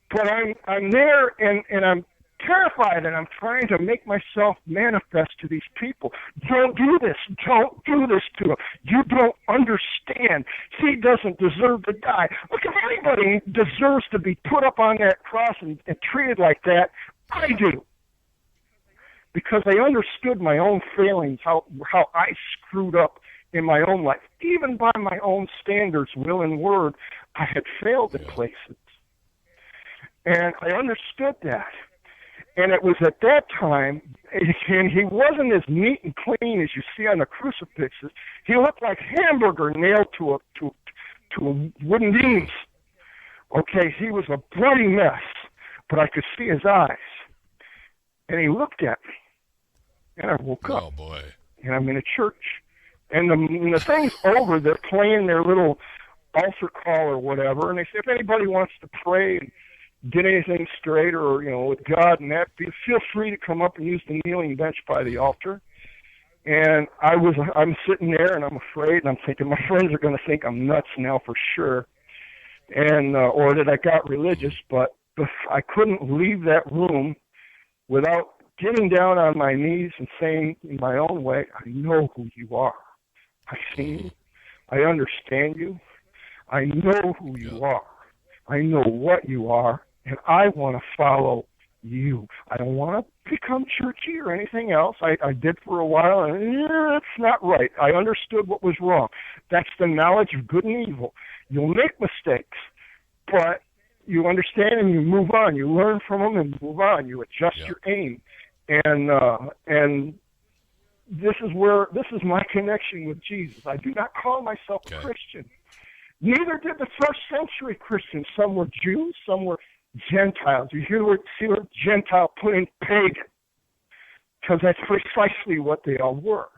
But I'm there, and I'm terrified, and I'm trying to make myself manifest to these people. Don't do this. Don't do this to him. You don't understand. He doesn't deserve to die. Look, if anybody deserves to be put up on that cross and treated like that, I do. Because I understood my own failings, how I screwed up in my own life. Even by my own standards, will and word, I had failed in places. And I understood that. And it was at that time, and he wasn't as neat and clean as you see on the crucifixes. He looked like hamburger nailed to a wooden beams. Okay, he was a bloody mess, but I could see his eyes. And he looked at me, and I woke up. Oh, boy. And I'm in a church. And the thing's over. They're playing their little altar call or whatever, and they say, if anybody wants to pray and get anything straight or, with God and that, feel free to come up and use the kneeling bench by the altar. And I'm sitting there, and I'm afraid, and I'm thinking, my friends are going to think I'm nuts now for sure, and or that I got religious, but I couldn't leave that room without getting down on my knees and saying in my own way, I know who you are. I've seen you. I understand you. I know who you are. I know what you are, and I want to follow you. I don't want to become churchy or anything else. I did for a while, and it's not right. I understood what was wrong. That's the knowledge of good and evil. You'll make mistakes, but you understand and you move on. You learn from them and move on. You adjust your aim. And this is my connection with Jesus. I do not call myself a Christian. Neither did the first century Christians. Some were Jews, some were Gentiles. You see the word Gentile put in pagan, because that's precisely what they all were.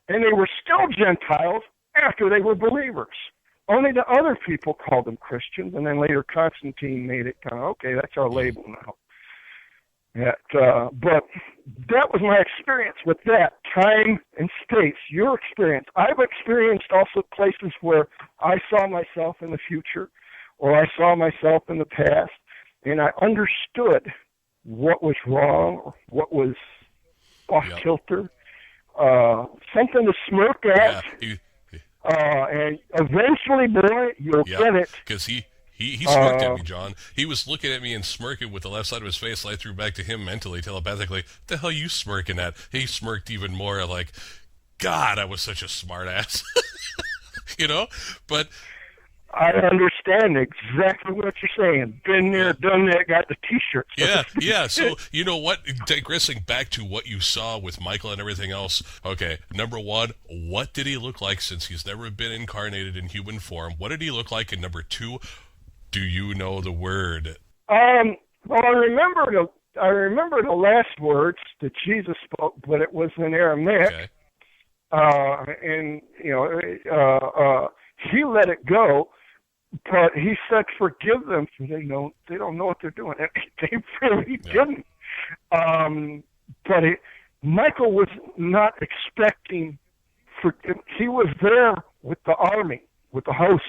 And they were still Gentiles after they were believers. Only the other people called them Christians, and then later Constantine made it kind of, okay, that's our label now. But that was my experience with that, time and space, your experience. I've experienced also places where I saw myself in the future, or I saw myself in the past, and I understood what was wrong, or what was off kilter, something to smirk at. And eventually, boy, you'll get it. Because he smirked at me, John. He was looking at me and smirking with the left side of his face. I threw back to him mentally, telepathically, "What the hell are you smirking at?" He smirked even more, like, "God, I was such a smart ass." But I understand exactly what you're saying. Been there, done that, got the T-shirts. Yeah. So, you know what? Digressing back to what you saw with Michael and everything else. Okay, number one, what did he look like since he's never been incarnated in human form? What did he look like? And number two, do you know the word? Well, I remember the last words that Jesus spoke, but it was in Aramaic. Okay. And he let it go. But he said, "Forgive them, for they don't know what they're doing." And they really didn't. But Michael was not expecting. He was there with the army, with the hosts.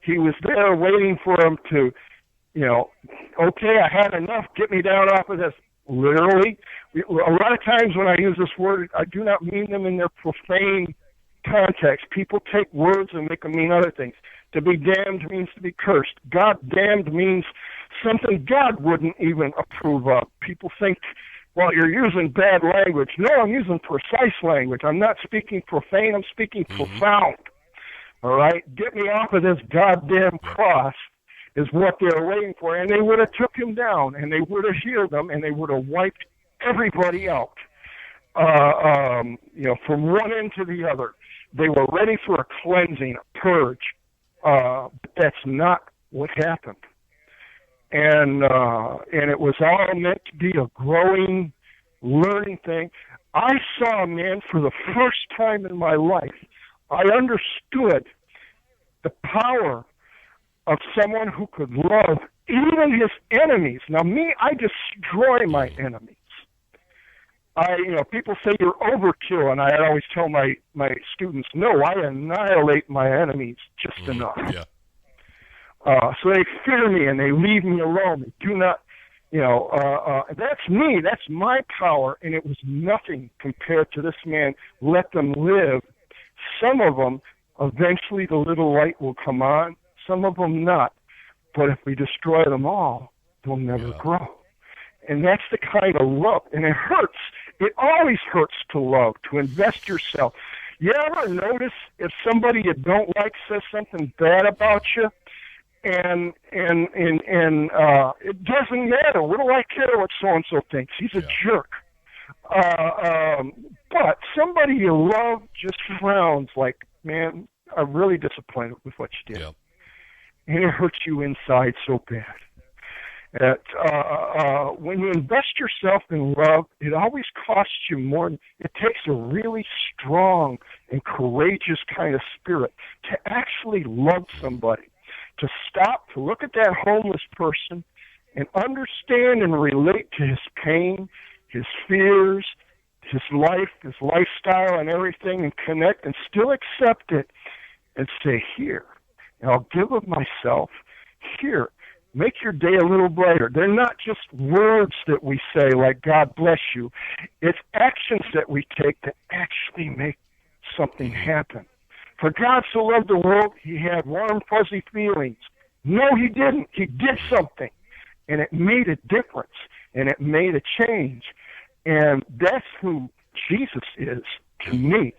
He was there waiting for them to, okay, I had enough. Get me down off of this. Literally, a lot of times when I use this word, I do not mean them in their profane context. People take words and make them mean other things. To be damned means to be cursed. God damned means something God wouldn't even approve of. People think, well, you're using bad language. No, I'm using precise language. I'm not speaking profane. I'm speaking profound. All right? Get me off of this goddamn cross is what they're waiting for. And they would have took him down, and they would have healed them, and they would have wiped everybody out, from one end to the other. They were ready for a cleansing, a purge. But that's not what happened. And it was all meant to be a growing, learning thing. I saw a man for the first time in my life. I understood the power of someone who could love even his enemies. Now, me, I destroy my enemies. People say you're overkill, and I always tell my students, no, I annihilate my enemies just enough. Yeah. So they fear me and they leave me alone. They do not, that's me. That's my power, and it was nothing compared to this man. Let them live. Some of them, eventually the little light will come on. Some of them not. But if we destroy them all, they'll never grow. And that's the kind of love. And it hurts. It always hurts to love, to invest yourself. You ever notice if somebody you don't like says something bad about you, and it doesn't matter. What do I care what so-and-so thinks? He's a jerk. But somebody you love just frowns like, man, I'm really disappointed with what you did. Yep. And it hurts you inside so bad. When you invest yourself in love, it always costs you more. It takes a really strong and courageous kind of spirit to actually love somebody, to stop, to look at that homeless person and understand and relate to his pain, his fears, his life, his lifestyle and everything, and connect and still accept it and say, here, and I'll give of myself, here. Make your day a little brighter. They're not just words that we say like, God bless you. It's actions that we take to actually make something happen. For God so loved the world, he had warm, fuzzy feelings. No, he didn't. He did something. And it made a difference. And it made a change. And that's who Jesus is to me.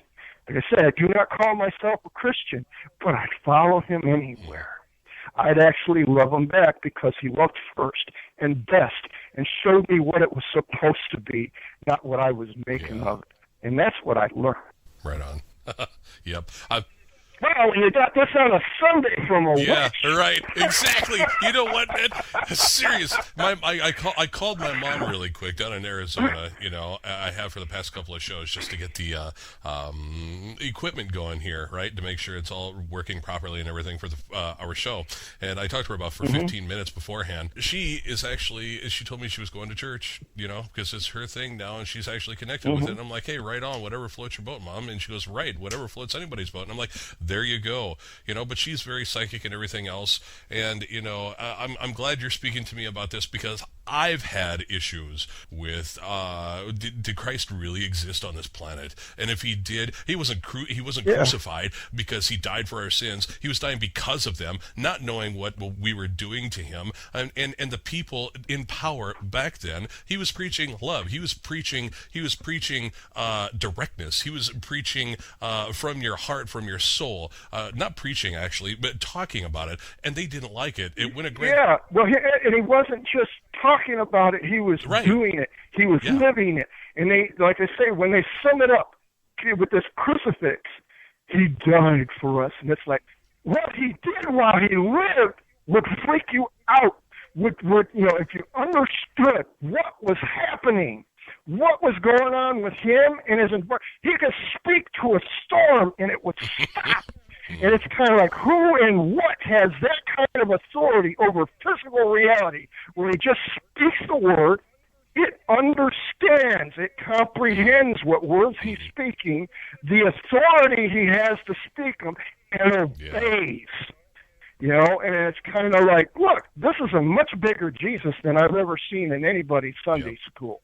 Like I said, I do not call myself a Christian, but I follow him anywhere. I'd actually love him back because he loved first and best and showed me what it was supposed to be, not what I was making of it. And that's what I learned. Right on. Yep. Well, you got this on a Sunday from a yeah, witch. Right, exactly. You know what? Serious. I called my mom really quick down in Arizona. I have for the past couple of shows just to get the equipment going here, right, to make sure it's all working properly and everything for our show. And I talked to her about for 15 minutes beforehand. She told me she was going to church, because it's her thing now, and she's actually connected with it. And I'm like, hey, right on, whatever floats your boat, Mom. And she goes, right, whatever floats anybody's boat. And I'm like, there you go. But she's very psychic and everything else. And, I'm glad you're speaking to me about this because I've had issues with did Christ really exist on this planet? And if he did, he wasn't crucified because he died for our sins. He was dying because of them, not knowing what we were doing to him. And the people in power back then, he was preaching love. He was preaching directness. He was preaching from your heart, from your soul. Not preaching actually, but talking about it. And they didn't like it. It went a great. Yeah, well, and he wasn't just talking about it. He was doing it. He was living it. And they, like I say, when they sum it up with this crucifix, he died for us. And it's like, what he did while he lived would freak you out. Would if you understood what was happening, what was going on with him and his environment, he could speak to a storm and it would stop. And it's kind of like, who and what has that kind of authority over physical reality where he just speaks the word, it understands, it comprehends what words he's speaking, the authority he has to speak them, and obeys. And it's kind of like, look, this is a much bigger Jesus than I've ever seen in anybody's Sunday school.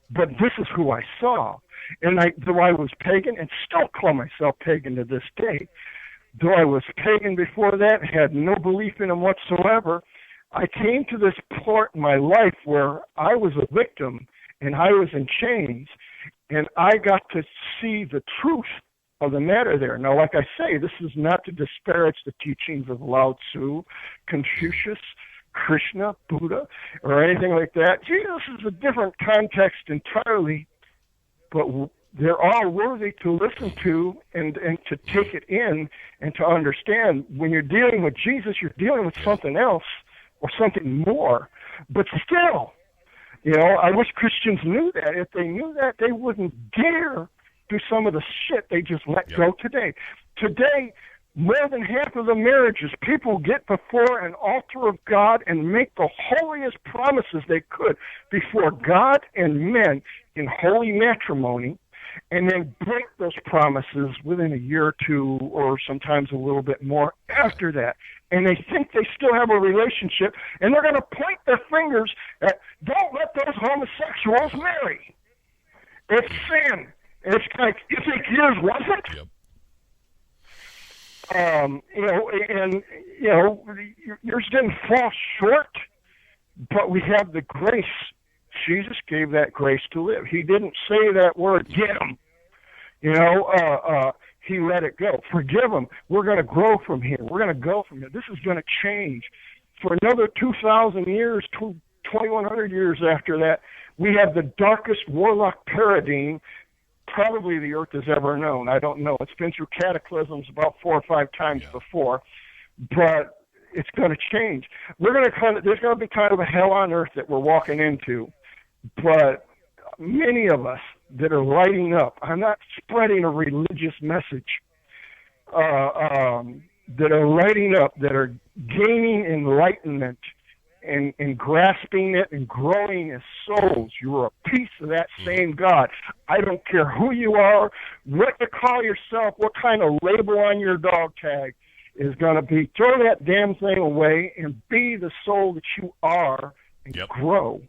But this is who I saw. And though I was pagan, and still call myself pagan to this day, though I was pagan before that, had no belief in him whatsoever, I came to this part in my life where I was a victim and I was in chains, and I got to see the truth of the matter there. Now, like I say, this is not to disparage the teachings of Lao Tzu, Confucius, Krishna, Buddha, or anything like that. Jesus is a different context entirely, but they're all worthy to listen to and to take it in and to understand. When you're dealing with Jesus, you're dealing with something else or something more. But still, I wish Christians knew that. If they knew that, they wouldn't dare do some of the shit they just let go today. Today, more than half of the marriages, people get before an altar of God and make the holiest promises they could before God and men in holy matrimony, and then break those promises within a year or two, or sometimes a little bit more after that. And they think they still have a relationship, and they're going to point their fingers at, don't let those homosexuals marry. It's sin. And it's like, you think yours wasn't? Yep. Yours didn't fall short, but we have the grace. Jesus gave that grace to live. He didn't say that word, get him. He let it go. Forgive him. We're going to grow from here. We're going to go from here. This is going to change. For another 2,000 years, 2,100 years after that, we have the darkest warlock paradigm probably the earth has ever known. I don't know. It's been through cataclysms about 4 or 5 times before, but it's going to change. There's going to be kind of a hell on earth that we're walking into, but many of us that are lighting up, I'm not spreading a religious message, that are lighting up, that are gaining enlightenment and grasping it and growing as souls. You're a piece of that same God. I don't care who you are, what you call yourself, what kind of label on your dog tag is going to be. Throw that damn thing away and be the soul that you are and grow.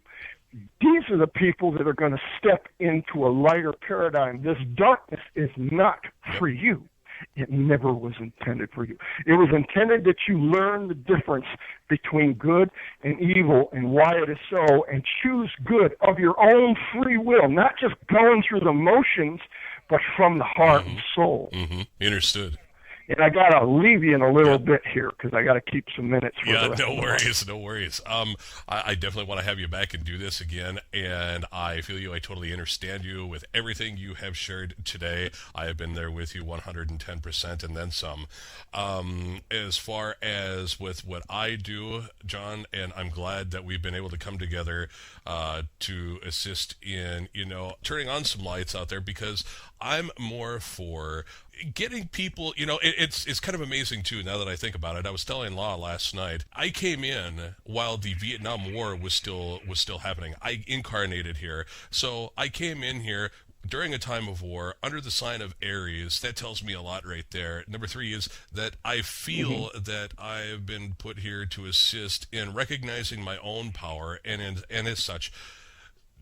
These are the people that are going to step into a lighter paradigm. This darkness is not for you. It never was intended for you. It was intended that you learn the difference between good and evil and why it is so, and choose good of your own free will, not just going through the motions, but from the heart and soul. Understood. And I got to leave you in a little bit here because I got to keep some minutes for the rest no worries. I definitely want to have you back and do this again, and I feel you. I totally understand you with everything you have shared today. I have been there with you 110% and then some. As far as with what I do, John, and I'm glad that we've been able to come together to assist in, turning on some lights out there, because I'm more for getting people, it's kind of amazing too, now that I think about it. I was telling Law last night, I came in while the Vietnam War was still happening. I incarnated here. So I came in here during a time of war, under the sign of Aries, that tells me a lot right there. Number 3 is that I feel that I have been put here to assist in recognizing my own power, and as such,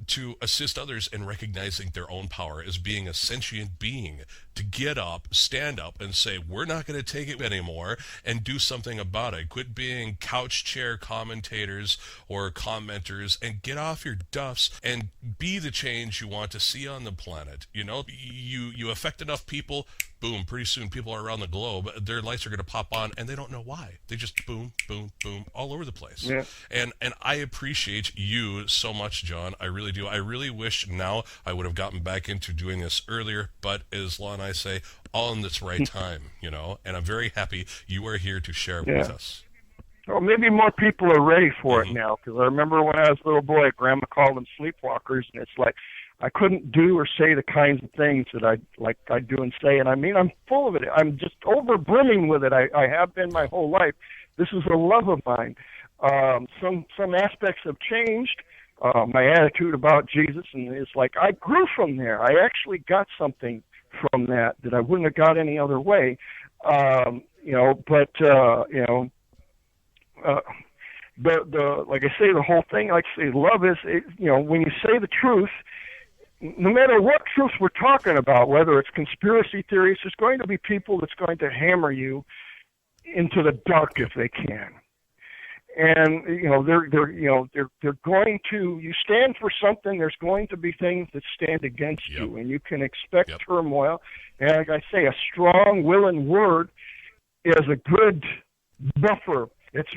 to assist others in recognizing their own power as being a sentient being, to get up, stand up, and say, we're not going to take it anymore, and do something about it. Quit being couch chair commentators or commenters, and get off your duffs and be the change you want to see on the planet. You know, you affect enough people, boom, pretty soon people are around the globe, their lights are going to pop on, and they don't know why. They just boom, boom, boom, all over the place. Yeah. And I appreciate you so much, John. I really do. I really wish now I would have gotten back into doing this earlier, but as Law and I say, all in its right time, you know, and I'm very happy you are here to share with us. Well, maybe more people are ready for it now, because I remember when I was a little boy, Grandma called them sleepwalkers, and it's like I couldn't do or say the kinds of things that I do and say, and I mean, I'm full of it. I'm just over brimming with it. I have been my whole life. This is a love of mine. Some aspects have changed. My attitude about Jesus, and it's like I grew from there. I actually got something from that I wouldn't have got any other way. Like I say, the whole thing, like I say, love is, when you say the truth, no matter what truth we're talking about, whether it's conspiracy theories, there's going to be people that's going to hammer you into the dark if they can. And they're going to. You stand for something. There's going to be things that stand against you, and you can expect turmoil. And like I say, a strong will and word is a good buffer. It's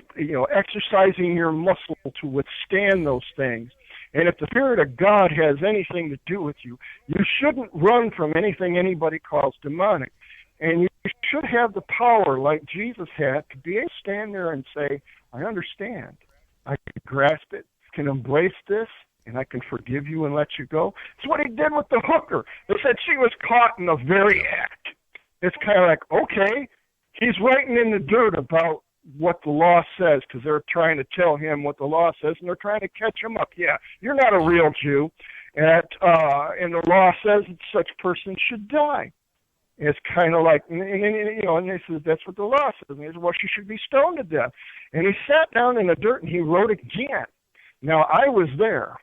exercising your muscle to withstand those things. And if the Spirit of God has anything to do with you, you shouldn't run from anything anybody calls demonic. And you should have the power, like Jesus had, to be able to stand there and say, I understand. I can grasp it, can embrace this, and I can forgive you and let you go. It's what he did with the hooker. They said she was caught in the very act. It's kind of like, okay, he's writing in the dirt about what the law says, because they're trying to tell him what the law says, and they're trying to catch him up. Yeah, you're not a real Jew, and the law says that such person should die. It's kind of like, and they says, that's what the law says. And they said, well, she should be stoned to death. And he sat down in the dirt and he wrote again. Now, I was there.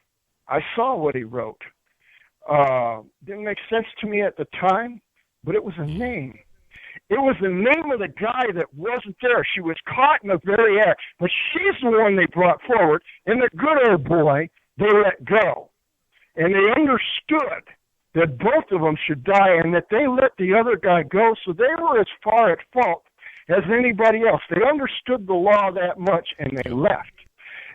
I saw what he wrote. Didn't make sense to me at the time, but it was a name. It was the name of the guy that wasn't there. She was caught in the very act, but she's the one they brought forward, and the good old boy they let go. And they understood that both of them should die and that they let the other guy go, so they were as far at fault as anybody else. They understood the law that much, and they left.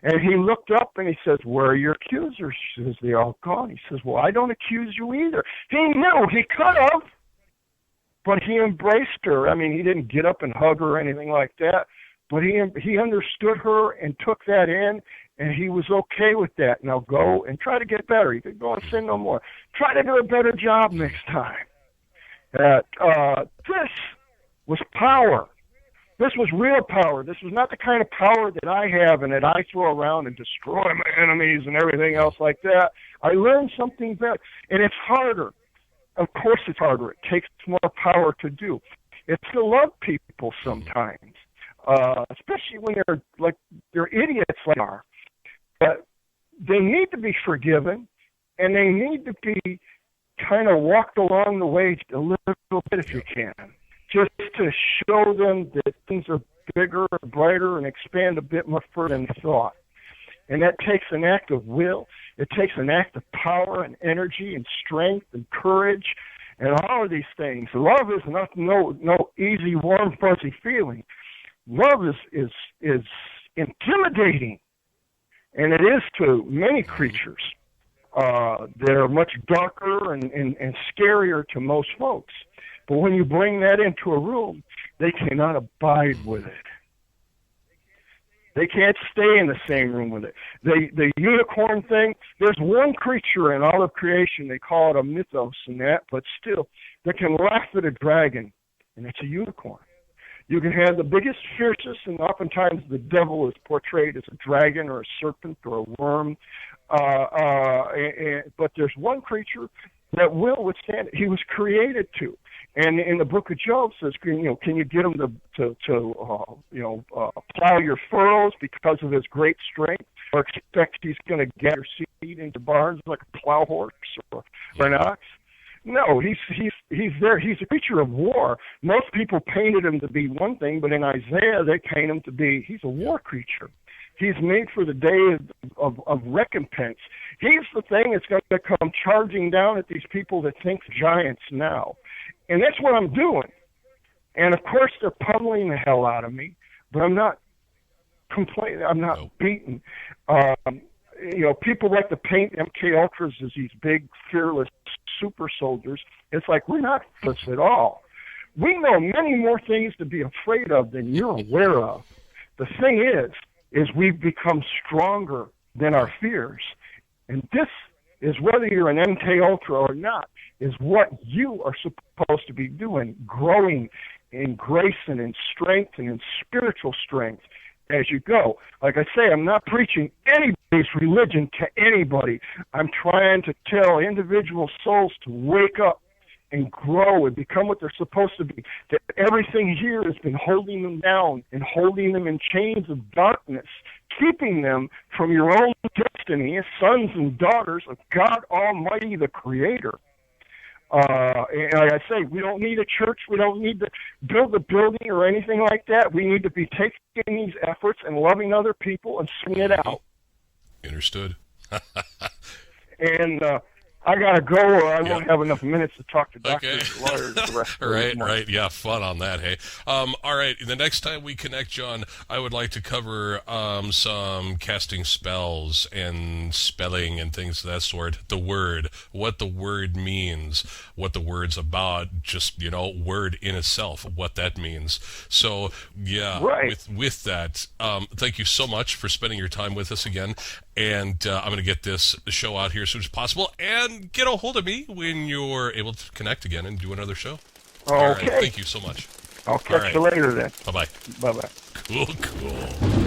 And he looked up and he says, where are your accusers? She says, they're all gone. He says, well, I don't accuse you either. He knew he could have, but he embraced her. I mean, he didn't get up and hug her or anything like that, but he understood her and took that in, and he was okay with that. Now go and try to get better. You could go and sin no more. Try to do a better job next time. This was power. This was real power. This was not the kind of power that I have and that I throw around and destroy my enemies and everything else like that. I learned something better, and it's harder. Of course it's harder. It takes more power to do. It's to love people sometimes, especially when they're idiots like they are. But they need to be forgiven, and they need to be kind of walked along the way a little bit if you can, just to show them that things are bigger and brighter and expand a bit more further than they thought. And that takes an act of will. It takes an act of power and energy and strength and courage and all of these things. Love is no easy, warm, fuzzy feeling. Love is intimidating, and it is to many creatures that are much darker and scarier to most folks. But when you bring that into a room, they cannot abide with it. They can't stay in the same room with it. The unicorn thing, there's one creature in all of creation, they call it a mythos and that, but still, that can laugh at a dragon, and it's a unicorn. You can have the biggest, fiercest, and oftentimes the devil is portrayed as a dragon or a serpent or a worm. But there's one creature that will withstand it. He was created to. And in the book of Job says, can you get him to plow your furrows because of his great strength, or expect he's going to get your seed into barns like a plow horse or an ox? No, he's there. He's a creature of war. Most people painted him to be one thing, but in Isaiah they paint him to be, he's a war creature. He's made for the day of recompense. He's the thing that's going to come charging down at these people that think giants now. And that's what I'm doing. And, of course, they're pummeling the hell out of me, but I'm not complaining. I'm not beaten. People like to paint MK Ultras as these big, fearless super soldiers. It's like, we're not this at all. We know many more things to be afraid of than you're aware of. The thing is we've become stronger than our fears. And this is, whether you're an MK Ultra or not, is what you are supposed to be doing, growing in grace and in strength and in spiritual strength as you go. Like I say, I'm not preaching anybody's religion to anybody. I'm trying to tell individual souls to wake up and grow and become what they're supposed to be. That everything here has been holding them down and holding them in chains of darkness, keeping them from your own destiny as sons and daughters of God Almighty, the Creator. And like I say, we don't need a church. We don't need to build a building or anything like that. We need to be taking these efforts and loving other people and swinging it out. Understood. And I got to go, or I won't have enough minutes to talk to doctors and lawyers the rest of the month. Right. Yeah, fun on that, hey. All right, the next time we connect, John, I would like to cover some casting spells and spelling and things of that sort. The word, what the word means, what the word's about, just, word in itself, what that means. So, yeah, right. with that, thank you so much for spending your time with us again. And I'm going to get this show out here as soon as possible. And get a hold of me when you're able to connect again and do another show. Okay. All right, thank you so much. I'll catch you later then. Bye-bye. Bye-bye. Cool.